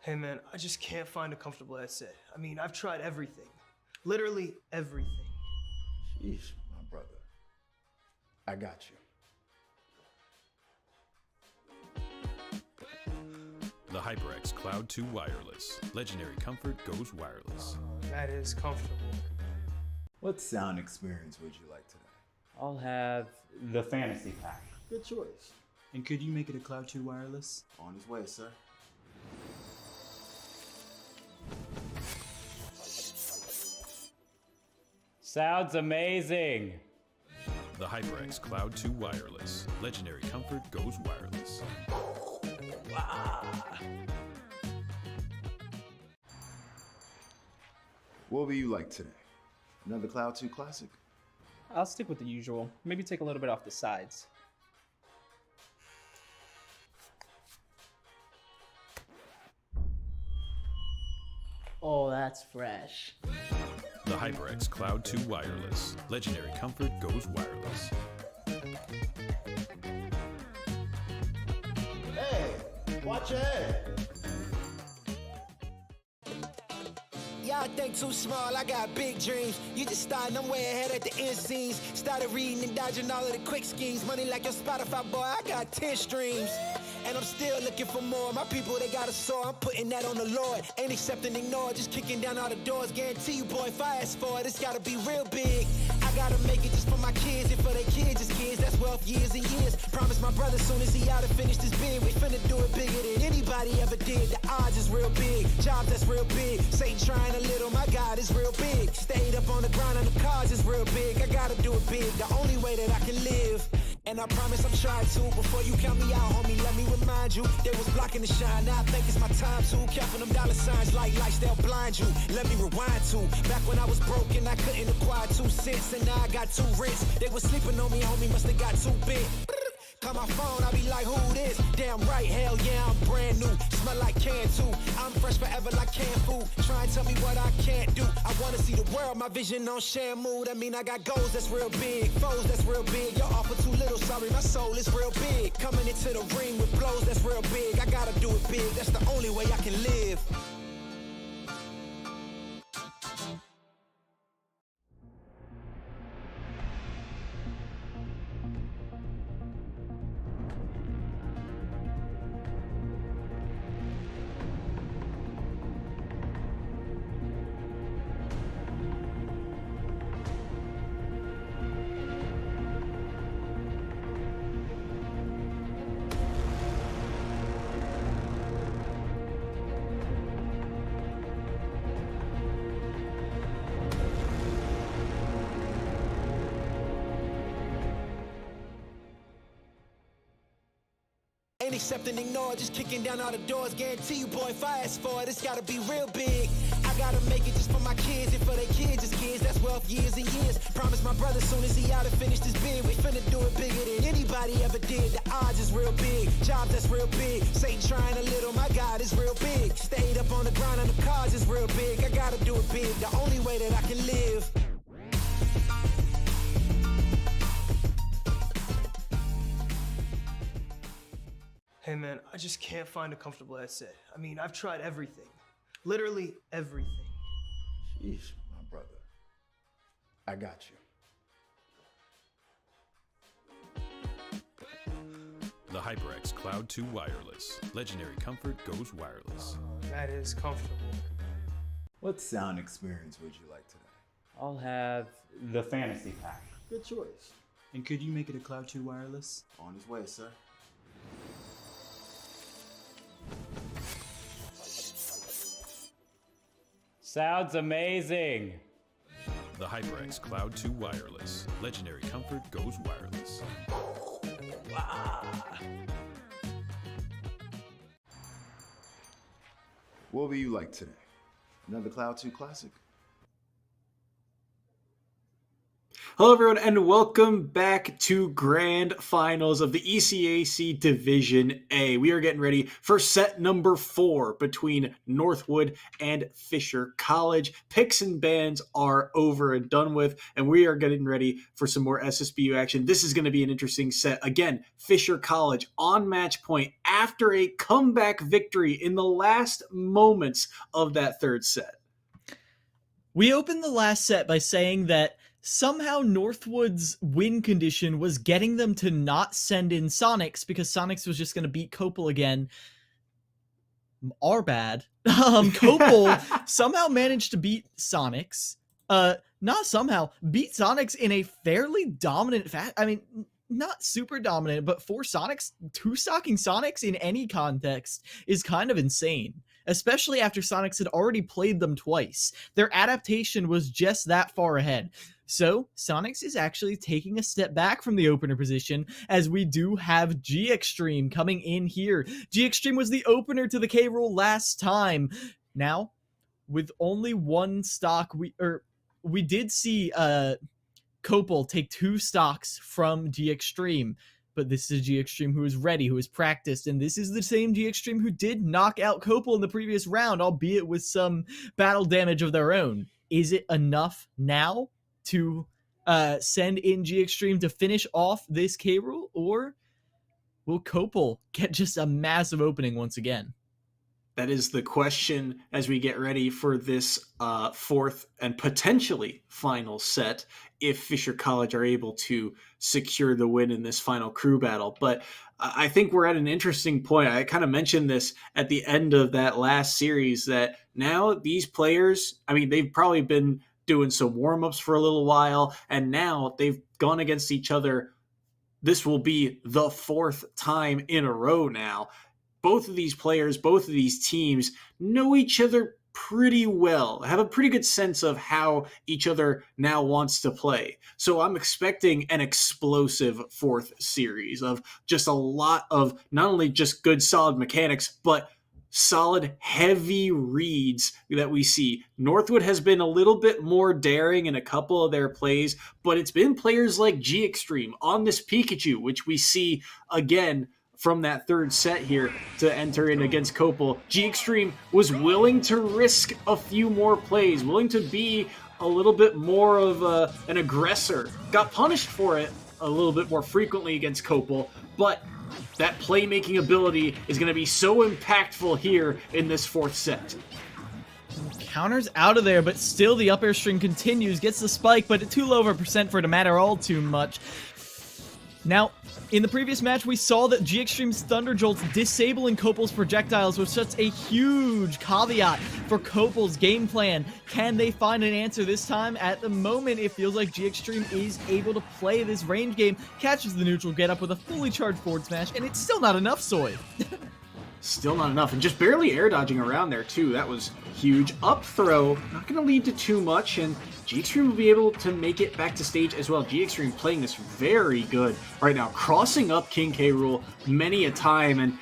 Hey man, I just can't find a comfortable headset. I mean, I've tried everything. Literally everything. Sheesh, my brother. I got you. The HyperX Cloud 2 Wireless. Legendary comfort goes wireless. That is comfortable. What sound experience would you like today? I'll have the fantasy pack. Good choice. And could you make it a Cloud 2 wireless? On his way, sir. Sounds amazing. The HyperX Cloud 2 Wireless. Legendary comfort goes wireless. What will you like today? Another Cloud 2 classic? I'll stick with the usual. Maybe take a little bit off the sides. Oh, that's fresh. The HyperX Cloud 2 Wireless. Legendary comfort goes wireless. Hey, watch your head. Y'all think too small, I got big dreams. You just starting, I'm way ahead at the end scenes. Started reading and dodging all of the quick schemes. Money like your Spotify, boy, I got 10 streams. And I'm still looking for more. My people, they got a soar, I'm putting that on the Lord. Ain't accepting, ignore, just kicking down all the doors. Guarantee you, boy, if I ask for it, it's gotta be real big. I gotta make it just for my kids and for their kids' kids. That's wealth years and years. Promise my brother soon as he out and finished his bid, we finna do it bigger than anybody ever did. The odds is real big, jobs that's real big. Satan trying a little, my God is real big. Stayed up on the ground on the cars is real big. I gotta do it big, the only way that I can live. And I promise I'm trying to. Before you count me out, homie, let me remind you. They was blocking the shine, now I think it's my time to. Counting them dollar signs like lights, they'll blind you. Let me rewind to. Back when I was broken, I couldn't acquire 2 cents. And now I got 2 rents. They was sleeping on me, homie, must have got too big. Call my phone, I be like, who this? Damn right, hell yeah, I'm brand new. Smell like can too. I'm fresh forever like canned food. Try and tell me what I can't do. I wanna see the world, my vision on shamu. That mean I got goals that's real big, foes that's real big. Your offer too little, sorry, my soul is real big. Coming into the ring with blows that's real big. I gotta do it big, that's the only way I can live. Ain't accept and ignore, just kicking down all the doors. Guarantee you, boy, if I ask for it, it's gotta be real big. I gotta make it just for my kids and for their kids' as kids. That's wealth years and years. Promise my brother soon as he out and finished his bid, we finna do it bigger than anybody ever did. The odds is real big, job that's real big. Satan trying a little, my God is real big. Stayed up on the grind on the cars is real big. I gotta do it big, the only way that I can live. Hey man, I just can't find a comfortable headset. I mean, I've tried everything. Literally everything. Jeez, my brother. I got you. The HyperX Cloud 2 Wireless. Legendary comfort goes wireless. That is comfortable. What sound experience would you like today? I'll have the fantasy pack. Good choice. And could you make it a Cloud 2 wireless? On his way, sir. Sounds amazing. The HyperX Cloud 2 Wireless. Legendary comfort goes wireless. What will you like today? Another Cloud 2 classic? Hello, everyone, and welcome back to Grand Finals of the ECAC Division A. We are getting ready for set number 4 between Northwood and Fisher College. Picks and bans are over and done with, and we are getting ready for some more SSBU action. This is going to be an interesting set. Again, Fisher College on match point after a comeback victory in the last moments of that third set. We opened the last set by saying that somehow Northwood's win condition was getting them to not send in Sonics because Sonics was just going to beat Copel again. Our bad. Copel somehow managed to beat Sonics. Not somehow, beat Sonics in a fairly dominant I mean, not super dominant, but for Sonics, 2-stocking Sonics in any context is kind of insane. Especially after Sonics had already played them twice. Their adaptation was just that far ahead. So, Sonics is actually taking a step back from the opener position, as we do have G Extreme coming in here. G Extreme was the opener to the K Rule last time. Now, with only 1 stock, we did see Copel take 2 stocks from G Extreme. But this is G Extreme who is ready, who is practiced, and this is the same G Extreme who did knock out Copel in the previous round, albeit with some battle damage of their own. Is it enough now to send in G Extreme to finish off this K Rule, or will Copel get just a massive opening once again? That is the question as we get ready for this 4th and potentially final set if Fisher College are able to secure the win in this final crew battle. But I think we're at an interesting point. I kind of mentioned this at the end of that last series that now these players, I mean, they've probably been doing some warm-ups for a little while, and now they've gone against each other. This will be the 4th time in a row now. Both of these players, both of these teams know each other pretty well, have a pretty good sense of how each other now wants to play. So I'm expecting an explosive fourth series of just a lot of not only just good solid mechanics, but solid heavy reads that we see. Northwood has been a little bit more daring in a couple of their plays, but it's been players like G Extreme on this Pikachu, which we see again from that third set here to enter in against Copel. G Extreme was willing to risk a few more plays, willing to be a little bit more of an aggressor. Got punished for it a little bit more frequently against Copel, but that playmaking ability is going to be so impactful here in this fourth set. Counters out of there, but still the up air string continues, gets the spike, but too low of a percent for it to matter all too much. Now, in the previous match, we saw that G Extreme's Thunder Jolts disabling Copel's projectiles was such a huge caveat for Copel's game plan. Can they find an answer this time? At the moment, it feels like G Extreme is able to play this range game, catches the neutral get up with a fully charged forward smash, and it's still not enough, Soy. Still not enough, and just barely air dodging around there too. That was huge. Up throw, not going to lead to too much, and G Extreme will be able to make it back to stage as well. G Extreme playing this very good right now, crossing up King K. Rool many a time, and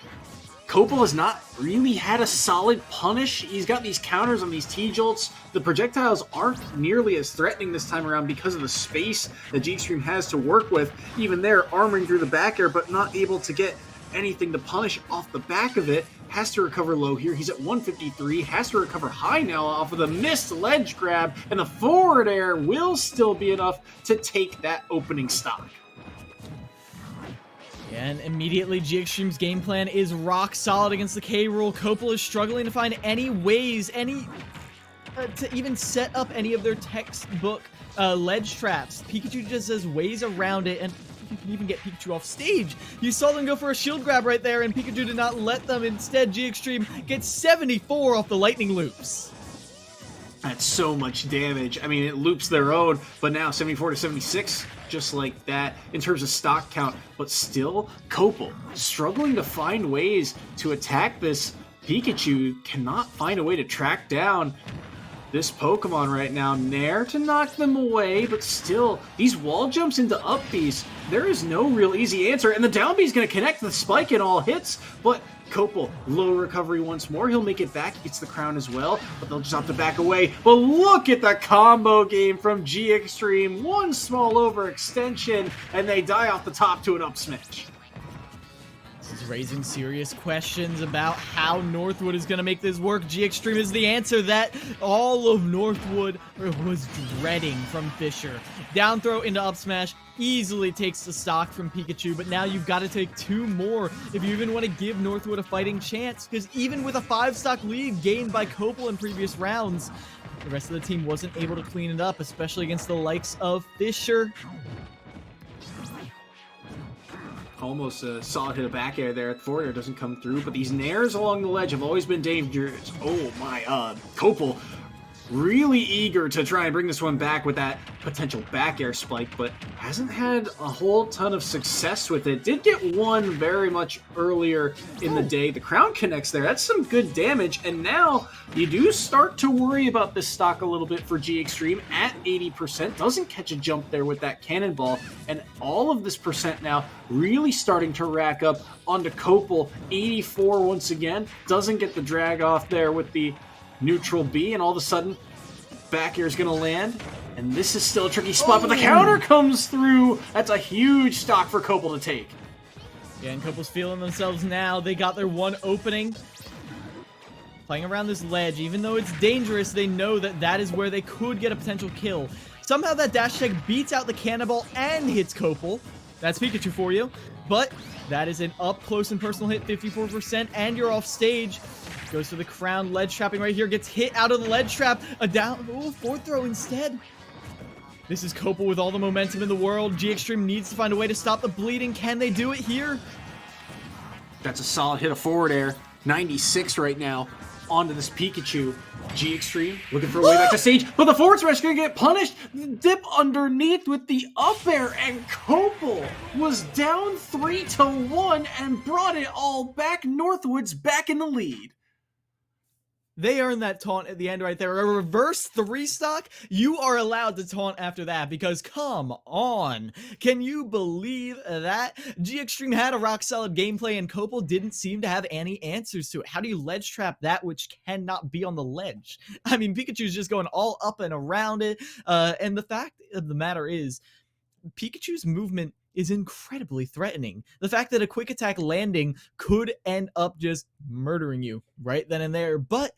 Copel has not really had a solid punish. He's got these counters on these T-Jolts. The projectiles aren't nearly as threatening this time around because of the space that G Extreme has to work with. Even there, armoring through the back air, but not able to get anything to punish off the back of it. Has to recover low here. He's at 153. Has to recover high now off of the missed ledge grab, and the forward air will still be enough to take that opening stock. And immediately G Extreme's game plan is rock solid against the K. Rool. Copel is struggling to find any ways, to even set up any of their textbook ledge traps. Pikachu just has ways around it, and you can even get Pikachu off stage. You saw them go for a shield grab right there, and Pikachu did not let them. Instead, G Extreme gets 74 off the lightning loops. That's so much damage. I mean, it loops their own, but now 74 to 76, just like that in terms of stock count. But still, Copel struggling to find ways to attack this Pikachu. Cannot find a way to track down this Pokemon right now. Nair to knock them away, but still, these wall jumps into up Bs, there is no real easy answer, and the down B is going to connect the spike in all hits, but Copel, low recovery once more. He'll make it back, gets the crown as well, but they'll just have to back away. But look at the combo game from G Extreme. One small overextension, and they die off the top to an up smash. This is raising serious questions about how Northwood is going to make this work. G Extreme is the answer that all of Northwood was dreading from Fisher. Down throw into up smash easily takes the stock from Pikachu, but now you've got to take two more if you even want to give Northwood a fighting chance, because even with a 5-stock lead gained by Copel in previous rounds, the rest of the team wasn't able to clean it up, especially against the likes of Fisher. Almost a solid hit of back air there. Forward air doesn't come through, but these nairs along the ledge have always been dangerous. Oh my, Copel really eager to try and bring this one back with that potential back air spike, but hasn't had a whole ton of success with it. Did get one very much earlier in the day. The crown connects there. That's some good damage, and now you do start to worry about this stock a little bit for G Extreme at 80%. Doesn't catch a jump there with that cannonball, and all of this percent now really starting to rack up onto Copel. 84 once again. Doesn't get the drag off there with the neutral B, and all of a sudden, back air is going to land, and this is still a tricky spot, but the counter comes through. That's a huge stock for Copel to take. Yeah, and Copel's feeling themselves now. They got their one opening. Playing around this ledge, even though it's dangerous, they know that that is where they could get a potential kill. Somehow that dash tech beats out the cannonball and hits Copel. That's Pikachu for you. But that is an up close and personal hit, 54%, and you're off stage. Goes for the crown, ledge trapping right here, gets hit out of the ledge trap. A down, fourth throw instead. This is Copel with all the momentum in the world. G Extreme needs to find a way to stop the bleeding. Can they do it here? That's a solid hit of forward air. 96 right now onto this Pikachu. G Extreme looking for a way back to stage, but the forward smash is going to get punished. Dip underneath with the up air, and Copel was down 3-1 and brought it all back. Northwood's back in the lead. They earned that taunt at the end right there. A reverse 3-stock? You are allowed to taunt after that because come on. Can you believe that? G Extreme had a rock solid gameplay and Copel didn't seem to have any answers to it. How do you ledge trap that which cannot be on the ledge? I mean, Pikachu's just going all up and around it. And the fact of the matter is, Pikachu's movement is incredibly threatening. The fact that a quick attack landing could end up just murdering you right then and there. But,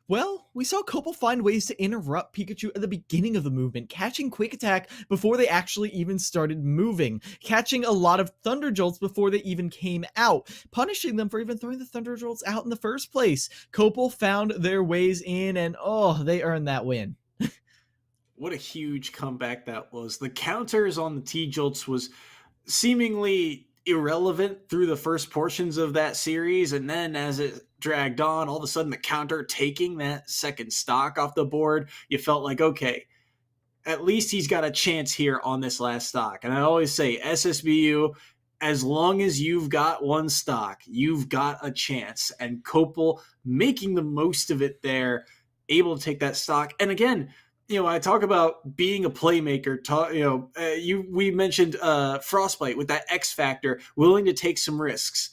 well, we saw Copel find ways to interrupt Pikachu at the beginning of the movement, catching quick attack before they actually even started moving, catching a lot of Thunder Jolts before they even came out, punishing them for even throwing the Thunder Jolts out in the first place. Copel found their ways in, and oh, they earned that win. What a huge comeback that was. The counters on the T-Jolts was seemingly irrelevant through the first portions of that series, and then as it dragged on, all of a sudden the counter taking that second stock off the board, you felt like, okay, at least he's got a chance here on this last stock. And I always say, SSBU, as long as you've got one stock, you've got a chance. And Copel making the most of it there, able to take that stock. And again, I talk about being a playmaker. We mentioned Frostbite with that X factor, willing to take some risks.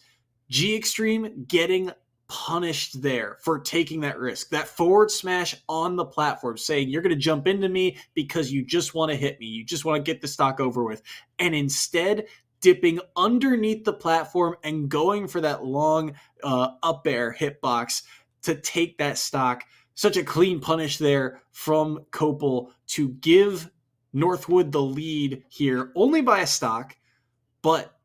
G Extreme getting punished there for taking that risk. That forward smash on the platform, saying you're going to jump into me because you just want to hit me. You just want to get the stock over with. And instead, dipping underneath the platform and going for that long up air hitbox to take that stock. Such a clean punish there from Copel to give Northwood the lead here, only by a stock, but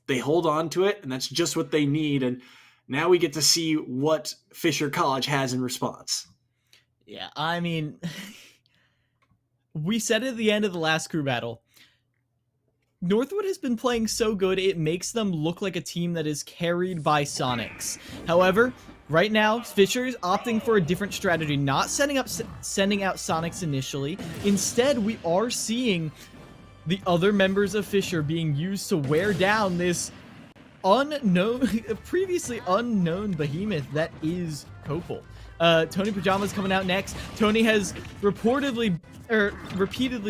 they hold on to it, and that's just what they need. And now we get to see what Fisher College has in response. Yeah, I mean, we said at the end of the last crew battle, Northwood has been playing so good, it makes them look like a team that is carried by Sonics. However, right now, Fisher is opting for a different strategy, not sending out Sonics initially. Instead, we are seeing the other members of Fisher being used to wear down this previously unknown behemoth that is Copel. Tony Pajama's coming out next. Tony has repeatedly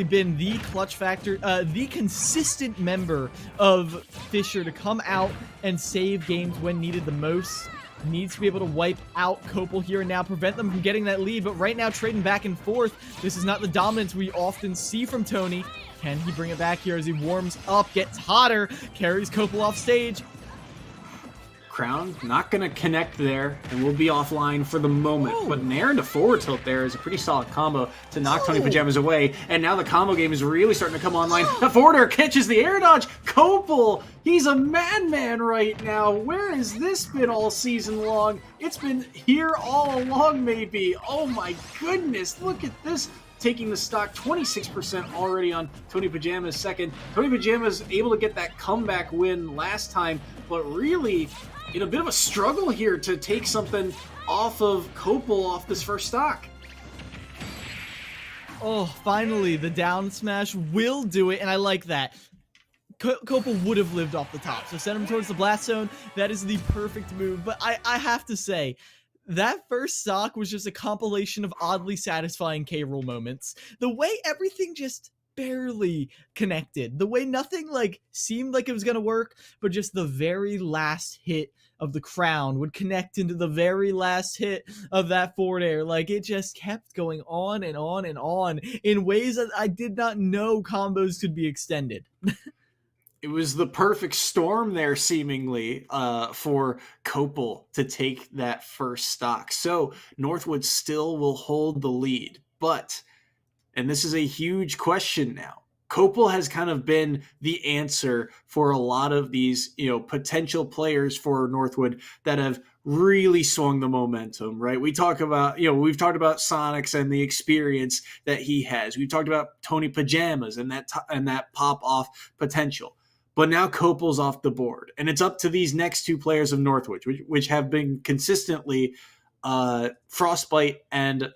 been the clutch factor, the consistent member of Fisher to come out and save games when needed the most. Needs to be able to wipe out Copel here and now, prevent them from getting that lead, but right now trading back and forth. This is not the dominance we often see from Tony. Can he bring it back here as he warms up, gets hotter, carries Copel off stage? Crown not going to connect there, and we'll be offline for the moment. Ooh. But an air into forward tilt there is a pretty solid combo to knock Tony Pajamas away. And now the combo game is really starting to come online. The forward air catches the air dodge. Copel, he's a madman right now. Where has this been all season long? It's been here all along, maybe. Oh my goodness, look at this. Taking the stock, 26% already on Tony Pajamas second. Tony Pajamas able to get that comeback win last time, but really in a bit of a struggle here to take something off of Copel off this first stock. Oh, finally, the down smash will do it, and I like that. Copel would have lived off the top, so send him towards the blast zone. That is the perfect move, but I have to say, that first stock was just a compilation of oddly satisfying K-Rool moments. The way everything just barely connected. The way nothing seemed like it was going to work, but just the very last hit of the crown would connect into the very last hit of that forward air. It just kept going on and on and on in ways that I did not know combos could be extended. It was the perfect storm there, seemingly, for Copel to take that first stock. So Northwood still will hold the lead. But, and this is a huge question now, Copel has kind of been the answer for a lot of these, potential players for Northwood that have really swung the momentum, right? We talk about, we've talked about Sonics and the experience that he has. We've talked about Tony Pajamas and that pop-off potential. But now Copel's off the board, and it's up to these next two players of Northwood, which have been consistently Frostbite and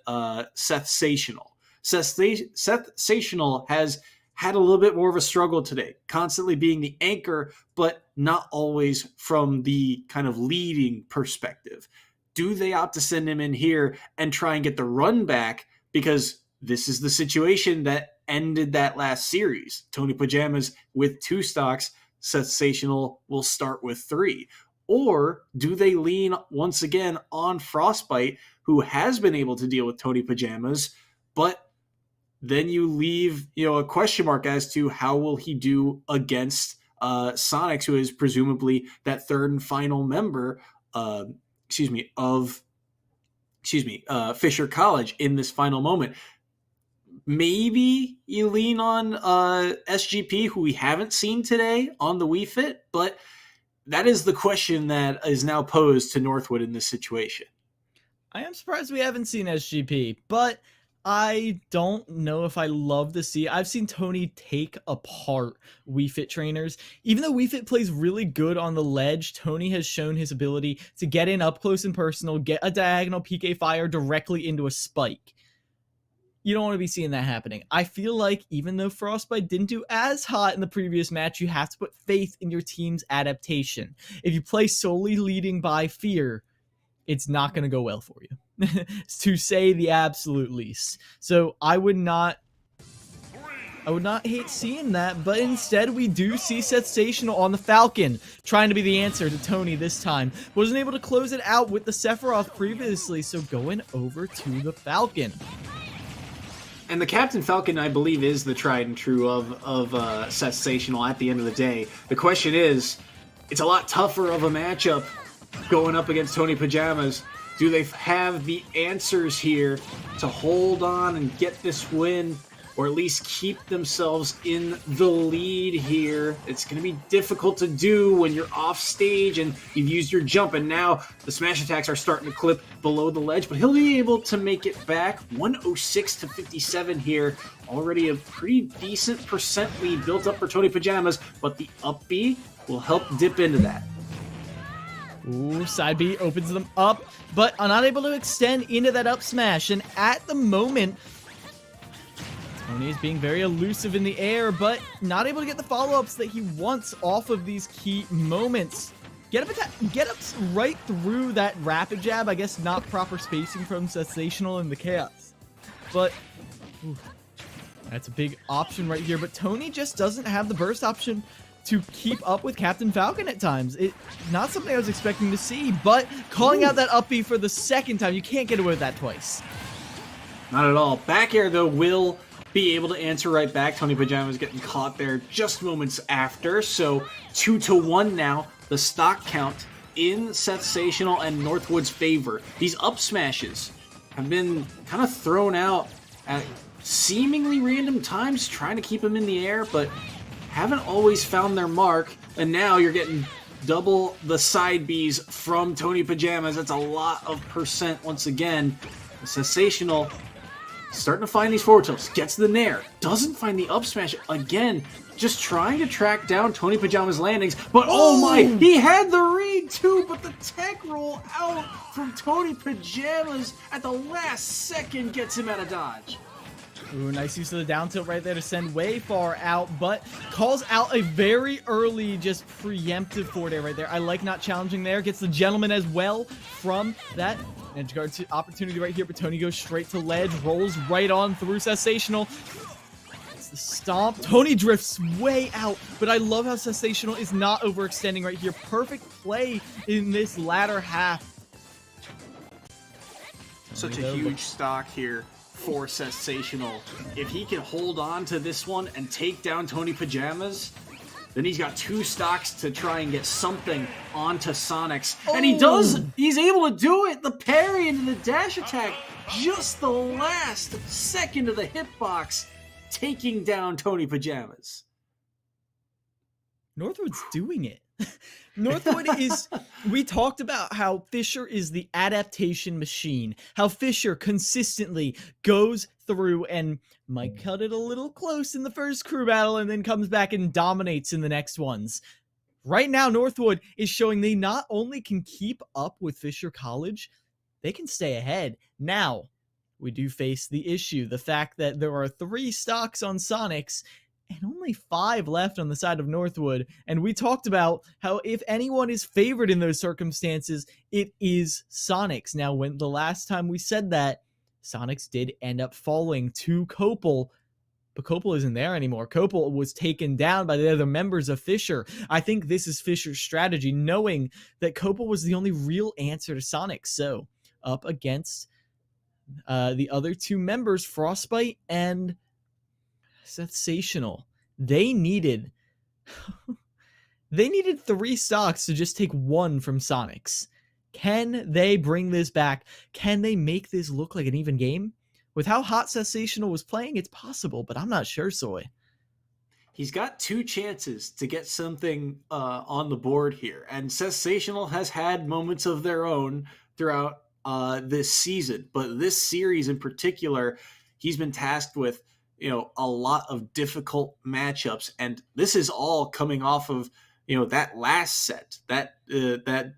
Sensational. Sensational has had a little bit more of a struggle today, constantly being the anchor, but not always from the kind of leading perspective. do they opt to send him in here and try and get the run back? Because this is the situation that ended that last series. Tony Pajamas with 2 stocks, Sensational will start with 3. Or do they lean once again on Frostbite, who has been able to deal with Tony Pajamas, but then you leave, a question mark as to how will he do against Sonics, who is presumably that third and final member, Fisher College in this final moment. Maybe you lean on SGP, who we haven't seen today on the Wii Fit, but that is the question that is now posed to Northwood in this situation. I am surprised we haven't seen SGP, but I don't know if I love to see. I've seen Tony take apart Wii Fit trainers. Even though Wii Fit plays really good on the ledge, Tony has shown his ability to get in up close and personal, get a diagonal PK fire directly into a spike. You don't want to be seeing that happening. I feel like even though Frostbite didn't do as hot in the previous match, you have to put faith in your team's adaptation. If you play solely leading by fear, it's not going to go well for you, to say the absolute least. So I would not hate seeing that, but instead we do see Sensational on the Falcon, trying to be the answer to Tony this time. Wasn't able to close it out with the Sephiroth previously, so going over to the Falcon. And the Captain Falcon, I believe, is the tried and true of Sensational at the end of the day. The question is, it's a lot tougher of a matchup going up against Tony Pajamas. Do they have the answers here to hold on and get this win, or at least keep themselves in the lead here? It's going to be difficult to do when you're off stage and you've used your jump, and now the smash attacks are starting to clip below the ledge, but he'll be able to make it back. 106 to 57 here. Already a pretty decent percent lead built up for Tony Pajamas, but the up B will help dip into that. Ooh, side B opens them up, but are not able to extend into that up smash. And at the moment, Tony is being very elusive in the air, but not able to get the follow-ups that he wants off of these key moments. Get up right through that rapid jab. I guess not proper spacing from Sensational in the chaos. But ooh, that's a big option right here. But Tony just doesn't have the burst option to keep up with Captain Falcon at times. Not something I was expecting to see, but calling out that up B for the second time. You can't get away with that twice. Not at all. Back air, though, will be able to answer right back. Tony Pajamas getting caught there just moments after. So 2-1 now. The stock count in Sensational and Northwood's favor. These up smashes have been kind of thrown out at seemingly random times, trying to keep them in the air, but haven't always found their mark. And now you're getting double the side Bs from Tony Pajamas. That's a lot of percent once again. The Sensational starting to find these forward tilts. Gets the nair. Doesn't find the up smash again. Just trying to track down Tony Pajamas' landings. But oh my, he had the read too, but the tech roll out from Tony Pajamas at the last second gets him out of dodge. Ooh, nice use of the down tilt right there to send way far out, but calls out a very early, just preemptive forward air right there. I like not challenging there. Gets the gentleman as well from that edge guard opportunity right here, but Tony goes straight to ledge, rolls right on through Sensational. It's the stomp. Tony drifts way out, but I love how Sensational is not overextending right here. Perfect play in this latter half. Such a huge stock here for Sensational. If he can hold on to this one and take down Tony Pajamas, then he's got 2 stocks to try and get something onto Sonics. And he does! He's able to do it! The parry into the dash attack, just the last second of the hitbox, taking down Tony Pajamas. Northwood's doing it. Northwood is, we talked about how Fisher is the adaptation machine, how Fisher consistently goes through and might cut it a little close in the first crew battle and then comes back and dominates in the next ones. Right now, Northwood is showing they not only can keep up with Fisher College, they can stay ahead. Now, we do face the issue, the fact that there are 3 stocks on Sonics, and only 5 left on the side of Northwood. And we talked about how if anyone is favored in those circumstances, it is Sonics. Now, when the last time we said that, Sonics did end up falling to Copel, but Copel isn't there anymore. Copel was taken down by the other members of Fisher. I think this is Fisher's strategy, knowing that Copel was the only real answer to Sonics. So, up against the other 2 members, Frostbite and Sensational. They needed 3 stocks to just take 1 from Sonics. Can they bring this back? Can they make this look like an even game? With how hot Sensational was playing, it's possible, but I'm not sure, Soy. He's got 2 chances to get something on the board here, and Sensational has had moments of their own throughout this season, but this series in particular, he's been tasked with a lot of difficult matchups, and this is all coming off of that last set, that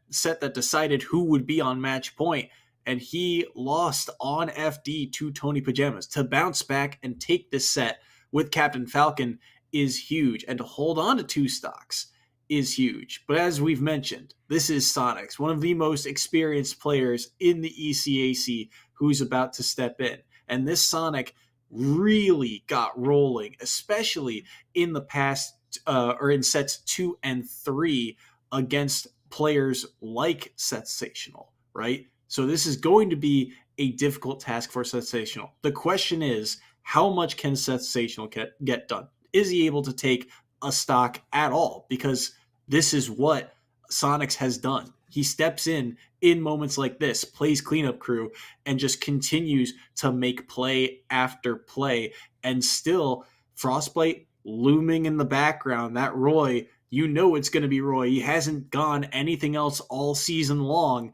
set that decided who would be on match point, and he lost on FD to Tony Pajamas. To bounce back and take this set with Captain Falcon is huge, and to hold on to 2 stocks is huge. But as we've mentioned, this is Sonics, one of the most experienced players in the ECAC, who's about to step in, and this Sonic really got rolling, especially in the past or in sets 2 and 3 against players like Sensational, right? So this is going to be a difficult task for Sensational. The question is, how much can Sensational get done? Is he able to take a stock at all? Because this is what Sonics has done. He steps in moments like this, plays cleanup crew, and just continues to make play after play. And still, Frostbite looming in the background. That Roy, it's going to be Roy. He hasn't gone anything else all season long.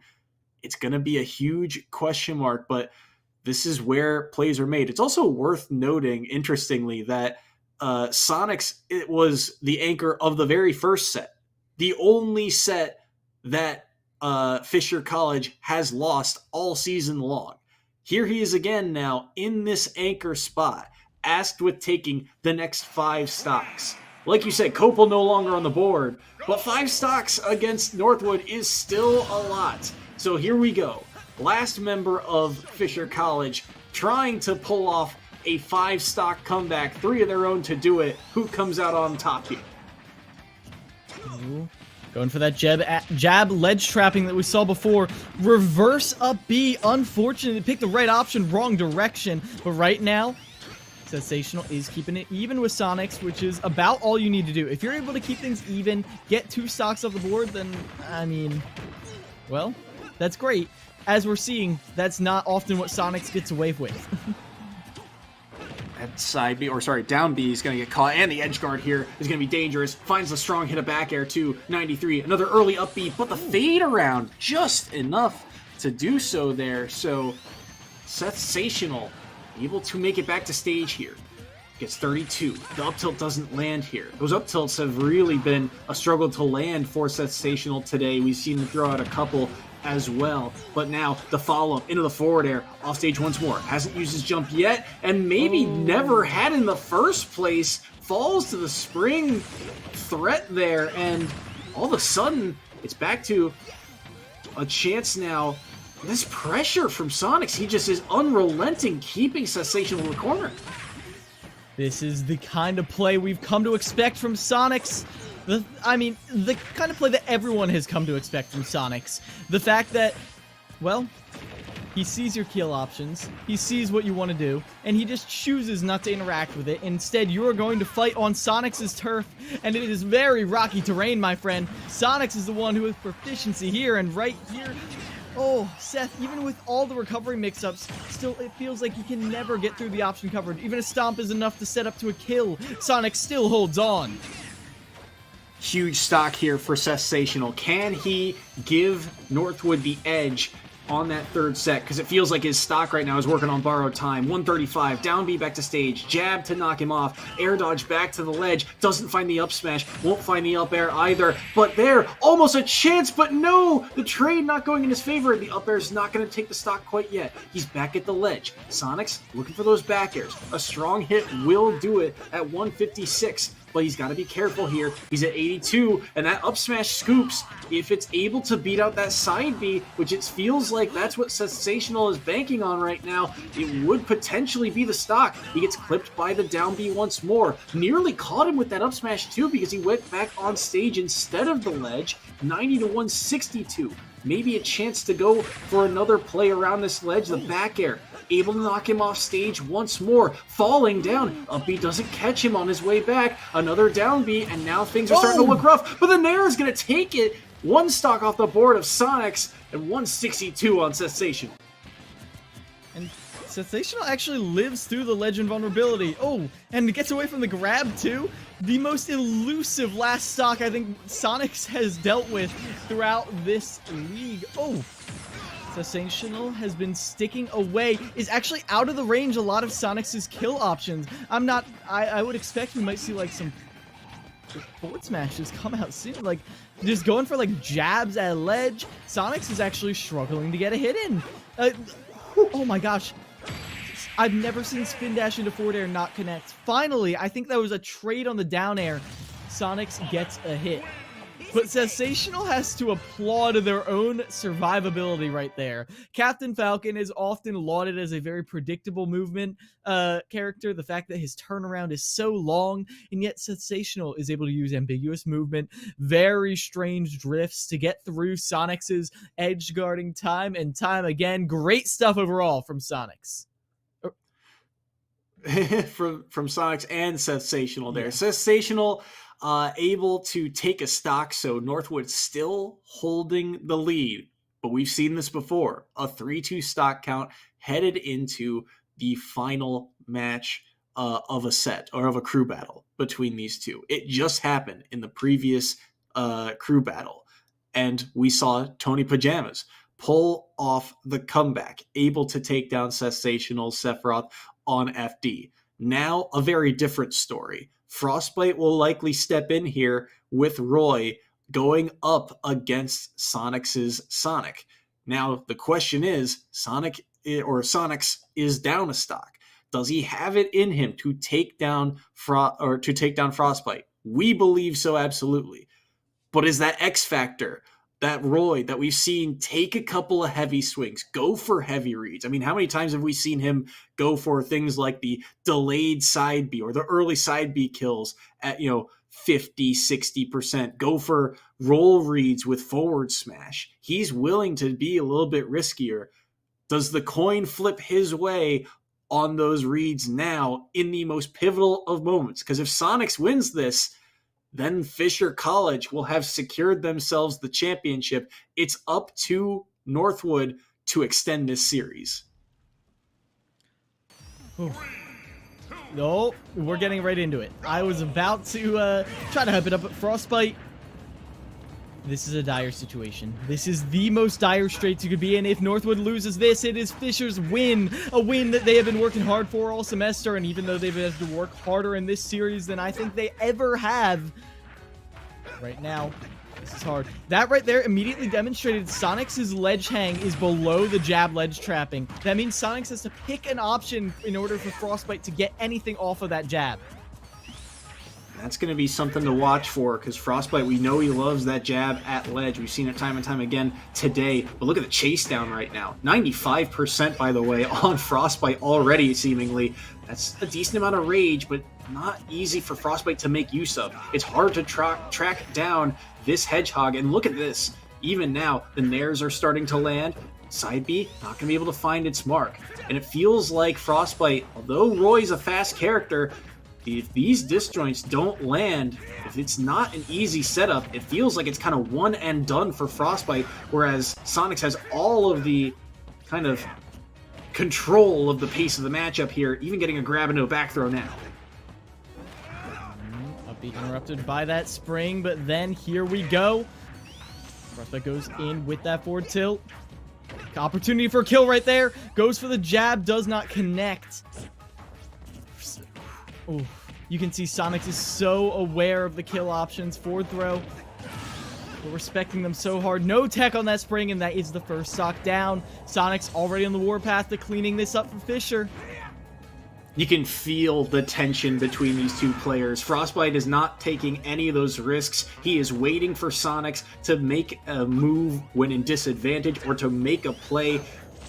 It's going to be a huge question mark, but this is where plays are made. It's also worth noting, interestingly, that Sonics, it was the anchor of the very first set. The only set that Fisher College has lost all season long. Here he is again now in this anchor spot, asked with taking the next 5 stocks. Like you said, Copel no longer on the board, but 5 stocks against Northwood is still a lot. So here we go. Last member of Fisher College trying to pull off a 5-stock comeback, 3 of their own to do it. Who comes out on top here? Ooh. Going for that jab ledge trapping that we saw before. Reverse up B. Unfortunately, picked the right option, wrong direction. But right now, Sensational is keeping it even with Sonics, which is about all you need to do. If you're able to keep things even, get 2 stocks off the board, then, well, that's great. As we're seeing, that's not often what Sonics gets away with. That side B, down B is going to get caught, and the edge guard here is going to be dangerous. Finds the strong hit of back air to 93. Another early up B, but the fade around just enough to do so there. So Sensational able to make it back to stage here. Gets 32. The up tilt doesn't land here. Those up tilts have really been a struggle to land for Sensational today. We've seen them throw out a couple as well, but now the follow-up into the forward air, off stage once more, hasn't used his jump yet, and maybe never had in the first place, falls to the spring threat there, and all of a sudden, it's back to a chance now. This pressure from Sonics, he just is unrelenting, keeping Sensational in the corner. This is the kind of play we've come to expect from Sonics. The kind of play that everyone has come to expect from Sonics. The fact that, well, he sees your kill options, he sees what you want to do, and he just chooses not to interact with it. Instead, you are going to fight on Sonics' turf, and it is very rocky terrain, my friend. Sonics is the one who has proficiency here, and right here, oh, Seth, even with all the recovery mix-ups, still it feels like he can never get through the option coverage. Even a stomp is enough to set up to a kill. Sonic still holds on. Huge stock here for Sensational. Can he give Northwood the edge on that third set because it feels like his stock right now is working on borrowed time. 135, down B back to stage, jab to knock him off, air dodge back to the ledge, doesn't find the up smash, won't find the up air either, but there, almost a chance, but no! The trade not going in his favor, the up air is not going to take the stock quite yet. He's back at the ledge. Sonic's looking for those back airs. A strong hit will do it at 156. But he's got to be careful here. He's at 82, and that up smash scoops. If it's able to beat out that side B, which it feels like that's what Sensational is banking on right now, it would potentially be the stock. He gets clipped by the down B once more. Nearly caught him with that up smash too because he went back on stage instead of the ledge. 90 to 162. Maybe a chance to go for another play around this ledge. The back air. Able to knock him off stage once more. Falling down. Up B doesn't catch him on his way back. Another down B, and now things are starting to look rough. But the Nair is going to take it. One stock off the board of Sonics, and 162 on Sensational. And Sensational actually lives through the ledge invulnerability. Oh, and gets away from the grab too. The most elusive last stock I think Sonics has dealt with throughout this league. Oh, Sensational has been sticking away, is actually out of the range a lot of Sonics' kill options. I would expect we might see like some forward smashes come out soon, like just going for like jabs at ledge. Sonics is actually struggling to get a hit in. Oh my gosh. I've never seen spin dash into forward air not connect. Finally, I think that was a trade on the down air. Sonics gets a hit. But Sensational has to applaud their own survivability right there. Captain Falcon is often lauded as a very predictable movement character. The fact that his turnaround is so long, and yet Sensational is able to use ambiguous movement, very strange drifts to get through Sonics' edge guarding time and time again. Great stuff overall from Sonics. from Sonics and Sensational there. Yeah. Sensational able to take a stock, so Northwood still holding the lead. But we've seen this before. A 3-2 stock count headed into the final match of a set, or of a crew battle between these two. It just happened in the previous crew battle. And we saw Tony Pajamas pull off the comeback, able to take down Sensational Sephiroth on FD. Now, a very different story. Frostbite will likely step in here with Roy going up against Sonics' Sonic. Now, the question is, Sonics is down a stock. Does he have it in him to take down Frostbite? We believe so, absolutely. But is that X factor, that Roy that we've seen take a couple of heavy swings, go for heavy reads? I mean, how many times have we seen him go for things like the delayed side B or the early side B kills at, 50, 60%, go for roll reads with forward smash? He's willing to be a little bit riskier. Does the coin flip his way on those reads now in the most pivotal of moments? Because if Sonics wins this, then Fisher College will have secured themselves the championship. It's up to Northwood to extend this series. No, we're getting right into it. I was about to try to hype it up, but Frostbite, this is a dire situation. This is the most dire straits you could be in. If Northwood loses this, it is Fisher's win. A win that they have been working hard for all semester, and even though they've had to work harder in this series than I think they ever have, right now, this is hard. That right there immediately demonstrated Sonics' ledge hang is below the jab ledge trapping. That means Sonics has to pick an option in order for Frostbite to get anything off of that jab. That's going to be something to watch for, because Frostbite, we know he loves that jab at ledge. We've seen it time and time again today. But look at the chase down right now. 95%, by the way, on Frostbite already, seemingly. That's a decent amount of rage, but not easy for Frostbite to make use of. It's hard to track down this Hedgehog. And look at this. Even now, the Nairs are starting to land. Side B, not going to be able to find its mark. And it feels like Frostbite, although Roy's a fast character, if these disjoints don't land, if it's not an easy setup, it feels like it's kind of one and done for Frostbite, whereas Sonics has all of the kind of control of the pace of the matchup here, even getting a grab into a back throw now. Upbeat interrupted by that spring, but then here we go. Frostbite goes in with that forward tilt. Opportunity for a kill right there. Goes for the jab, does not connect. Oh, you can see Sonics is so aware of the kill options. Forward throw. We're respecting them so hard. No tech on that spring, and that is the first stock down. Sonics already on the warpath to cleaning this up for Fisher. You can feel the tension between these two players. Frostbite is not taking any of those risks. He is waiting for Sonics to make a move when in disadvantage or to make a play,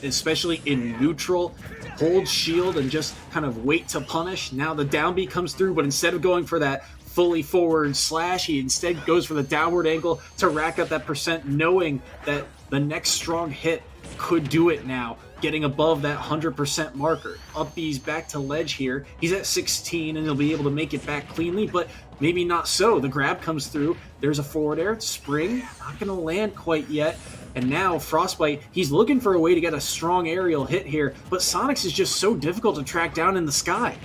especially in neutral. Hold shield and just kind of wait to punish. Now the down B comes through, but instead of going for that fully forward slash, he instead goes for the downward angle to rack up that percent, knowing that the next strong hit could do it now, getting above that 100% marker. Up B's back to ledge here. He's at 16 and he'll be able to make it back cleanly, but maybe not so. The grab comes through. There's a forward air. Spring, not going to land quite yet. And now Frostbite, he's looking for a way to get a strong aerial hit here, but Sonics is just so difficult to track down in the sky.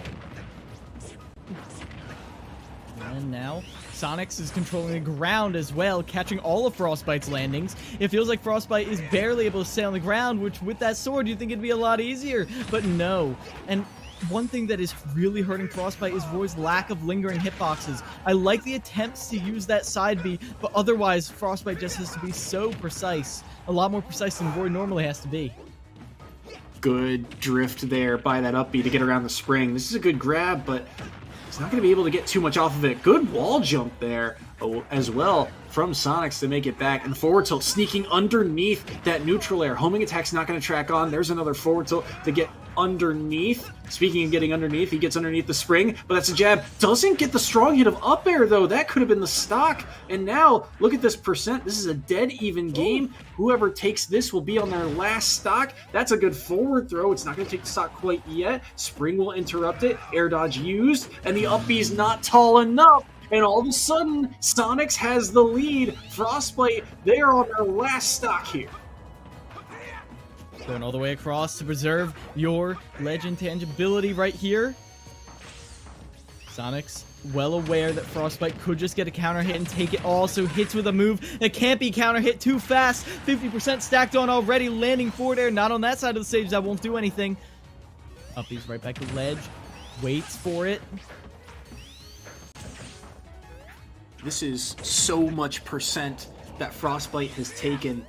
And now Sonics is controlling the ground as well, catching all of Frostbite's landings. It feels like Frostbite is barely able to stay on the ground, which with that sword you'd think it'd be a lot easier, but no. And one thing that is really hurting Frostbite is Roy's lack of lingering hitboxes. I like the attempts to use that side B, but otherwise Frostbite just has to be so precise. A lot more precise than Roy normally has to be. Good drift there by that up B to get around the spring. This is a good grab, but he's not going to be able to get too much off of it. Good wall jump there as well from Sonics to make it back. And the forward tilt sneaking underneath that neutral air. Homing attack's not going to track on. There's another forward tilt to get underneath. Speaking of getting underneath, he gets underneath the spring, but that's a jab. Doesn't get the strong hit of up air, though. That could have been the stock. And now, look at this percent. This is a dead even game. Whoever takes this will be on their last stock. That's a good forward throw. It's not going to take the stock quite yet. Spring will interrupt it. Air dodge used, and the up B is not tall enough. And all of a sudden, Sonics has the lead. Frostbite, they are on their last stock here. Going all the way across to preserve your ledge intangibility right here. Sonics well aware that Frostbite could just get a counter hit and take it all, so hits with a move that can't be counter hit too fast. 50% stacked on already, landing forward air, not on that side of the stage, that won't do anything. Uppy's right back to ledge, waits for it. This is so much percent that Frostbite has taken.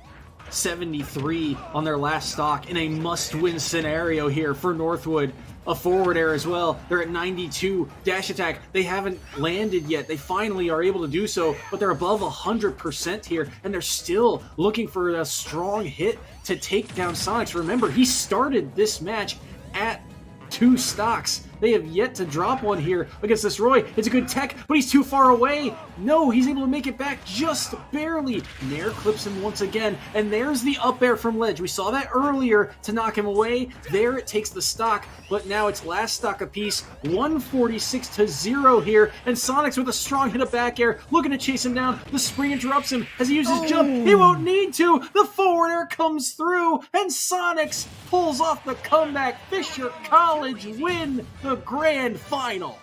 73 on their last stock in a must-win scenario here for Northwood. A forward air as well. They're at 92. Dash attack, they haven't landed yet. They finally are able to do so, but they're above 100% here, and they're still looking for a strong hit to take down Sonics. Remember, he started this match at 2 stocks. They have yet to drop one here against this Roy. It's a good tech, but he's too far away. No, he's able to make it back just barely. Nair clips him once again, and there's the up air from ledge. We saw that earlier to knock him away. There it takes the stock, but now it's last stock apiece. 146-0 here, and Sonics with a strong hit of back air, looking to chase him down. The spring interrupts him as he uses jump. He won't need to. The forward air comes through, and Sonics pulls off the comeback. Fisher College win the grand final.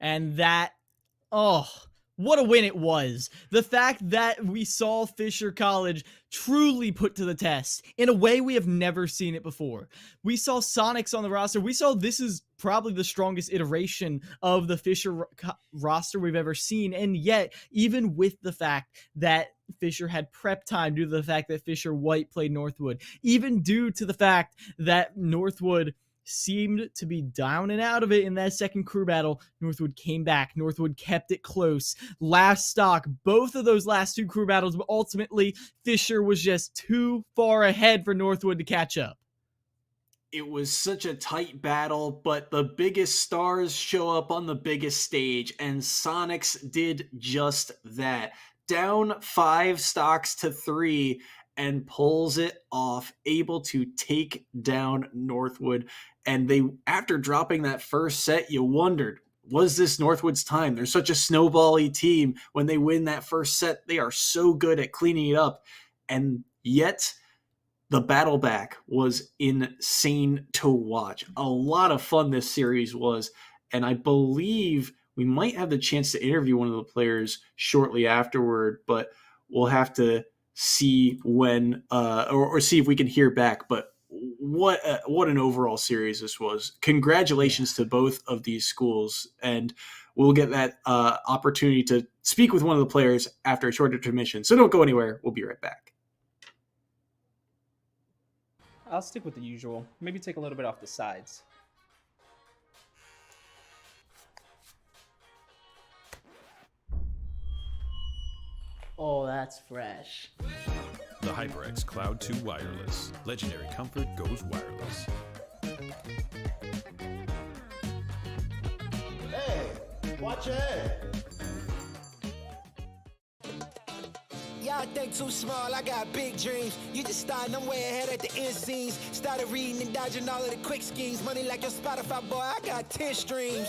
And that, oh, what a win it was. The fact that we saw Fisher College truly put to the test in a way we have never seen it before. We saw Sonics on the roster. We saw this is probably the strongest iteration of the Fisher roster we've ever seen. And yet, even with the fact that Fisher had prep time due to the fact that Fisher White played Northwood, even due to the fact that Northwood seemed to be down and out of it in that second crew battle, Northwood came back. Northwood kept it close. Last stock, both of those last 2 crew battles, but ultimately Fisher was just too far ahead for Northwood to catch up. It was such a tight battle, but the biggest stars show up on the biggest stage, and Sonics did just that. Down 5 stocks to 3, and pulls it off, able to take down Northwood. And they, after dropping that first set, you wondered, was this Northwood's time? They're such a snowball-y team. When they win that first set, they are so good at cleaning it up. And yet, the battle back was insane to watch. A lot of fun this series was. And I believe we might have the chance to interview one of the players shortly afterward, but we'll have to see when or see if we can hear back. But what an overall series this was. Congratulations to both of these schools, and we'll get that opportunity to speak with one of the players after a short intermission. So don't go anywhere. We'll be right back. I'll stick with the usual. Maybe take a little bit off the sides. Oh, that's fresh. The HyperX Cloud 2 Wireless. Legendary comfort goes wireless. Hey, watch your head. Y'all think too small, I got big dreams. You just starting, I'm way ahead at the end scenes. Started reading and dodging all of the quick schemes. Money like your Spotify, boy, I got 10 streams.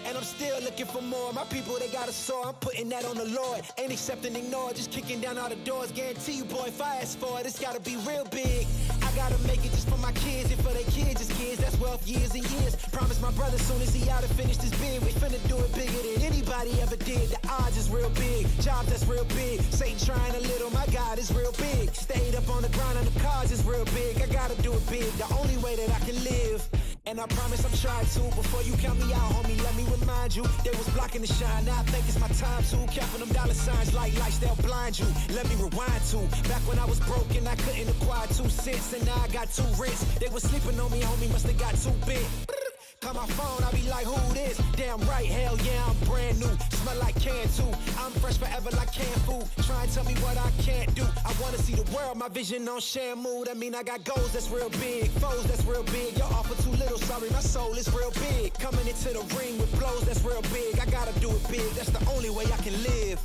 And I'm still looking for more. My people, they got a sore. I'm putting that on the Lord. Ain't accepting, ignore, just kicking down all the doors. Guarantee you, boy, if I ask for it, it's gotta be real big. I gotta make it just for my kids and for their kids' kids. That's wealth years and years. Promise my brother soon as he out and finished his bid, we finna do it bigger than anybody ever did. The odds is real big. Jobs that's real big. Satan trying a little, my God is real big. Stayed up on the grind on the cars is real big. I gotta do it big, the only way that I can live. And I promise I'm trying to. Before you count me out, homie, let me remind you. They was blocking the shine, now I think it's my time to. Counting them dollar signs like lights, they'll blind you. Let me rewind to. Back when I was broke and I couldn't acquire 2 cents. And now I got 2 rents. They was sleeping on me, homie, must have got too big. Call my phone, I be like, who this? Damn right, hell yeah, I'm brand new. Smell like can too. I'm fresh forever like canned food. Try and tell me what I can't do. I wanna see the world, my vision on Shamu. That mean I got goals that's real big, foes that's real big. Your offer too little, sorry, my soul is real big. Coming into the ring with blows that's real big. I gotta do it big, that's the only way I can live.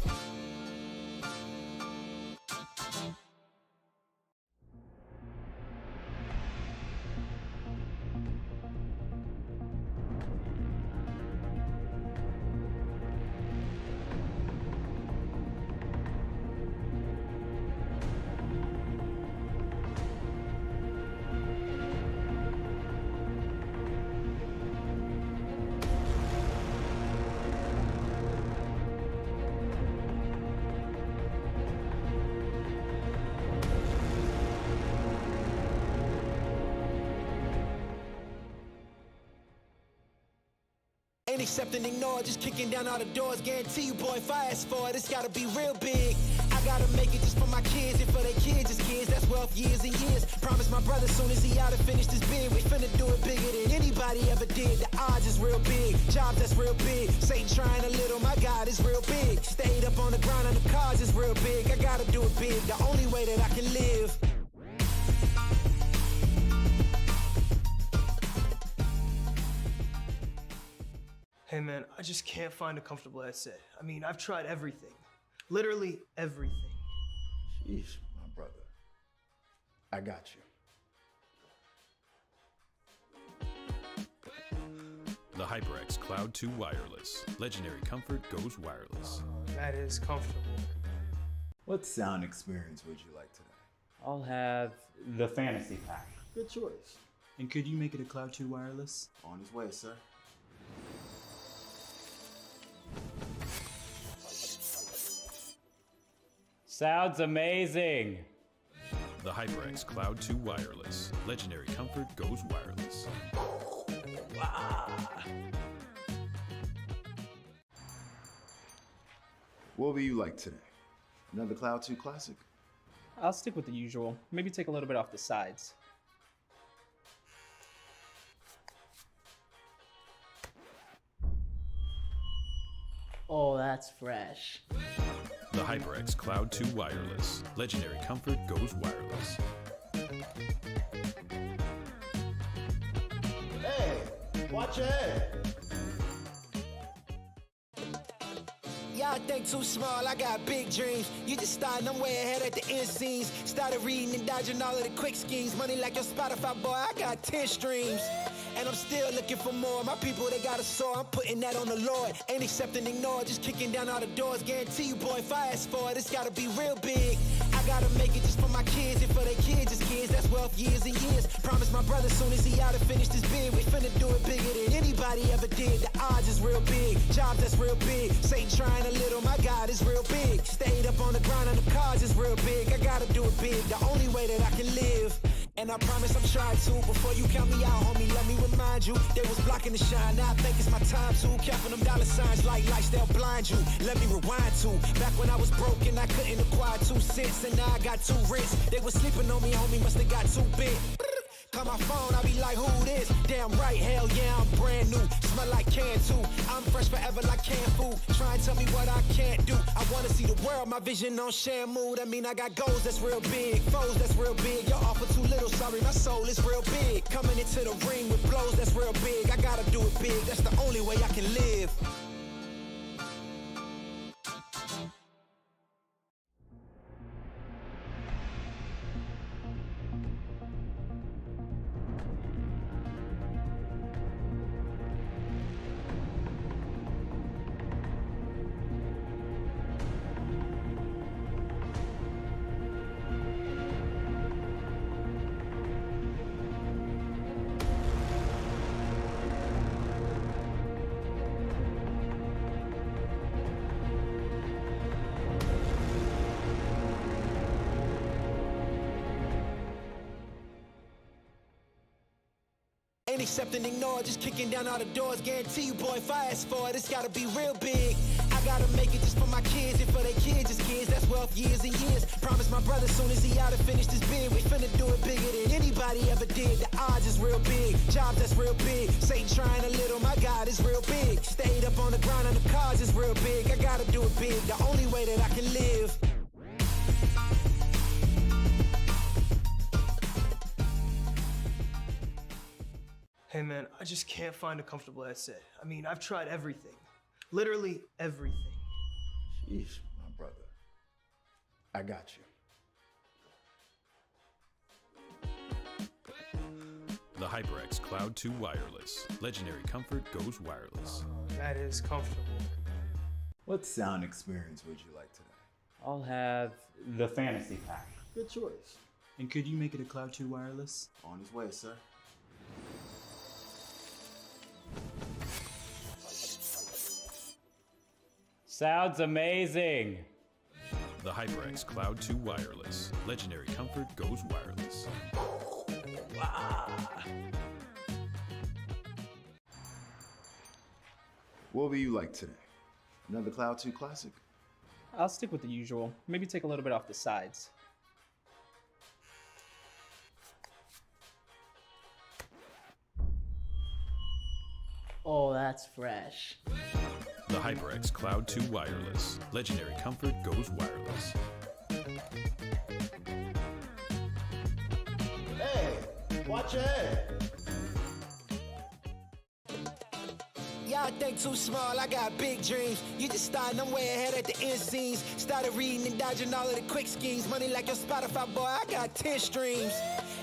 Ain't accepting, ignore, just kicking down all the doors. Guarantee you, boy, if I ask for it, it's gotta be real big. I gotta make it just for my kids and for their kids' kids. That's wealth years and years. Promise my brother soon as he out and finished his bid, we finna do it bigger than anybody ever did. The odds is real big. Jobs that's real big. Satan trying a little, my God is real big. Stayed up on the grind on the cars is real big. I gotta do it big, the only way that I can live. Hey man, I just can't find a comfortable headset. I mean, I've tried everything. Literally everything. Jeez, my brother. I got you. The HyperX Cloud 2 Wireless. Legendary comfort goes wireless. That is comfortable. What sound experience would you like today? I'll have the fantasy pack. Good choice. And could you make it a Cloud 2 wireless? On his way, sir. Sounds amazing. The HyperX Cloud 2 Wireless. Legendary comfort goes wireless. What will you like today? Another Cloud 2 classic? I'll stick with the usual. Maybe take a little bit off the sides. Oh, that's fresh. The HyperX Cloud 2 Wireless. Legendary comfort goes wireless. Hey, watch your head. Y'all think too small, I got big dreams. You just starting, I'm way ahead at the end scenes. Started reading and dodging all of the quick schemes. Money like your Spotify, boy, I got 10 streams. And I'm still looking for more. My people, they got a sore. I'm putting that on the Lord. Ain't accepting, ignore, just kicking down all the doors. Guarantee you, boy, if I ask for it, it's gotta be real big. I gotta make it just for my kids and for their kids' kids. That's wealth years and years. Promise my brother soon as he out and finished his bid, we finna do it bigger than anybody ever did. The odds is real big, jobs that's real big. Satan trying a little, my God is real big. Stayed up on the grind on the cars is real big. I gotta do it big, the only way that I can live. And I promise I'm trying to. Before you count me out, homie, let me remind you, they was blocking the shine. Now I think it's my time to. Counting them dollar signs like lights, they'll blind you. Let me rewind to back when I was broke and I couldn't acquire 2 cents, and now I got 2 rents. They was sleeping on me, homie, must have got too big. Call my phone, I be like, who this? Damn right, hell yeah, I'm brand new. Smell like can too. I'm fresh forever like canned food. Try and tell me what I can't do. I wanna see the world, my vision on Shamu. That mean I got goals that's real big, foes that's real big. Y'all offer too little, sorry, my soul is real big. Coming into the ring with blows that's real big. I gotta do it big, that's the only way I can live. Ain't accept and ignore, just kicking down all the doors. Guarantee you, boy, if I ask for it, it's gotta be real big. I gotta make it just for my kids and for their kids' kids. That's wealth years and years. Promise my brother soon as he out and finished his bid, we finna do it bigger than anybody ever did. The odds is real big, jobs that's real big. Satan trying a little, my God is real big. Stayed up on the grind on the cars is real big. I gotta do it big, the only way that I can live. Hey man, I just can't find a comfortable headset. I mean, I've tried everything. Literally everything. Sheesh, my brother. I got you. The HyperX Cloud 2 Wireless. Legendary comfort goes wireless. That is comfortable. What sound experience would you like today? I'll have the fantasy pack. Good choice. And could you make it a Cloud 2 wireless? On his way, sir. Sounds amazing. The HyperX Cloud 2 Wireless. Legendary comfort goes wireless. What will you like today? Another Cloud 2 classic? I'll stick with the usual. Maybe take a little bit off the sides. Oh, that's fresh. The HyperX Cloud 2 Wireless. Legendary comfort goes wireless. Hey, watch your head. Y'all think too small, I got big dreams. You just starting, I'm way ahead at the end scenes. Started reading and dodging all of the quick schemes. Money like your Spotify, boy, I got 10 streams.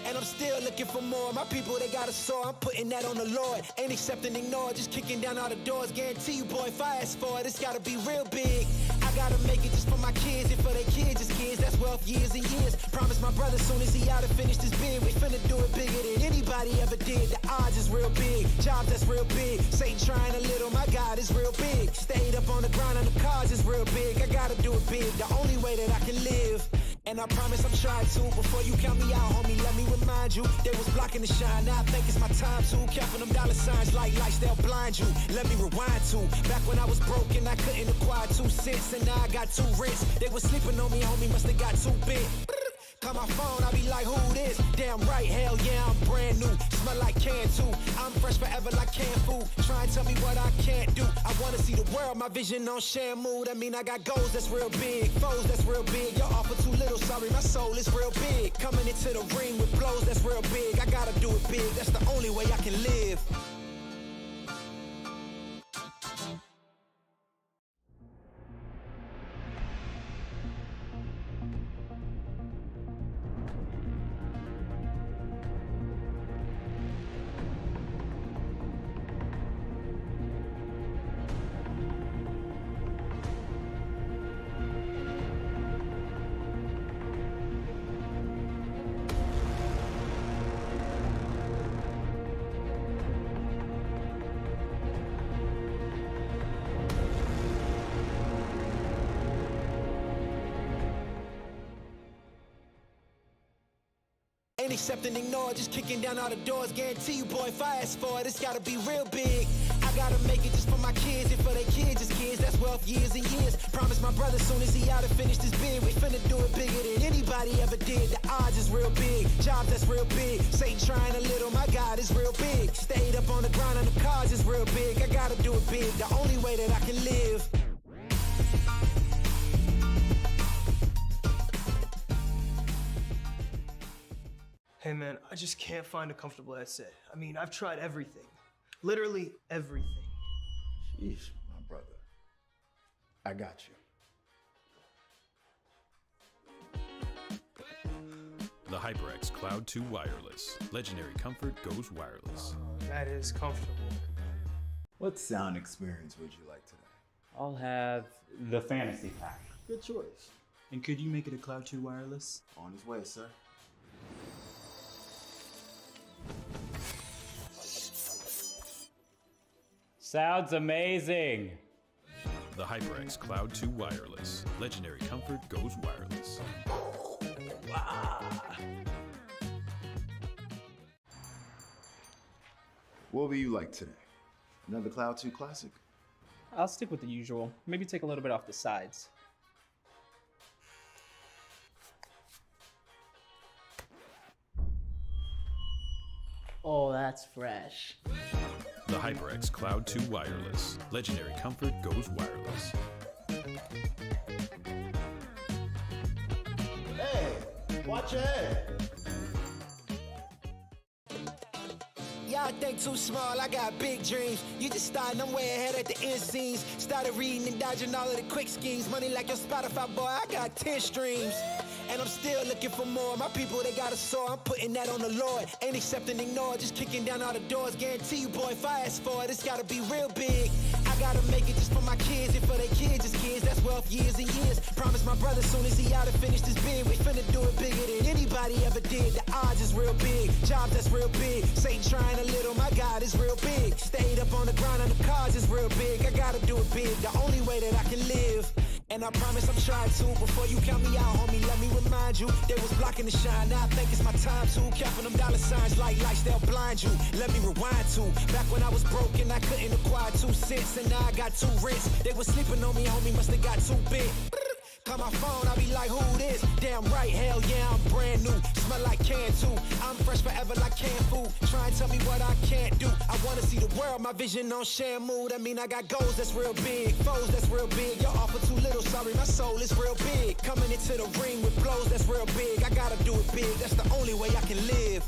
And I'm still looking for more. My people, they got a soar, I'm putting that on the Lord. Ain't accept and ignore, just kicking down all the doors. Guarantee you, boy, if I ask for it, it's gotta be real big. I gotta make it just for my kids and for their kids' kids. That's wealth years and years. Promise my brother soon as he out and finished his bid, we finna do it bigger than anybody ever did. The odds is real big, jobs that's real big. Satan trying a little, my God is real big. Stayed up on the grind on the cars is real big. I gotta do it big, the only way that I can live. And I promise I'm trying to. Before you count me out, homie, let me remind you, they was blocking the shine. Now I think it's my time to. Counting them dollar signs like lights, they'll blind you. Let me rewind to back when I was broke and I couldn't acquire 2 cents, and now I got 2 rents. They was sleeping on me, homie, must have got too big. Call my phone, I be like, who this? Damn right, hell yeah, I'm brand new. Smell like can too. I'm fresh forever like canned food. Try and tell me what I can't do. I wanna see the world, my vision on Shamu. That mean I got goals that's real big, foes that's real big. Y'all offer too little, sorry, my soul is real big. Coming into the ring with blows that's real big. I gotta do it big, that's the only way I can live. accept and ignore, just kicking down all the doors. Guarantee you, boy, if I ask for it, it's gotta be real big. I gotta make it just for my kids and for their kids' kids. That's wealth years and years. Promise my brother soon as he out and finished his bid, we finna do it bigger than anybody ever did. The odds is real big, jobs that's real big. Satan trying a little, my God is real big. Stayed up on the grind on the cars is real big. I gotta do it big, the only way that I can live. Hey man, I just can't find a comfortable headset. I mean, I've tried everything. Literally everything. Sheesh, my brother. I got you. The HyperX Cloud 2 Wireless. Legendary comfort goes wireless. That is comfortable. What sound experience would you like today? I'll have the fantasy pack. Good choice. And could you make it a Cloud 2 wireless? On his way, sir. Sounds amazing. The HyperX Cloud 2 Wireless. Legendary comfort goes wireless. What will you like today? Another Cloud 2 classic? I'll stick with the usual. Maybe take a little bit off the sides. Oh, that's fresh. The HyperX Cloud 2 Wireless. Legendary comfort goes wireless. Hey, watch your head. Y'all think too small, I got big dreams. You just starting, I'm way ahead at the end scenes. Started reading and dodging all of the quick schemes. Money like your Spotify, boy, I got 10 streams. And I'm still looking for more. My people, they got a soar. I'm putting that on the Lord. Ain't accept and ignore, just kicking down all the doors. Guarantee you, boy, if I ask for it, it's gotta be real big. I gotta make it just for my kids and for their kids' kids. That's wealth years and years. Promise my brother soon as he out and finished his bid, we finna do it bigger than anybody ever did. The odds is real big, jobs that's real big. Satan trying a little, my God is real big. Stayed up on the grind on the cars is real big. I gotta do it big, the only way that I can live. And I promise I'm trying to. Before you count me out, homie, let me remind you. They was blocking the shine, now I think it's my time to. Counting them dollar signs like lights, they'll blind you. Let me rewind to back when I was broke and I couldn't acquire 2 cents. And now I got 2 rents. They was sleeping on me, homie, must have got too big. Call my phone, I be like, who this? Damn right, hell yeah, I'm brand new. Smell like can too. I'm fresh forever like canned food. Try and tell me what I can't do. I wanna see the world, my vision on Shamu. That mean I got goals that's real big, foes that's real big. Y'all offer too little, sorry, my soul is real big. Coming into the ring with blows that's real big. I gotta do it big, that's the only way I can live.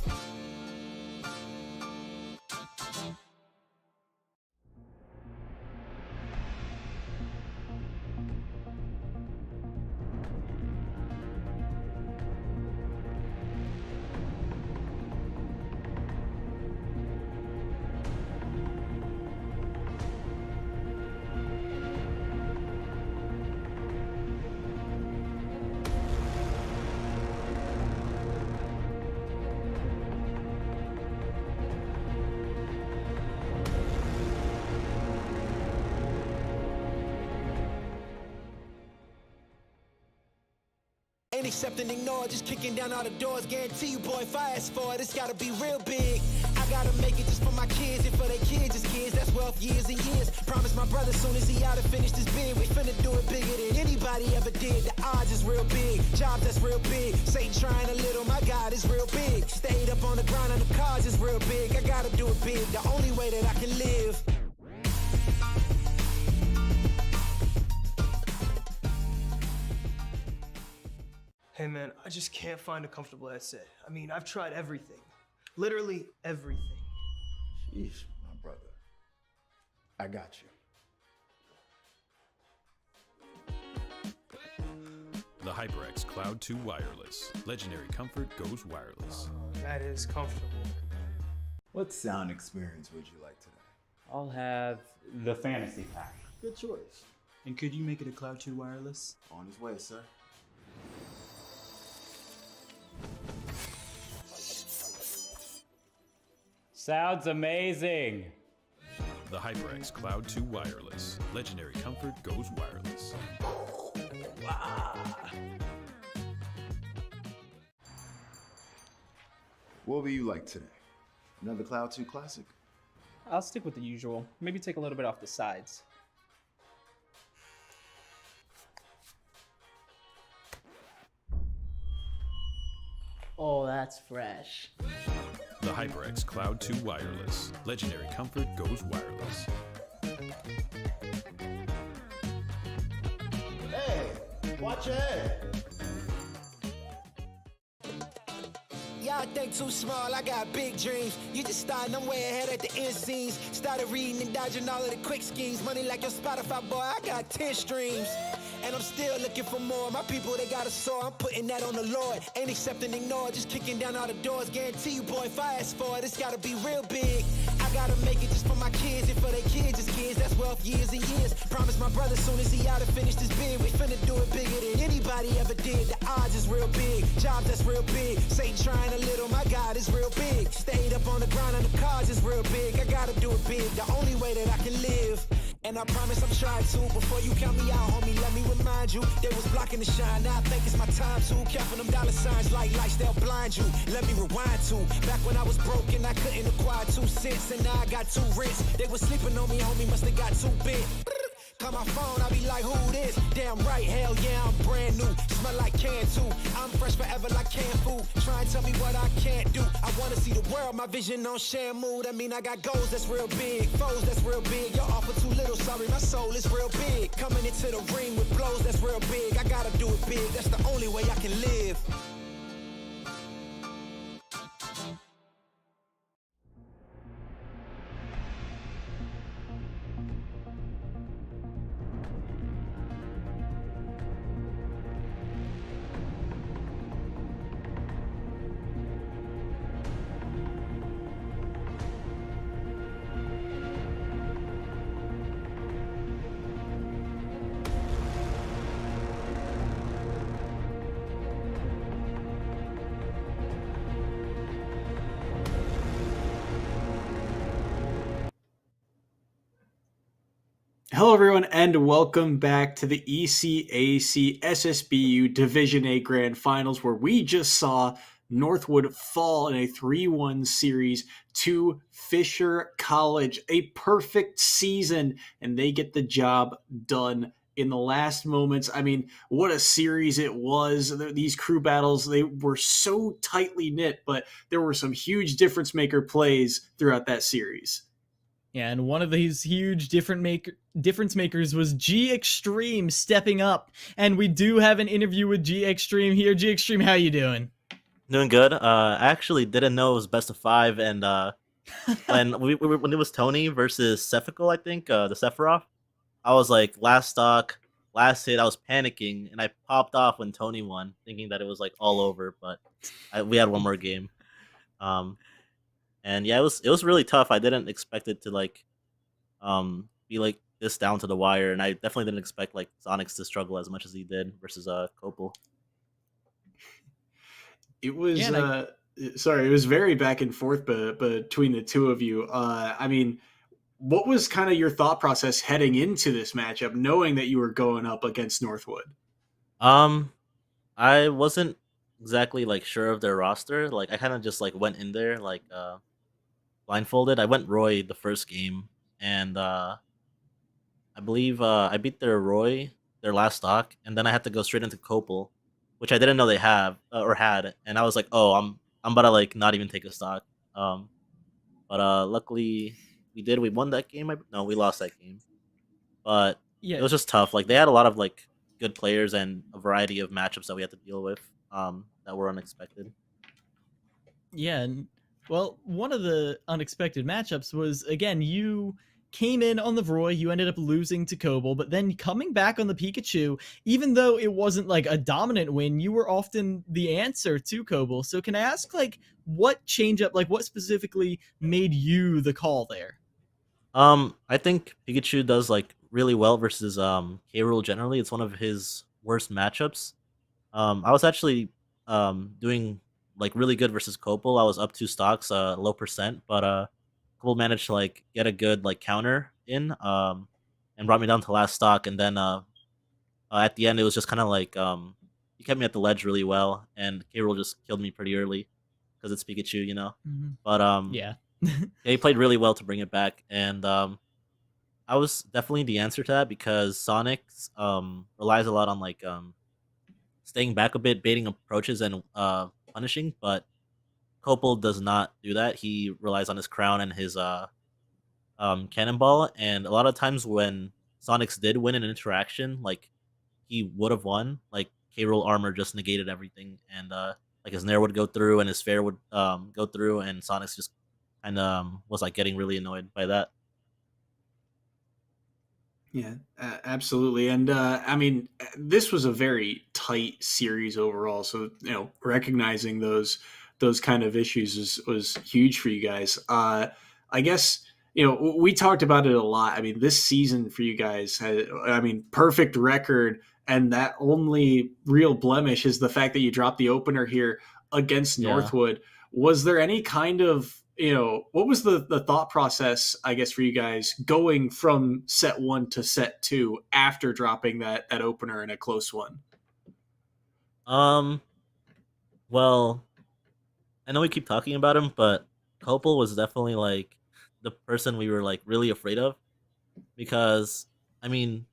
Ain't accept and ignore, just kicking down all the doors. Guarantee you, boy, if I ask for it, it's gotta be real big. I gotta make it just for my kids and for their kids' kids. That's wealth years and years. Promise my brother soon as he out and finished his bid, we finna do it bigger than anybody ever did. The odds is real big, jobs that's real big. Satan trying a little, my God is real big. Stayed up on the grind on the cars is real big. I gotta do it big, the only way that I can live. Hey man, I just can't find a comfortable headset. I mean, I've tried everything. Literally everything. Sheesh, my brother. I got you. The HyperX Cloud 2 Wireless. Legendary comfort goes wireless. That is comfortable. What sound experience would you like today? I'll have the fantasy pack. Good choice. And could you make it a Cloud 2 wireless? On his way, sir. Sounds amazing. The HyperX Cloud 2 Wireless. Legendary comfort goes wireless. What will you like today? Another Cloud 2 classic? I'll stick with the usual. Maybe take a little bit off the sides. Oh, that's fresh. The HyperX Cloud 2 Wireless. Legendary comfort goes wireless. Hey, watch your head. Y'all think too small, I got big dreams. You just starting, I'm way ahead at the end scenes. Started reading and dodging all of the quick schemes. Money like your Spotify, boy, I got 10 streams. And I'm still looking for more. My people, they got a soar, I'm putting that on the Lord. Ain't accepting, ignore, just kicking down all the doors. Guarantee you, boy, if I ask for it, it's gotta be real big. I gotta make it just for my kids and for their kids, just kids. That's wealth, years and years. Promise my brother soon as he out and finish this bid, we finna do it bigger than anybody ever did. The odds is real big, jobs that's real big. Satan trying a little, my God is real big. Stayed up on the grind on the cards is real big. I gotta do it big, the only way that I can live. And I promise I'm trying to. Before you count me out, homie, let me remind you. They was blocking the shine, now I think it's my time to. Counting them dollar signs like lights, they'll blind you. Let me rewind to. Back when I was broke and I couldn't acquire 2 cents. And now I got 2 rents. They was sleeping on me, homie, must have got too big. Call my phone, I be like, who this? Damn right, hell yeah, I'm brand new. Smell like can too. I'm fresh forever like canned food. Try and tell me what I can't do. I wanna see the world, my vision on Shamu. That mean I got goals that's real big, foes that's real big. Y'all offer too little, sorry, my soul is real big. Coming into the ring with blows that's real big. I gotta do it big, that's the only way I can live. Hello, everyone, and welcome back to the ECAC SSBU Division A Grand Finals, where we just saw Northwood fall in a 3-1 series to Fisher College. A perfect season, and they get the job done in the last moments. I mean, what a series it was. These crew battles, they were so tightly knit, but there were some huge difference maker plays throughout that series. Yeah, and one of these huge difference makers was G Extreme stepping up, and we do have an interview with G Extreme here. G Extreme, how you doing? Doing good. I actually didn't know it was best of 5, and when when it was Tony versus Sephical, I think the Sephiroth, I was like last stock, last hit. I was panicking, and I popped off when Tony won, thinking that it was like all over. But we had one more game. And yeah, it was really tough. I didn't expect it to be like this down to the wire, and I definitely didn't expect like Sonics to struggle as much as he did versus Copel. It was it was very back and forth between the two of you. I mean, what was kind of your thought process heading into this matchup, knowing that you were going up against Northwood? I wasn't exactly like sure of their roster. Like I kind of just like went in there like blindfolded. I went Roy the first game, and I believe I beat their Roy, their last stock, and then I had to go straight into Copel, which I didn't know they have or had, and I was like, oh, I'm about to like not even take a stock. But luckily we did. We won that game. No, we lost that game, but Yeah, it was just tough. Like they had a lot of like good players and a variety of matchups that we had to deal with that were unexpected. yeah, and well, one of the unexpected matchups was, again, you came in on the Vroy, you ended up losing to Kobel, but then coming back on the Pikachu, even though it wasn't like a dominant win, you were often the answer to Kobel. So can I ask, like, what changeup, like what specifically made you the call there? I think Pikachu does like really well versus K. Rool generally. It's one of his worst matchups. I was actually doing like really good versus Copel. I was up 2 stocks, low percent, but Copel managed to like get a good like counter in, and brought me down to last stock. And then at the end, it was just kind of like he kept me at the ledge really well, and K. Rool just killed me pretty early. because it's Pikachu, you know. Mhm. But Yeah. yeah, he played really well to bring it back, and I was definitely the answer to that because Sonic relies a lot on like staying back a bit, baiting approaches, and punishing. But Copel does not do that. He relies on his crown and his cannonball. And a lot of times when Sonics did win an interaction, like he would have won. Like K. Rool armor just negated everything, and like his Nair would go through and his Fair would go through, and Sonics just kind of was like getting really annoyed by that. Yeah, absolutely. And I mean, this was a very tight series overall. So recognizing those kind of issues was huge for you guys. I guess we talked about it a lot. I mean, this season for you guys had, I mean, perfect record, and that only real blemish is the fact that you dropped the opener here against Yeah. Northwood. Was there any kind of what was the thought process, I guess, for you guys going from set 1 to set 2 after dropping that opener in a close one? Well, I know we keep talking about him, but Copel was definitely like the person we were like really afraid of because I mean,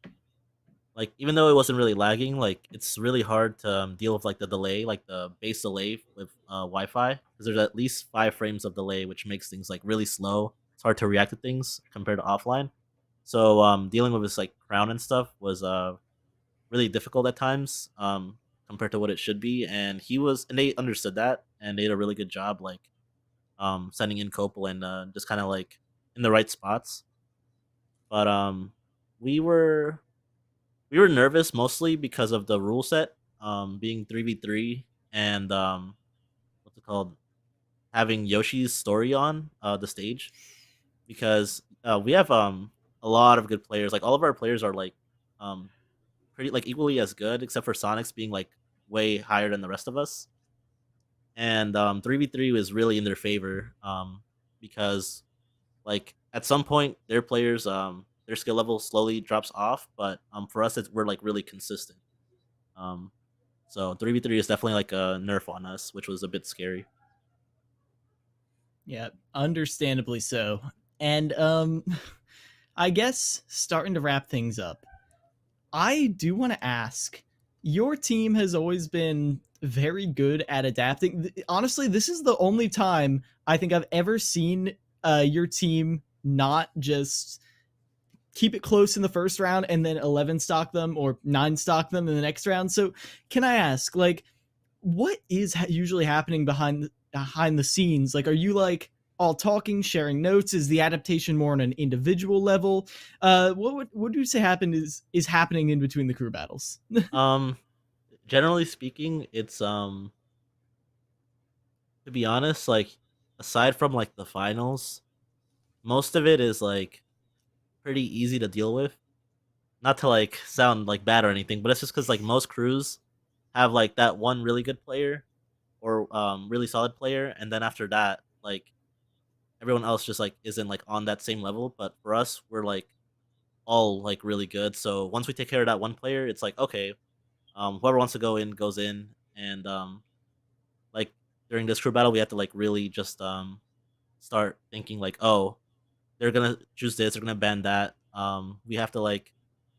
like even though it wasn't really lagging, like it's really hard to deal with like the delay, like the base delay with Wi-Fi, because there's at least 5 frames of delay, which makes things like really slow. It's hard to react to things compared to offline. So dealing with this like crown and stuff was really difficult at times compared to what it should be, and they understood that, and they did a really good job like sending in Copel and just kind of like in the right spots. But we were nervous mostly because of the rule set being 3v3 and what's it called, having Yoshi's story on the stage, because we have a lot of good players. Like all of our players are like um pretty like equally as good, except for Sonic's being like way higher than the rest of us. And 3v3 was really in their favor because like at some point their players their skill level slowly drops off, but for us we're like really consistent. Um, so 3v3 is definitely like a nerf on us, which was a bit scary. Yeah, understandably so. And I guess starting to wrap things up, I do want to ask, your team has always been very good at adapting. Honestly, this is the only time I think I've ever seen your team not just keep it close in the first round and then 11 stock them or 9 stock them in the next round. So can I ask, like, what is usually happening behind the scenes? Like, are you like all talking, sharing notes? Is the adaptation more on an individual level? What would you say is happening in between the crew battles? Generally speaking, it's to be honest, like aside from like the finals, most of it is like pretty easy to deal with. Not to like sound like bad or anything, but it's just because like most crews have like that one really good player or really solid player, and then after that, like everyone else just like isn't like on that same level. But for us, we're like all like really good. So once we take care of that one player, it's like okay, whoever wants to go in goes in, and like during this crew battle, we have to like really just start thinking like, oh, they're gonna choose this, they're gonna ban that. We have to like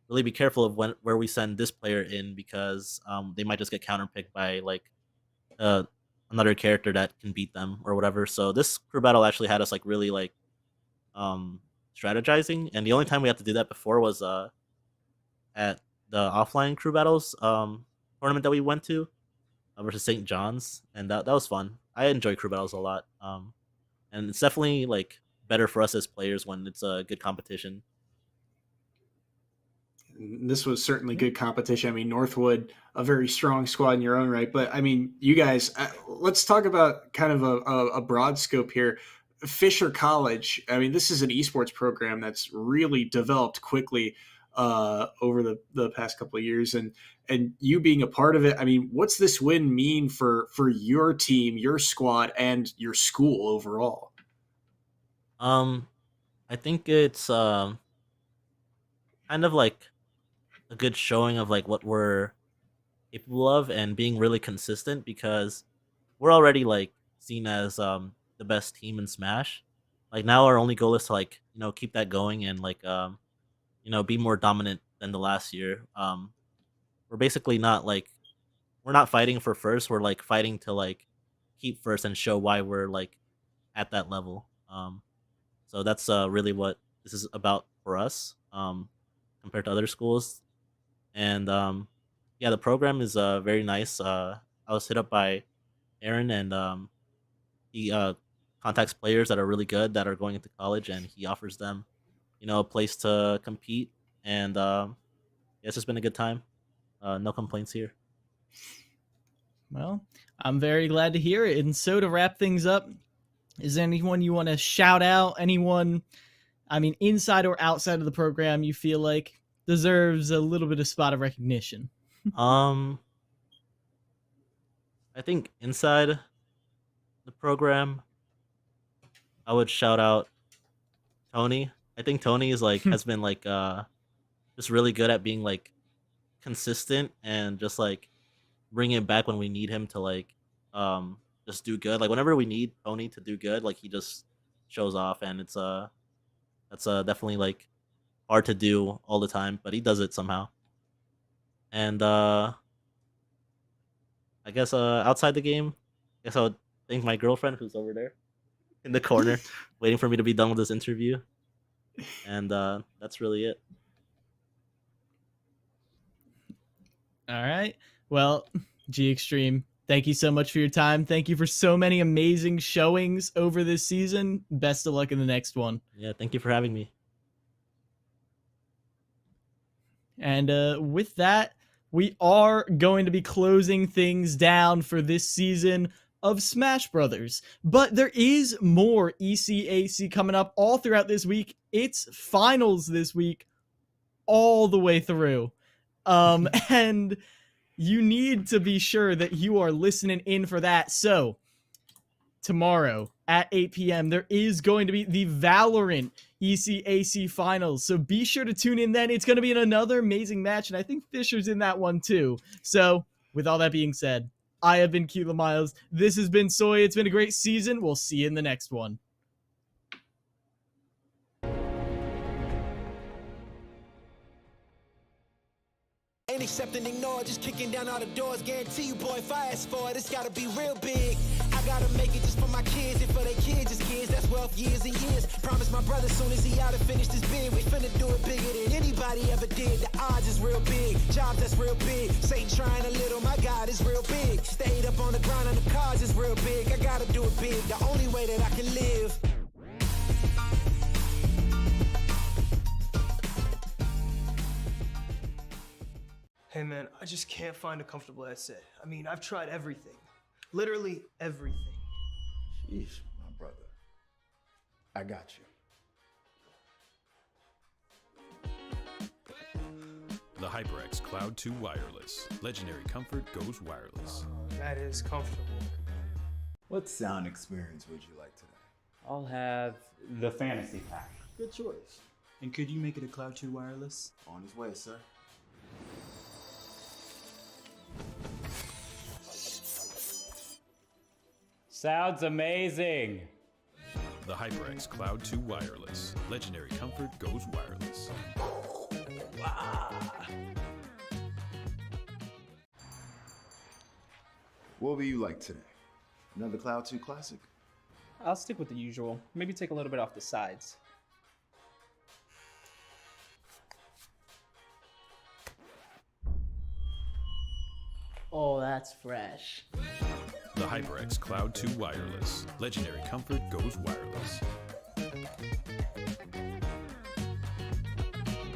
really be careful of where we send this player in because they might just get counterpicked by like another character that can beat them or whatever. So this crew battle actually had us like really like strategizing, and the only time we had to do that before was at the offline crew battles tournament that we went to versus St. John's, and that was fun. I enjoy crew battles a lot, and it's definitely like better for us as players when it's a good competition. This was certainly good competition. I mean, Northwood, a very strong squad in your own right. But I mean, you guys, let's talk about kind of a broad scope here. Fisher College, I mean, this is an esports program that's really developed quickly over the past couple of years. And you being a part of it, I mean, what's this win mean for your team, your squad, and your school overall? I think it's kind of like a good showing of like what we're capable of and being really consistent, because we're already like seen as the best team in Smash. Like now, our only goal is to like keep that going and like be more dominant than the last year. We're basically not like we're not fighting for first. We're like fighting to like keep first and show why we're like at that level. So that's really what this is about for us compared to other schools. And yeah, the program is very nice. I was hit up by Aaron, and he contacts players that are really good that are going into college, and he offers them, a place to compete. And yeah, it's just been a good time. No complaints here. Well, I'm very glad to hear it. And so to wrap things up, is there anyone you want to shout out? Anyone, I mean, inside or outside of the program you feel like deserves a little bit of spot of recognition? I think inside the program, I would shout out Tony. I think Tony is like has been like just really good at being like consistent and just like bring it back when we need him to like just do good. Like whenever we need Tony to do good, like he just shows off, and it's that's definitely like hard to do all the time, but he does it somehow. And I guess outside the game, I guess I would thank my girlfriend who's over there in the corner waiting for me to be done with this interview. And that's really it. All right. Well, G Extreme, thank you so much for your time. Thank you for so many amazing showings over this season. Best of luck in the next one. Yeah, thank you for having me. And with that, we are going to be closing things down for this season of Smash Brothers. But there is more ECAC coming up all throughout this week. It's finals this week all the way through. And you need to be sure that you are listening in for that. So tomorrow at 8 p.m. there is going to be the Valorant ECAC finals. So be sure to tune in then. It's going to be another amazing match, and I think Fisher's in that one too. So with all that being said, I have been Keela Miles. This has been Soy. It's been a great season. We'll see you in the next one. Ain't accept and ignore, just kicking down all the doors. Guarantee you, boy, if I ask for it, it's gotta be real big. I gotta make it just for my kids, and for their kids, just kids. That's wealth years and years. Promise my brother soon as he out and finished his bid, we finna do it bigger than anybody ever did. The odds is real big, jobs that's real big. Satan trying a little, my God is real big. Stayed up on the grind on the cars is real big. I gotta do it big, the only way that I can live. Hey man, I just can't find a comfortable headset. I mean, I've tried everything. Literally everything. Sheesh, my brother. I got you. The HyperX Cloud 2 Wireless. Legendary comfort goes wireless. That is comfortable. What sound experience would you like today? I'll have the fantasy pack. Good choice. And could you make it a Cloud 2 wireless? On his way, sir. Sounds amazing. The HyperX Cloud 2 Wireless. Legendary comfort goes wireless. What will you like today? Another Cloud 2 classic? I'll stick with the usual. Maybe take a little bit off the sides. Oh, that's fresh. The HyperX Cloud 2 Wireless. Legendary comfort goes wireless.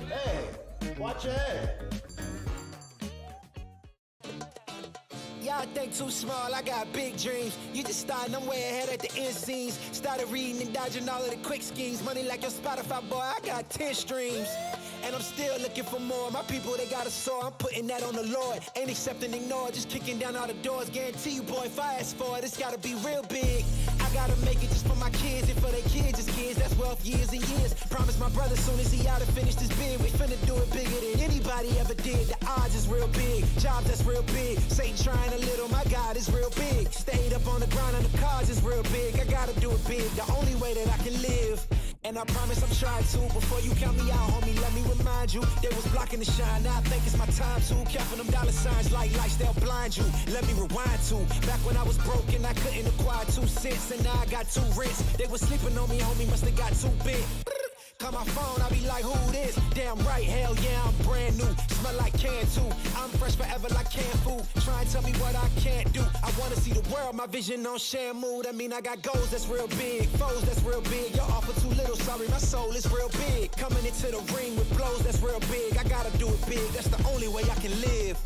Hey, watch your head. Y'all think too small, I got big dreams. You just starting, I'm way ahead at the end scenes. Started reading and dodging all of the quick schemes. Money like your Spotify, boy, I got 10 streams. And I'm still looking for more. My people, they got a soar, I'm putting that on the Lord. Ain't accept and ignore, just kicking down all the doors. Guarantee you, boy, if I ask for it, it's gotta be real big. I gotta make it just for my kids and for their kids' kids. That's wealth years and years. Promise my brother soon as he out and finish this bid, we finna do it bigger than anybody ever did. The odds is real big, jobs that's real big. Satan trying a little, my God is real big. Stayed up on the grind on the cards is real big. I gotta do it big, the only way that I can live. And I promise I'm trying to. Before you count me out, homie, let me remind you. They was blocking the shine, now I think it's my time to. Counting them dollar signs like lights, they'll blind you. Let me rewind to back when I was broke and I couldn't acquire 2 cents. And now I got 2 rents. They was sleeping on me, homie, must have got too big. Call my phone, I be like, who this? Damn right, hell yeah, I'm brand new. Smell like can too. I'm fresh forever like canned food. Try and tell me what I can't do. I wanna see the world, my vision on Shamu. That mean I got goals that's real big, foes that's real big. Your offer too little, sorry, my soul is real big. Coming into the ring with blows that's real big. I gotta do it big, that's the only way I can live.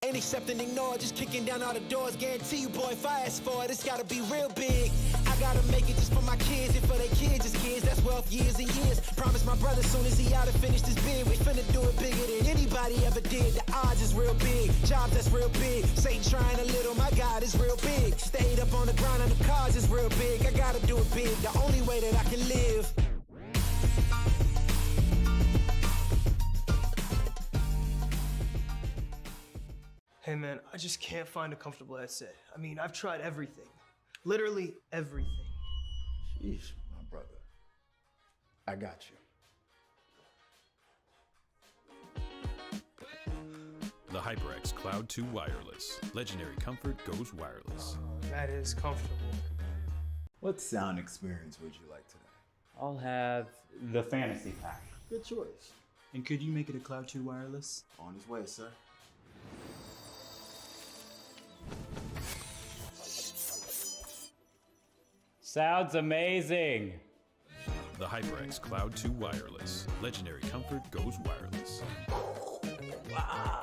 Ain't accept and ignore, just kicking down all the doors. Guarantee you, boy, if I ask for it, it's gotta be real big. I gotta make it just for my kids and for their kids' kids. That's wealth years and years. Promise my brother soon as he out and finish this bid, we finna do it bigger than anybody ever did. The odds is real big, jobs that's real big. Satan trying a little, my God is real big. Stayed up on the grind on the cards is real big. I gotta do it big, the only way that I can live. Hey man, I just can't find a comfortable headset. I mean, I've tried everything. Literally everything. Sheesh, my brother. I got you. The HyperX Cloud 2 Wireless. Legendary comfort goes wireless. That is comfortable. What sound experience would you like today? I'll have the fantasy pack. Good choice. And could you make it a Cloud 2 wireless? On his way, sir. Sounds amazing. The HyperX Cloud 2 Wireless. Legendary comfort goes wireless. Wow.